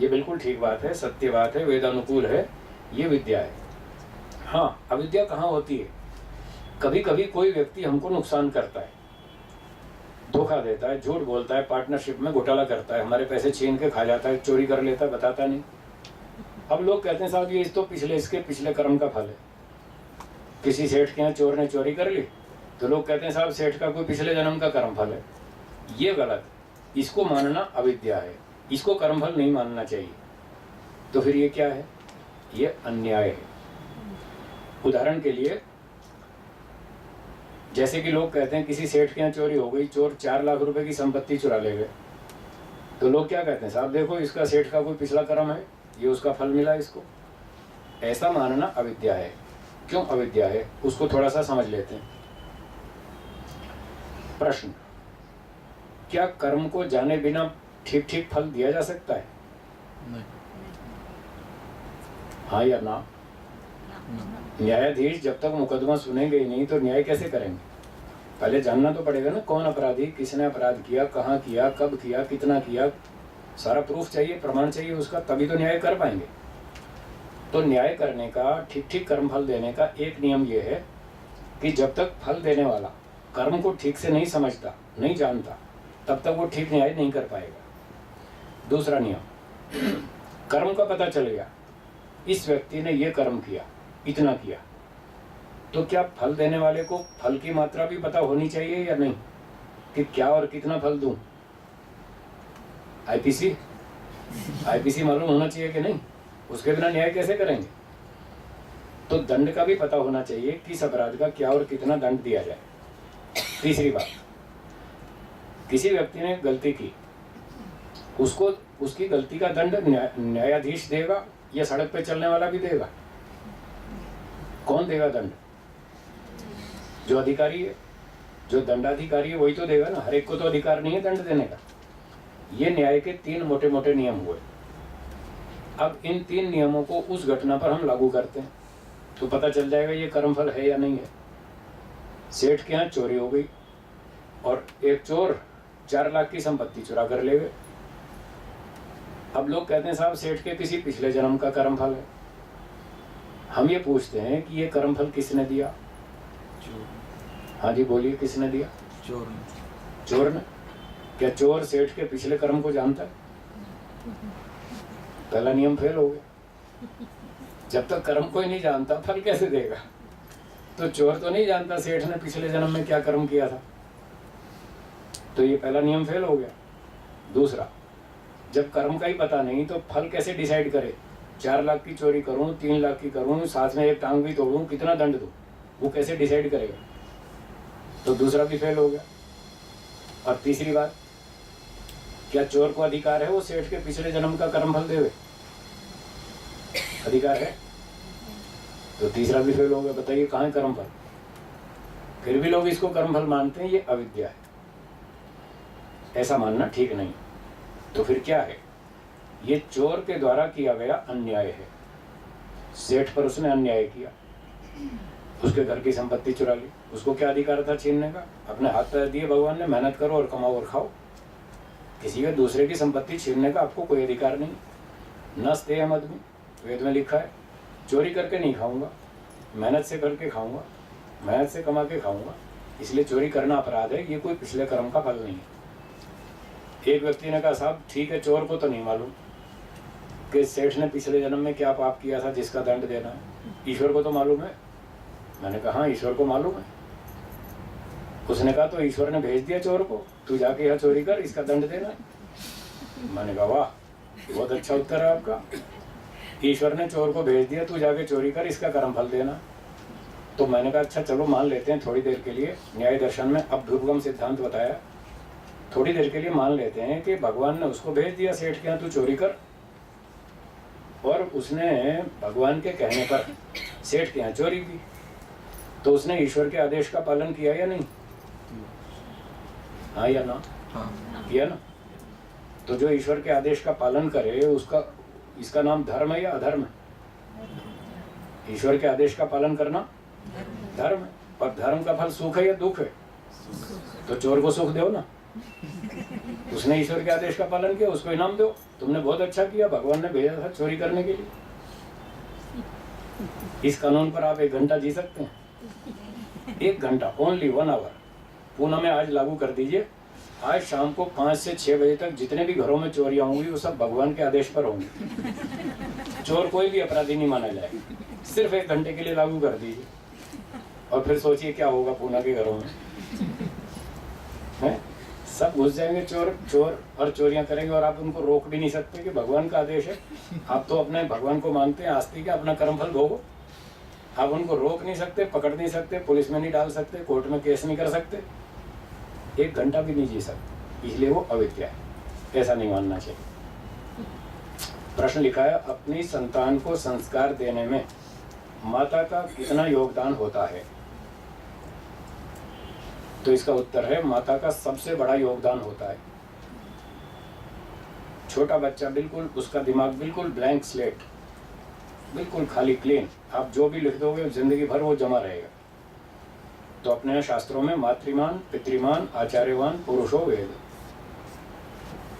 ये बिल्कुल ठीक बात है, सत्य बात है, वेदानुकूल है, ये विद्या है। हाँ, अविद्या कहाँ होती है? कभी कभी कोई व्यक्ति हमको नुकसान करता है, धोखा देता है, झूठ बोलता है, पार्टनरशिप में घोटाला करता है, हमारे पैसे छीन के खा जाता है, चोरी कर लेता है, बताता नहीं। अब लोग कहते हैं साहब ये तो इसके पिछले कर्म का फल है। किसी सेठ के यहाँ चोर ने चोरी कर ली तो लोग कहते हैं साहब सेठ का कोई पिछले जन्म का कर्म फल है। ये गलत, इसको मानना अविद्या है, इसको कर्मफल नहीं मानना चाहिए। तो फिर ये क्या है? ये अन्याय है। उदाहरण के लिए जैसे कि लोग कहते हैं किसी सेठ के यहाँ चोरी हो गई, चोर 4 लाख रुपए की संपत्ति चुरा ले गए, तो लोग क्या कहते हैं साहब देखो इसका सेठ का कोई पिछला कर्म है, ये उसका फल मिला इसको। ऐसा मानना अविद्या है। क्यों अविद्या है उसको थोड़ा सा समझ लेते हैं। प्रश्न, क्या कर्म को जाने बिना ठीक ठीक फल दिया जा सकता है? नहीं। हाँ या ना? न्यायाधीश जब तक मुकदमा सुनेंगे ही नहीं तो न्याय कैसे करेंगे? पहले जानना तो पड़ेगा ना कौन अपराधी, किसने अपराध किया, कहाँ किया, कब किया, कितना किया, सारा प्रूफ चाहिए, प्रमाण चाहिए उसका, तभी तो न्याय कर पाएंगे। तो न्याय करने का, ठीक ठीक कर्म फल देने का एक नियम यह है कि जब तक फल देने वाला कर्म को ठीक से नहीं समझता, नहीं जानता, तब तक वो ठीक न्याय नहीं कर पाएगा। दूसरा नियम, कर्म का पता चल गया, इस व्यक्ति ने ये कर्म किया, इतना किया, तो क्या फल देने वाले को फल की मात्रा भी पता होनी चाहिए या नहीं कि क्या और कितना फल दूं? आईपीसी मालूम होना चाहिए कि नहीं? उसके बिना न्याय कैसे करेंगे? तो दंड का भी पता होना चाहिए किस अपराध का क्या और कितना दंड दिया जाए। तीसरी बात, किसी व्यक्ति ने गलती की, उसको उसकी गलती का दंड न्यायाधीश देगा या सड़क पे चलने वाला भी देगा? कौन देगा दंड? जो अधिकारी है, जो दंडाधिकारी है वही तो देगा ना। हर एक को तो अधिकार नहीं है दंड देने का। ये न्याय के 3 मोटे मोटे नियम हुए। अब इन 3 नियमों को उस घटना पर हम लागू करते हैं तो पता चल जाएगा ये कर्मफल है या नहीं है। सेठ के यहाँ चोरी हो गई और एक चोर 4 लाख की संपत्ति चुरा कर ले गए। अब लोग कहते हैं साहब सेठ के किसी पिछले जन्म का कर्मफल है। हम ये पूछते हैं कि ये कर्मफल किसने दिया? हाँ जी बोलिए, किसने दिया? चोर ने। चोर ने। क्या चोर सेठ के पिछले कर्म को जानता है? पहला नियम फेल हो गया। जब तक कर्म को ही नहीं जानता फल कैसे देगा? तो चोर तो नहीं जानता सेठ ने पिछले जन्म में क्या कर्म किया था, तो ये पहला नियम फेल हो गया। दूसरा, जब कर्म का ही पता नहीं तो फल कैसे डिसाइड करे? 4 लाख की चोरी करूं, 3 लाख की करूं, साथ में एक टांग भी तोड़ूं, कितना दंड दूं, वो कैसे डिसाइड करेगा? तो दूसरा भी फेल हो गया। और तीसरी बात, क्या चोर को अधिकार है वो सेठ के पिछले जन्म का कर्म फल देवे? अधिकार है? तो तीसरा भी फेल हो गया। बताइए कहाँ है कर्म फल? फिर भी लोग इसको कर्म फल मानते हैं। ये अविद्या है। ऐसा मानना ठीक नहीं। तो फिर क्या है? ये चोर के द्वारा किया गया अन्याय है। सेठ पर उसने अन्याय किया, उसके घर की संपत्ति चुरा ली, उसको क्या अधिकार था छीनने का? अपने हाथ पैर दिए भगवान ने, मेहनत करो और कमाओ और खाओ। किसी के दूसरे की संपत्ति छीनने का आपको कोई अधिकार नहीं। नस्ते हम आदमी, वेद में लिखा है, चोरी करके नहीं खाऊंगा, मेहनत से करके खाऊंगा, मेहनत से कमा के खाऊंगा। इसलिए चोरी करना अपराध है, ये कोई पिछले कर्म का फल नहीं है। एक व्यक्ति ने कहा साहब ठीक है, चोर को तो नहीं मालूम कि सेठ ने पिछले जन्म में क्या पाप किया था जिसका दंड देना है, ईश्वर को तो मालूम है। मैंने कहा हाँ ईश्वर को मालूम है। उसने कहा तो ईश्वर ने भेज दिया चोर को, तू जाके यहाँ चोरी कर, इसका दंड देना है। मैंने कहा वाह, बहुत अच्छा उत्तर है आपका। ईश्वर ने चोर को भेज दिया, तू जाके चोरी कर, इसका कर्म फल देना। तो मैंने कहा अच्छा चलो मान लेते हैं थोड़ी देर के लिए, न्याय दर्शन में अभ्युपगम सिद्धांत बताया, थोड़ी देर के लिए मान लेते हैं कि भगवान ने उसको भेज दिया सेठ के यहाँ तू चोरी कर, और उसने भगवान के कहने पर सेठ के यहाँ चोरी की, तो उसने ईश्वर के आदेश का पालन किया या नहीं? हाँ या ना? हाँ। किया ना? तो जो ईश्वर के आदेश का पालन करे उसका, इसका नाम धर्म है या अधर्म है? ईश्वर के आदेश का पालन करना धर्म है। और धर्म का फल सुख है या दुख है? तो चोर को सुख दो ना, उसने ईश्वर के आदेश का पालन किया, उसको इनाम दो, तुमने बहुत अच्छा किया, भगवान ने भेजा था चोरी करने के लिए। इस कानून पर आप 1 घंटा जी सकते हैं? 1 घंटा, ओनली 1 आवर पूना में आज लागू कर दीजिए। आज शाम को 5 से 6 बजे तक जितने भी घरों में चोरियां होंगी वो सब भगवान के आदेश पर होंगी। चोर कोई भी अपराधी नहीं माना जाएगा। सिर्फ 1 घंटे के लिए लागू कर दीजिए और फिर सोचिए क्या होगा पूना के घरों में। हैं? सब घुस जाएंगे चोर और चोरियां करेंगे और आप उनको रोक भी नहीं सकते कि भगवान का आदेश है। आप तो अपने भगवान को मानते हैं, आस्तिक है, अपना कर्मफल भोगो। आप उनको रोक नहीं सकते, पकड़ नहीं सकते, पुलिस में नहीं डाल सकते, कोर्ट में केस नहीं कर सकते। 1 घंटा भी नहीं जी सकते, इसलिए वो अविद्या है। ऐसा नहीं मानना चाहिए। प्रश्न लिखा है, अपनी संतान को संस्कार देने में माता का कितना योगदान होता है? तो इसका उत्तर है, माता का सबसे बड़ा योगदान होता है। छोटा बच्चा बिल्कुल, उसका दिमाग बिल्कुल ब्लैंक स्लेट, बिल्कुल खाली क्लीन, आप जो भी लिख दोगे जिंदगी भर वो जमा रहेगा। तो अपने यहाँ शास्त्रों में मातृमान, पितृमान, आचार्यवान पुरुषो वेद,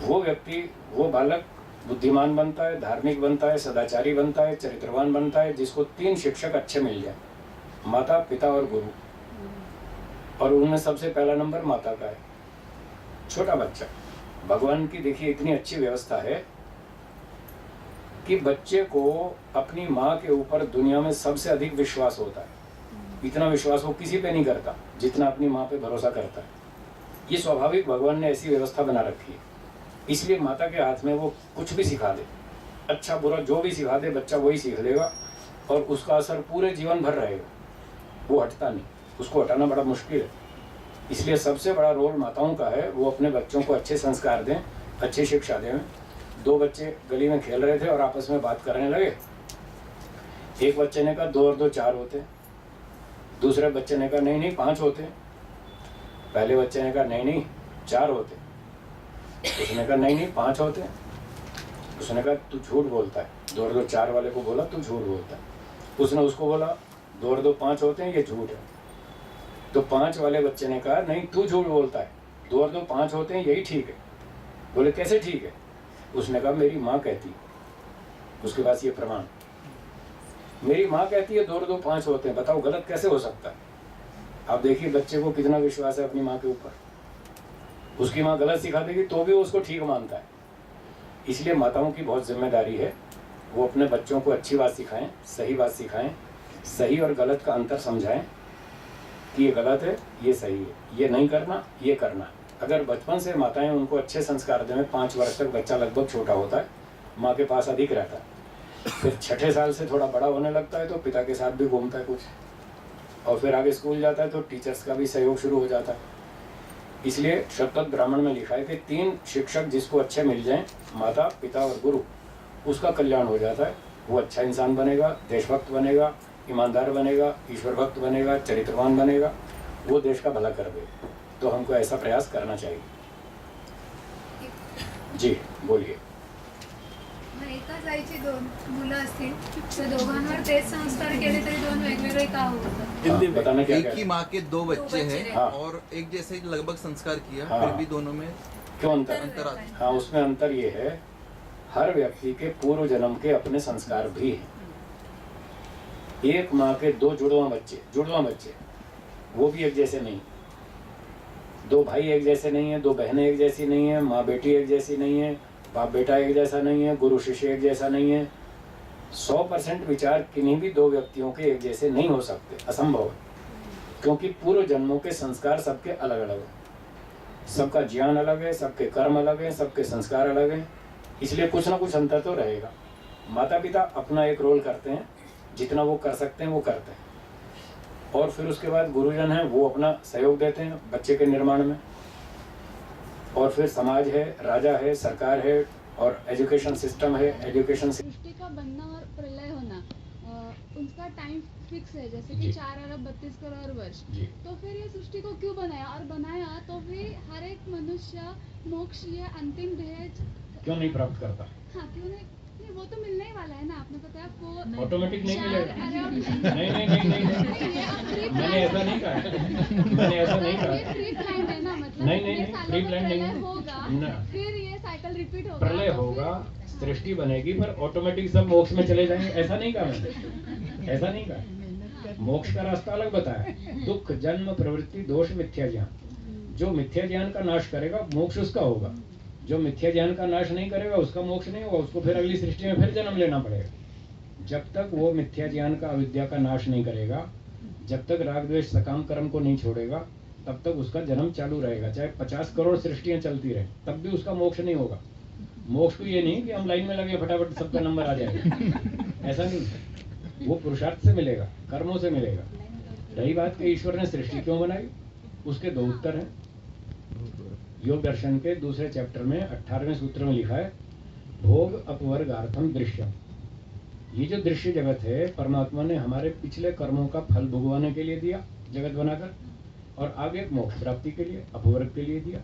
वो व्यक्ति, वो बालक बुद्धिमान बनता है, धार्मिक बनता है, सदाचारी बनता है, चरित्रवान बनता है जिसको 3 शिक्षक अच्छे मिल जाए, माता, पिता और गुरु। और उनमें सबसे पहला नंबर माता का है। छोटा बच्चा, भगवान की देखिए इतनी अच्छी व्यवस्था है कि बच्चे को अपनी माँ के ऊपर दुनिया में सबसे अधिक विश्वास होता है। इतना विश्वास वो किसी पे नहीं करता जितना अपनी माँ पे भरोसा करता है। ये स्वाभाविक भगवान ने ऐसी व्यवस्था बना रखी है। इसलिए माता के हाथ में वो कुछ भी सिखा दे, अच्छा बुरा जो भी सिखा दे, बच्चा वही सीख लेगा और उसका असर पूरे जीवन भर रहेगा। वो हटता नहीं, उसको हटाना बड़ा मुश्किल है। इसलिए सबसे बड़ा रोल माताओं का है, वो अपने बच्चों को अच्छे संस्कार दें, अच्छी शिक्षा दें। 2 बच्चे गली में खेल रहे थे और आपस में बात करने लगे। एक बच्चे ने कहा 2 और 2 4 होते, दूसरे बच्चे ने कहा नहीं 5 होते, पहले बच्चे ने कहा नहीं 4 होते, उसने कहा नहीं 5 होते। उसने कहा तू झूठ बोलता है। 2 और 2 4 वाले को बोला तू झूठ बोलता है। उसने उसको बोला 2 और 2 5 होते हैं, ये झूठ है। तो 5 वाले बच्चे ने कहा नहीं तू झूठ बोलता है, 2 और 2 5 होते हैं, यही ठीक है। बोले कैसे ठीक है? उसने कहा मेरी माँ कहती है, उसके पास ये प्रमाण, मेरी माँ कहती है 2 और 2 5 होते हैं, बताओ गलत कैसे हो सकता है? आप देखिए बच्चे को कितना विश्वास है अपनी माँ के ऊपर। उसकी माँ गलत सिखा देगी तो भी वो उसको ठीक मानता है। इसलिए माताओं की बहुत जिम्मेदारी है, वो अपने बच्चों को अच्छी बात सिखाएं, सही बात सिखाएं, सही और गलत का अंतर समझाएं कि ये गलत है, ये सही है, ये नहीं करना, ये करना। अगर बचपन से माताएं उनको अच्छे संस्कार दें, 5 वर्ष तक बच्चा लगभग छोटा होता है, माँ के पास अधिक रहता है। फिर 6ठे साल से थोड़ा बड़ा होने लगता है तो पिता के साथ भी घूमता है कुछ, और फिर आगे स्कूल जाता है तो टीचर्स का भी सहयोग शुरू हो जाता है। इसलिए शतपथ ब्राह्मण में लिखा है कि 3 शिक्षक जिसको अच्छे मिल जाएं, माता, पिता और गुरु, उसका कल्याण हो जाता है। वो अच्छा इंसान बनेगा, देशभक्त बनेगा, ईमानदार बनेगा, ईश्वर भक्त बनेगा, चरित्रवान बनेगा, वो देश का भला कर दे। तो हमको ऐसा प्रयास करना चाहिए। जी बोलिए। एकाच आईची 2 मुलं असतील तर दोघांवर तेच संस्कार केले तरी 2 वेगवेगळे का होतात? हाँ, बताना क्या एक क्या ही है? माँ के 2 बच्चे हैं हाँ। और एक जैसे लगभग संस्कार किया, हाँ। फिर भी दोनों में क्यों अंतर? अंतर आता है। हाँ, उसमें अंतर ये है, हर व्यक्ति के पूर्व जन्म के अपने संस्कार भी हैं। एक माँ के 2 जुड़वा बच्चे वो भी एक जैसे नहीं, 2 भाई एक जैसे नहीं है, 2 बहनें एक जैसी नहीं है, माँ बेटी एक जैसी नहीं है, बाप बेटा एक जैसा नहीं है, गुरु शिष्य एक जैसा नहीं है। 100% विचार किन्हीं भी 2 व्यक्तियों के एक जैसे नहीं हो सकते, असंभव है। क्योंकि पूर्व जन्मों के संस्कार सबके अलग अलग हैं, सबका ज्ञान अलग है, सबके कर्म अलग हैं, सबके संस्कार अलग हैं। इसलिए कुछ ना कुछ अंतर तो रहेगा। माता पिता अपना एक रोल करते हैं, जितना वो कर सकते हैं वो करते हैं, और फिर उसके बाद गुरुजन हैं, वो अपना सहयोग देते हैं बच्चे के निर्माण में, और फिर समाज है, राजा है, सरकार है, और एजुकेशन सिस्टम है। एजुकेशन सृष्टि का बनना और प्रलय होना उसका टाइम फिक्स है, जैसे जी। कि 4 अरब 32 करोड़ वर्ष। जी। तो फिर ये सृष्टि को क्यों बनाया, और बनाया तो फिर हर एक मनुष्य मोक्ष या अंतिम ध्येय क्यों नहीं प्राप्त करता? हाँ क्यों नहीं, वो तो मिलने ही वाला है ना, आपने बताया वो ऑटोमेटिक नहीं 4 मिलेगा। अरब नहीं, मैंने ऐसा नहीं कहा है। मैंने ऐसा नहीं कहा। ये प्री प्लान्ड है ना, मतलब नहीं, ये नहीं, सालों प्री में प्लान नहीं न, फिर ये साइकिल रिपीट होगा, प्रलय तो होगा, सृष्टि बनेगी, पर ऑटोमेटिक सब मोक्ष में चले जाएंगे, ऐसा नहीं कहा मैंने, ऐसा नहीं कहा। मोक्ष का रास्ता अलग बताया, दुख, जन्म, प्रवृत्ति, दोष, मिथ्या ज्ञान। जो मिथ्या ज्ञान का नाश करेगा मोक्ष उसका होगा, जो मिथ्या ज्ञान का नाश नहीं करेगा उसका मोक्ष नहीं होगा, उसको फिर अगली सृष्टि में फिर जन्म लेना पड़ेगा। जब तक वो मिथ्या ज्ञान का, अविद्या का नाश नहीं करेगा, जब तक राग द्वेष सकाम कर्म को नहीं छोड़ेगा, तब तक उसका जन्म चालू रहेगा, चाहे 50 करोड़ सृष्टियां चलती रहे, तब भी उसका मोक्ष नहीं होगा। मोक्ष को ये नहीं कि हम लाइन में लगे फटाफट सबका नंबर आ जाएगा, ऐसा नहीं। वो पुरुषार्थ से मिलेगा, कर्मों से मिलेगा। रही बात कि ईश्वर ने सृष्टि क्यों बनाई, उसके 2 उत्तर हैं। योग दर्शन के दूसरे चैप्टर में 18वें सूत्र में लिखा है, भोग अपवर्गार्थम दृश्यम। ये जो दृश्य जगत है, परमात्मा ने हमारे पिछले कर्मों का फल भुगवाने के लिए दिया जगत बनाकर, और आगे मोक्ष प्राप्ति के लिए, अपवर्ग के लिए दिया।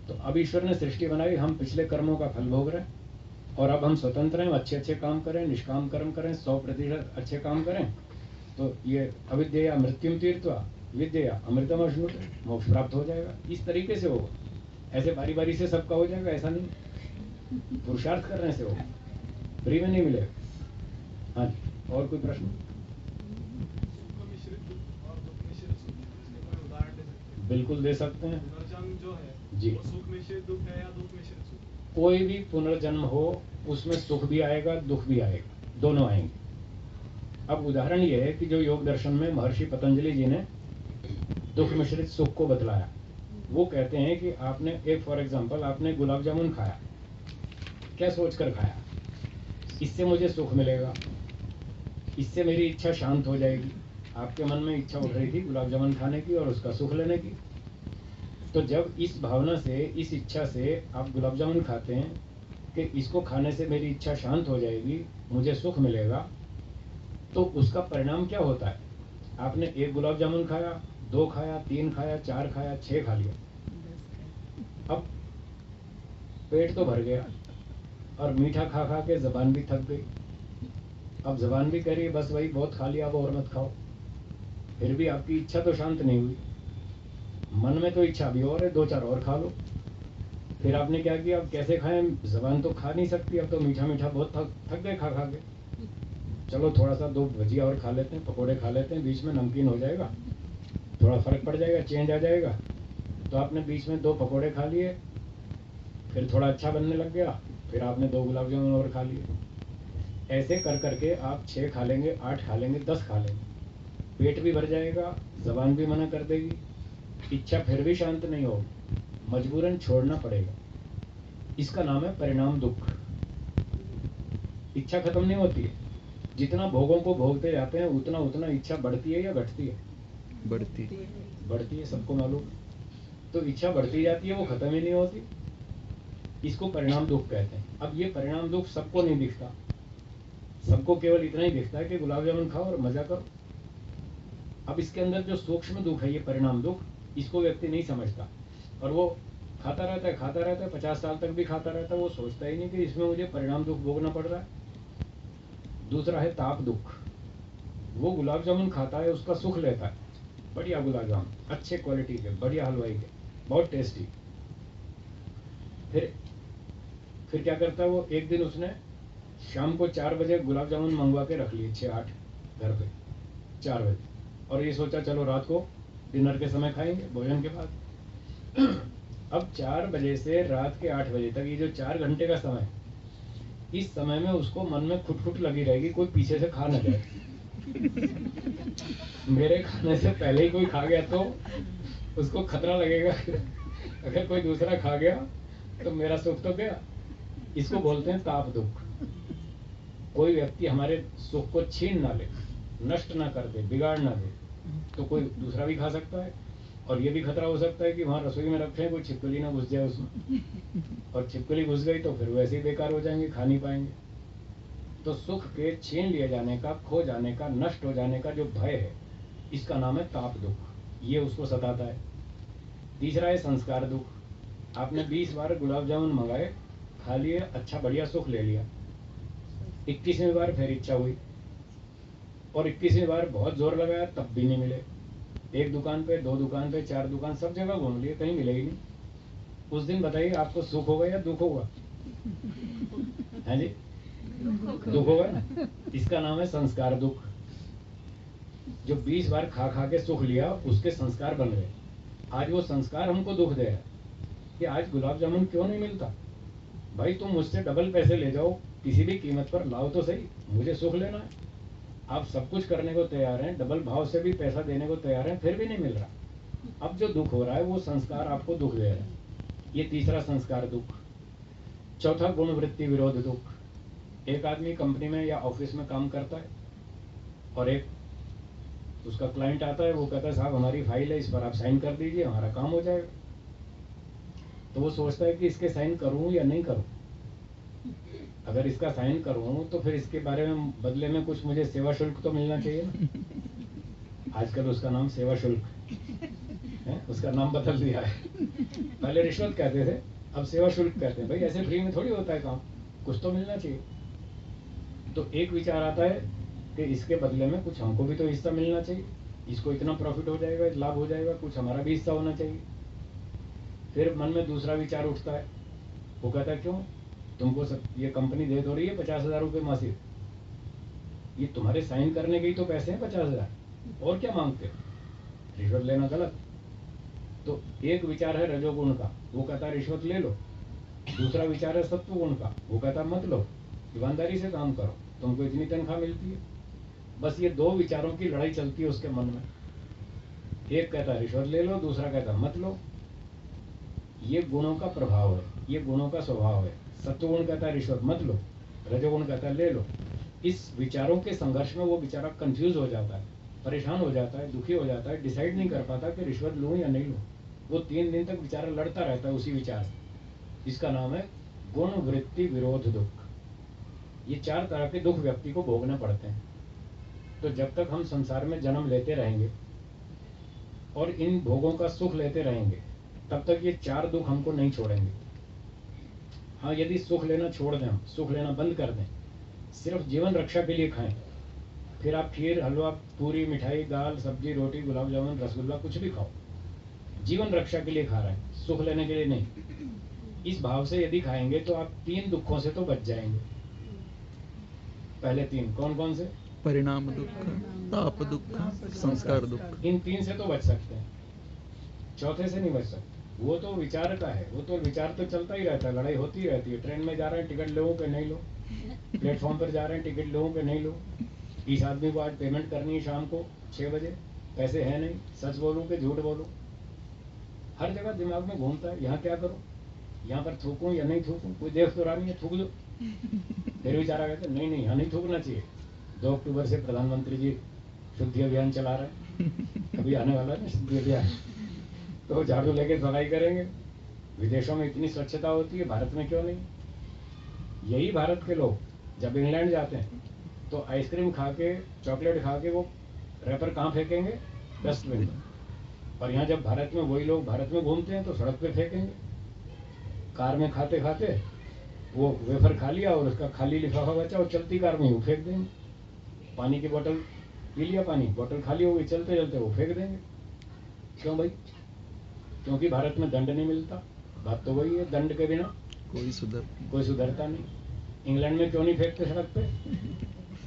तो अब ईश्वर ने सृष्टि बनाई, हम पिछले कर्मों का फल भोग रहे हैं, और अब हम स्वतंत्र हैं, अच्छे अच्छे काम करें, निष्काम कर्म करें, 100% अच्छे काम करें, तो ये अविद्या मृत्युम तीर्थवा विद्या अमृतम अश्नुते, मोक्ष प्राप्त हो जाएगा। इस तरीके से होगा, ऐसे बारी बारी से सबका हो जाएगा ऐसा नहीं, पुरुषार्थ करने से होगा, फ्री में नहीं मिलेगा। हाँ जी, और कोई प्रश्न? बिल्कुल दे सकते हैं जो है जी। वो सुख मिश्रित दुख है या दुख मिश्रित सुख? कोई भी पुनर्जन्म हो उसमें सुख भी आएगा, दुख भी आएगा, दोनों आएंगे। अब उदाहरण ये है कि जो योग दर्शन में महर्षि पतंजलि जी ने दुख मिश्रित सुख को बतलाया, वो कहते हैं कि आपने एक फॉर एग्जांपल आपने गुलाब जामुन खाया, क्या सोचकर खाया, इससे मुझे सुख मिलेगा, इससे मेरी इच्छा शांत हो जाएगी। आपके मन में इच्छा उठ रही थी गुलाब जामुन खाने की और उसका सुख लेने की, तो जब इस भावना से, इस इच्छा से आप गुलाब जामुन खाते हैं कि इसको खाने से मेरी इच्छा शांत हो जाएगी, मुझे सुख मिलेगा, तो उसका परिणाम क्या होता है? आपने 1 गुलाब जामुन खाया, 2 खाया, 3 खाया, 4 खाया, 6 खा लिया, अब पेट तो भर गया और मीठा खा खा के जबान भी थक गई। अब जबान भी कह रही है बस वही बहुत खा लिया, अब और मत खाओ। फिर भी आपकी इच्छा तो शांत नहीं हुई, मन में तो इच्छा भी और है, 2-4 और खा लो। फिर आपने क्या किया, अब कैसे खाएं, जबान तो खा नहीं सकती, अब तो मीठा मीठा बहुत थक गए खा खा के, चलो थोड़ा सा 2 भजिया और खा लेते हैं, पकोड़े खा लेते हैं, बीच में नमकीन हो जाएगा, थोड़ा फर्क पड़ जाएगा, चेंज आ जाएगा। तो आपने बीच में 2 पकोड़े खा लिए, फिर थोड़ा अच्छा बनने लग गया, फिर आपने 2 गुलाब जामुन और खा लिए। ऐसे कर करके आप 6 खा लेंगे, 8 खा लेंगे, 10 खा लेंगे, पेट भी भर जाएगा, जबान भी मना कर देगी, इच्छा फिर भी शांत नहीं होगी, मजबूरन छोड़ना पड़ेगा। इसका नाम है परिणाम दुख। इच्छा खत्म नहीं होती है, जितना भोगों को भोगते जाते हैं उतना उतना इच्छा बढ़ती है या घटती है? बढ़ती है, सबको मालूम। तो इच्छा बढ़ती जाती है, वो खत्म ही नहीं होती, इसको परिणाम दुख कहते हैं। अब ये परिणाम दुख सबको नहीं दिखता, सबको केवल इतना ही दिखता है कि गुलाब जामुन खाओ और मजा करो। अब इसके अंदर जो सूक्ष्म दुख है, ये परिणाम दुख, इसको व्यक्ति नहीं समझता, और वो खाता रहता है 50 साल तक भी खाता रहता है, वो सोचता ही नहीं कि इसमें मुझे परिणाम दुख भोगना पड़ रहा है। दूसरा है ताप दुख, वो गुलाब जामुन खाता है, उसका सुख लेता है, बढ़िया गुलाब जामुन, अच्छे क्वालिटी के, बढ़िया हलवाई के, बहुत टेस्टी। फिर क्या करता है वो, एक दिन उसने शाम को 4 बजे गुलाब जामुन मंगवा के रख लिए, 6-8 घर पे 4 बजे, और ये सोचा चलो रात को डिनर के समय खाएंगे, भोजन के बाद। अब 4 बजे से रात के 8 बजे तक ये जो 4 घंटे का समय, इस समय में उसको मन में खुट लगी रहेगी कोई पीछे से खा न जाए। मेरे खाने से पहले ही कोई खा गया तो उसको खतरा लगेगा, अगर कोई दूसरा खा गया तो मेरा सुख तो गया। इसको बोलते हैं ताप दुख। कोई व्यक्ति हमारे सुख को छीन ना ले, नष्ट ना कर दे, बिगाड़ ना दे, तो कोई दूसरा भी खा सकता है, और ये भी खतरा हो सकता है कि वहाँ रसोई में रखे कोई छिपकली ना घुस जाए उसमें, और छिपकली घुस गई तो फिर वैसे ही बेकार हो जाएंगे, खा नहीं पाएंगे। तो सुख के छीन लिए जाने का, खो जाने का, नष्ट हो जाने का जो भय है, इसका नाम है ताप दुख, ये उसको सताता है। तीसरा है संस्कार दुख। आपने 20 बार गुलाब जामुन मंगाए, खा लिए, अच्छा बढ़िया सुख ले लिया, 21वीं बार फिर इच्छा हुई, और 21वीं बार बहुत जोर लगाया तब भी नहीं मिले। 1 दुकान पे, 2 दुकान पे, 4 दुकान, सब जगह घूम लिए, कहीं मिले ही नहीं। उस दिन बताइए आपको सुख होगा या दुख होगा? है जी, दुख होगा ना। इसका नाम है संस्कार दुख। जो 20 बार खा खा के सुख लिया उसके संस्कार बन गए। आज वो संस्कार हमको दुख दे रहा है कि आज गुलाब जामुन क्यों नहीं मिलता। भाई तुम मुझसे डबल पैसे ले जाओ, किसी भी कीमत पर लाओ तो सही, मुझे सुख लेना है। आप सब कुछ करने को तैयार हैं, डबल भाव से भी पैसा देने को तैयार हैं, फिर भी नहीं मिल रहा। अब जो दुख हो रहा है वो संस्कार आपको दुख दे रहा है। ये तीसरा संस्कार दुख। चौथा गुण वृत्ति विरोध दुख। एक आदमी कंपनी में या ऑफिस में काम करता है और एक उसका क्लाइंट आता है, वो कहता है साहब हमारी फाइल है, इस पर आप साइन कर दीजिए, हमारा काम हो जाएगा। तो वो सोचता है कि इसके साइन करूं या नहीं करूं। अगर इसका साइन करूं तो फिर इसके बारे में बदले में कुछ मुझे सेवा शुल्क तो मिलना चाहिए ना। आजकल उसका नाम सेवा शुल्क है, उसका नाम बदल दिया है। पहले रिश्वत कहते थे, अब सेवा शुल्क कहते हैं। भाई ऐसे फ्री में थोड़ी होता है काम, कुछ तो मिलना चाहिए। तो एक विचार आता है कि इसके बदले में कुछ हमको भी तो हिस्सा मिलना चाहिए, इसको इतना प्रॉफिट हो जाएगा, लाभ हो जाएगा, कुछ हमारा भी हिस्सा होना चाहिए। फिर मन में दूसरा विचार उठता है, वो कहता है क्यों तुमको सब ये कंपनी दे तो रही है 50,000 रुपये मासिक, ये तुम्हारे साइन करने के ही तो पैसे हैं 50,000, और क्या मांगते हो? रिश्वत लेना गलत। तो एक विचार है रजोगुण का, वो कहता है रिश्वत ले लो। दूसरा विचार है सत्व गुण का, वो कहता है मत लो, ईमानदारी से काम करो, तुमको इतनी तनख्वाह मिलती है। बस ये दो विचारों की लड़ाई चलती है उसके मन में। एक कहता है रिश्वत ले लो, दूसरा कहता है मत लो। ये गुणों का प्रभाव है, ये गुणों का स्वभाव है। सत्वगुण कहता है रिश्वत मत लो, रजोगुण कहता है ले लो। इस विचारों के संघर्ष में वो बेचारा कंफ्यूज हो जाता है, परेशान हो जाता है, दुखी हो जाता है, डिसाइड नहीं कर पाता कि रिश्वत लूं या नहीं लूं। वो 3 दिन तक बेचारा लड़ता रहता है उसी विचार से। इसका नाम है गुण वृत्ति विरोध दुख। ये 4 तरह के दुख व्यक्ति को भोगने पड़ते हैं। तो जब तक हम संसार में जन्म लेते रहेंगे और इन भोगों का सुख लेते रहेंगे, तब तक ये 4 दुख हमको नहीं छोड़ेंगे। हाँ, यदि सुख लेना छोड़ दें, हम सुख लेना बंद कर दें, सिर्फ जीवन रक्षा के लिए खाएं, फिर आप खीर, हलवा, पूरी, मिठाई, दाल, सब्जी, रोटी, गुलाब जामुन, रसगुल्ला कुछ भी खाओ, जीवन रक्षा के लिए खा रहे हैं, सुख लेने के लिए नहीं। इस भाव से यदि खाएंगे तो आप 3 दुखों से तो बच जाएंगे। पहले 3 कौन कौन से? परिणाम दुख, ताप दुख, संस्कार दुख। इन 3 से तो बच सकते हैं, चौथे से नहीं बच सकते। वो तो विचार का है, वो तो विचार तो चलता ही रहता है, लड़ाई होती रहती है। ट्रेन में जा रहे हैं, टिकट लो कि नहीं लो, प्लेटफॉर्म पर जा रहे हैं, टिकट लो कि नहीं लो। इस आदमी को आज पेमेंट करनी है शाम को 6 बजे, पैसे हैं नहीं, सच बोलूं कि झूठ बोलूं, हर जगह दिमाग में घूमता है। यहाँ क्या करूं, यहाँ पर थूकूं या नहीं थूकूं, कोई देख तो रहा नहीं है, थूक दो। फिर विचारा कहते नहीं नहीं, यहाँ नहीं थूकना चाहिए। 2 अक्टूबर से प्रधानमंत्री जी शुद्धि अभियान चला रहे हैं, अभी आने वाला है ना शुद्धि अभियान, तो झाड़ू लेके सफाई करेंगे। विदेशों में इतनी स्वच्छता होती है, भारत में क्यों नहीं? यही भारत के लोग जब इंग्लैंड जाते हैं तो आइसक्रीम खा के, चॉकलेट खा के वो रैपर कहाँ फेंकेंगे? डस्टबिन में। और यहाँ जब भारत में वही लोग भारत में घूमते हैं तो सड़क पे फेंकेंगे। कार में खाते खाते वो वेफर खा लिया और उसका खाली लिफाफा बचा, और चलती कार में वो फेंक देंगे। पानी की बोतल पी लिया, पानी बोतल खाली हो गई, चलते चलते वो फेंक देंगे। क्यों भाई? क्योंकि भारत में दंड नहीं मिलता। बात तो वही है, दंड के बिना कोई सुधरता नहीं। इंग्लैंड में क्यों नहीं फेंकते सड़क पे?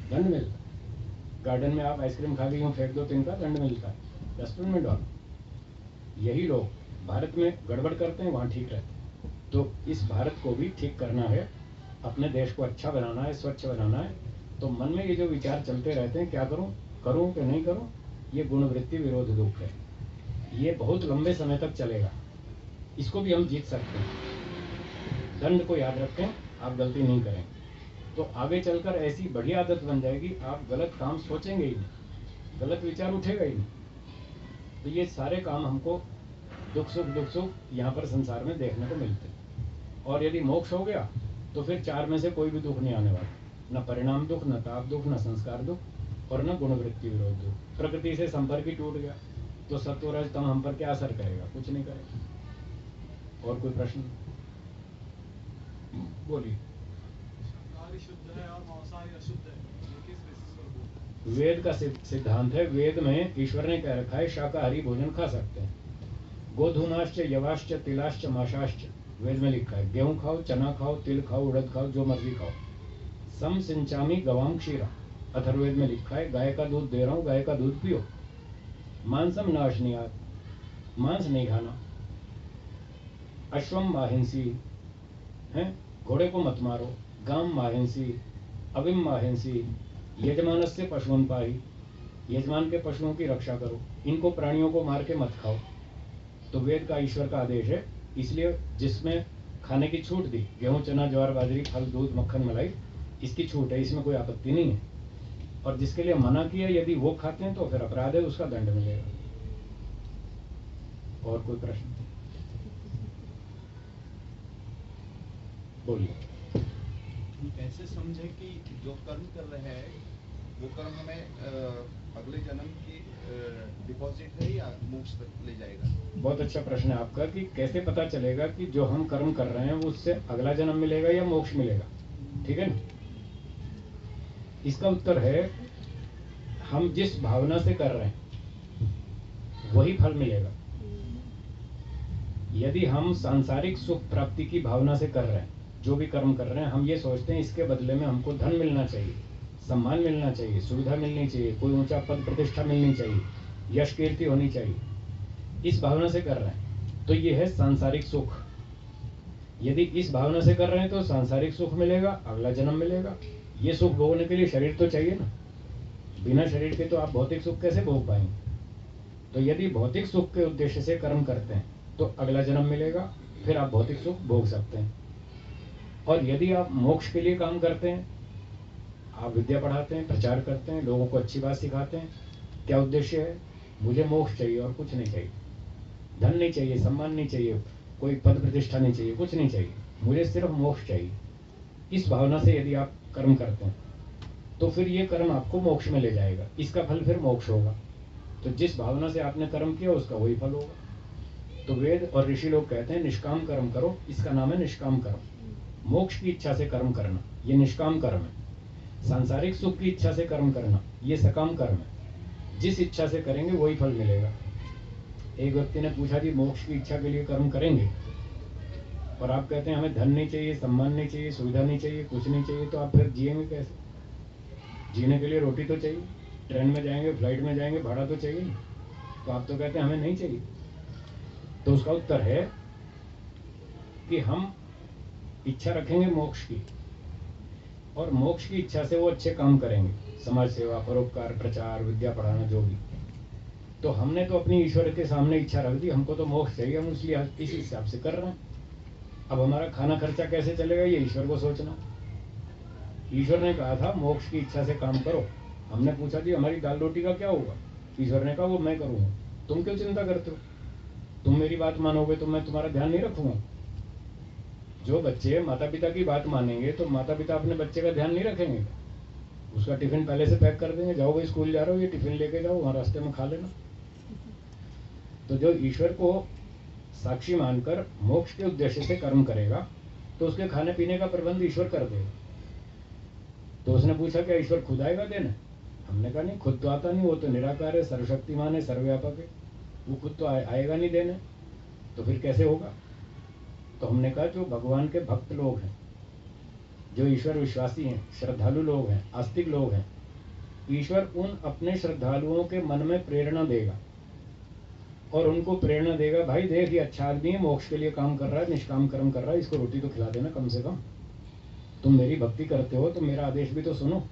दंड मिलता। गार्डन में आप आइसक्रीम खा के यूँ फेंक दो तो इनका दंड मिलता है, डस्टबिन में डालो। यही लोग भारत में गड़बड़ करते हैं, वहाँ ठीक रहते हैं। तो इस भारत को भी ठीक करना है, अपने देश को अच्छा बनाना है, स्वच्छ बनाना है। तो मन में ये जो विचार चलते रहते हैं, क्या करूं, करूं कि नहीं करूं, ये गुणवृत्ति विरोध दुख है। ये बहुत लंबे समय तक चलेगा, इसको भी हम जीत सकते हैं। दंड को याद रखें, आप गलती नहीं करें तो आगे चलकर ऐसी बढ़िया आदत बन जाएगी, आप गलत काम सोचेंगे ही नहीं, गलत विचार उठेगा ही नहीं। तो ये सारे काम हमको दुख सुख यहाँ पर संसार में देखने को मिलते हैं। और यदि मोक्ष हो गया तो फिर 4 में से कोई भी दुख नहीं आने वाला, न परिणाम दुख, न ताप दुख, न संस्कार दुख, और न गुणवृत्ति विरोध दुख। प्रकृति से संपर्क ही टूट गया तो सत्व रज तम हम पर क्या असर करेगा? कुछ नहीं करेगा। और कोई प्रश्न? बोलिए। शाकाहारी शुद्ध है और मांसाहारी अशुद्ध है, ये किस बेसिस पर बोलते हैं? वेद का सिद्धांत है, वेद में ईश्वर ने कह रखा है शाकाहारी भोजन खा सकते हैं गोधूमाश्च यवाश्च तिलाश्च माशाश्च, वेद में लिखा है। गेहूं खाओ, चना खाओ, तिल खाओ, उड़द खाओ, जो मर्जी खाओ। सम सिंचामी गवाम क्षीरा, अथर्ववेद में लिखा है गाय का दूध दे रहा हूं, गाय का दूध पियो। मांसम नाशनियात, मांस नहीं खाना। अश्वम माहिंसी है, घोड़े को मत मारो। गाम माहिंसी, अविम माहिंसी, यजमानस्य पशुओं पाही, यजमान के पशुओं की रक्षा करो। इनको प्राणियों को मार के मत खाओ। तो वेद का ईश्वर का आदेश है। इसलिए जिसमें खाने की छूट दी, गेहूं, चना, ज्वार, बाजरी, फल, दूध, मक्खन, मलाई, इसकी छूट है, इसमें कोई आपत्ति नहीं है। और जिसके लिए मना किया, यदि वो खाते हैं तो फिर अपराध है, उसका दंड मिलेगा। और कोई प्रश्न? बोलिए। कैसे समझे कि जो कर्म कर रहे हैं वो कर्म हमें अगले जन्म की डिपॉजिट है या मोक्ष तक ले जाएगा? बहुत अच्छा प्रश्न है आपका कि कैसे पता चलेगा कि जो हम कर्म कर रहे हैं वो उससे अगला जन्म मिलेगा या मोक्ष मिलेगा। ठीक है ना? इसका उत्तर है, हम जिस भावना से कर रहे हैं वही फल मिलेगा। यदि हम सांसारिक सुख प्राप्ति की भावना से कर रहे हैं, जो भी कर्म कर रहे हैं, हम ये सोचते हैं इसके बदले में हमको धन मिलना चाहिए, सम्मान मिलना चाहिए, सुविधा मिलनी चाहिए, कोई ऊंचा पद प्रतिष्ठा मिलनी चाहिए, यश कीर्ति होनी चाहिए, इस भावना से कर रहे हैं, तो ये है सांसारिक सुख। यदि इस भावना से कर रहे हैं तो सांसारिक सुख मिलेगा, अगला जन्म मिलेगा। ये सुख भोगने के लिए शरीर तो चाहिए ना, बिना शरीर के तो आप भौतिक सुख कैसे भोग पाएंगे। तो यदि भौतिक सुख के उद्देश्य से कर्म करते हैं तो अगला जन्म मिलेगा, फिर आप भौतिक सुख भोग सकते हैं। और यदि आप मोक्ष के लिए काम करते हैं, आप विद्या पढ़ाते हैं, प्रचार करते हैं, लोगों को अच्छी बात सिखाते हैं, क्या उद्देश्य है? मुझे मोक्ष चाहिए और कुछ नहीं चाहिए, धन नहीं चाहिए, सम्मान नहीं चाहिए, कोई पद प्रतिष्ठा नहीं चाहिए, कुछ नहीं चाहिए, मुझे सिर्फ मोक्ष चाहिए। इस भावना से यदि आप कर्म करते हैं तो फिर ये कर्म आपको मोक्ष में ले जाएगा, इसका फल फिर मोक्ष होगा। तो जिस भावना से आपने कर्म किया उसका वही फल होगा। तो वेद और ऋषि लोग कहते हैं निष्काम कर्म करो, इसका नाम है निष्काम कर्म। मोक्ष की इच्छा से कर्म करना ये निष्काम कर्म है। सांसारिक सुख की इच्छा से कर्म करना ये सकाम कर्म है। जिस इच्छा से करेंगे वही फल मिलेगा। एक व्यक्ति ने पूछा जी मोक्ष की इच्छा के लिए कर्म करेंगे और आप कहते हैं हमें धन नहीं चाहिए, सम्मान नहीं चाहिए, सुविधा नहीं चाहिए, कुछ नहीं चाहिए, तो आप फिर जिएंगे कैसे? जीने के लिए रोटी तो चाहिए, ट्रेन में जाएंगे, फ्लाइट में जाएंगे, भाड़ा तो चाहिए। तो आप तो कहते हैं हमें नहीं चाहिए। तो उसका उत्तर है कि हम इच्छा रखेंगे मोक्ष की, और मोक्ष की इच्छा से वो अच्छे काम करेंगे, समाज सेवा, परोपकार, प्रचार, विद्या पढ़ाना, जो भी। तो हमने तो अपनी ईश्वर के सामने इच्छा रख दी, हमको तो मोक्ष चाहिए, हम इसलिए इस हिसाब से कर रहे हैं। अब हमारा खाना खर्चा कैसे चलेगा ये ईश्वर को सोचना। ईश्वर ने कहा था मोक्ष की इच्छा से काम करो। हमने पूछा जी हमारी दाल रोटी का क्या होगा? ईश्वर ने कहा वो मैं करूँगा, तुम क्यों चिंता करते हो? तुम मेरी बात मानोगे तो मैं तुम्हारा ध्यान नहीं रखूंगा। जो बच्चे माता पिता की बात मानेंगे तो माता पिता अपने बच्चे का ध्यान नहीं रखेंगे, उसका टिफिन पहले से पैक कर देंगे, जाओ भाई स्कूल जा रहे हो, ये टिफिन लेके जाओ, वहाँ रास्ते में खा लेना। तो जो ईश्वर को साक्षी मानकर मोक्ष के उद्देश्य से कर्म करेगा तो उसके खाने पीने का प्रबंध ईश्वर कर देगा। तो उसने पूछा क्या ईश्वर खुद आएगा देने? हमने कहा नहीं, खुद तो आता नहीं, वो तो निराकार है, सर्वशक्तिमान है, सर्वव्यापक है, वो खुद तो आएगा नहीं देने, तो फिर कैसे होगा? तो हमने कहा जो भगवान के भक्त लोग हैं, जो ईश्वर विश्वासी हैं, श्रद्धालु लोग हैं, आस्तिक लोग हैं, ईश्वर उन अपने श्रद्धालुओं के मन में प्रेरणा देगा और उनको प्रेरणा देगा, भाई देख ये अच्छा आदमी है, मोक्ष के लिए काम कर रहा है, निष्काम कर्म कर रहा है, इसको रोटी तो खिला देना कम से कम। तुम मेरी भक्ति करते हो तो मेरा आदेश भी तो सुनो,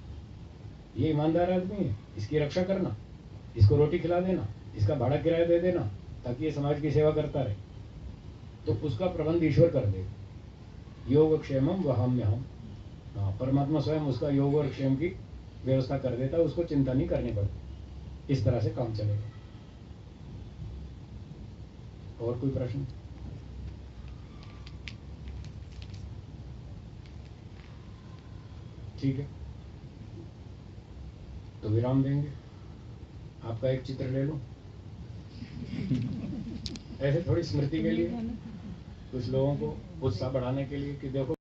ये ईमानदार आदमी है, इसकी रक्षा करना, इसको रोटी खिला देना, इसका भाड़ा किराया दे देना ताकि ये समाज की सेवा करता रहे। तो उसका प्रबंध ईश्वर कर देगा। योग क्षेमम वहाम्यहम, हाँ, परमात्मा स्वयं उसका योग और क्षेम की व्यवस्था कर देता है, उसको चिंता नहीं करनी पड़ती। इस तरह से काम चलेगा। और कोई प्रश्न? ठीक है, तो विराम देंगे। आपका एक चित्र ले लो, ऐसे थोड़ी स्मृति के लिए, कुछ लोगों को उत्साह बढ़ाने के लिए कि देखो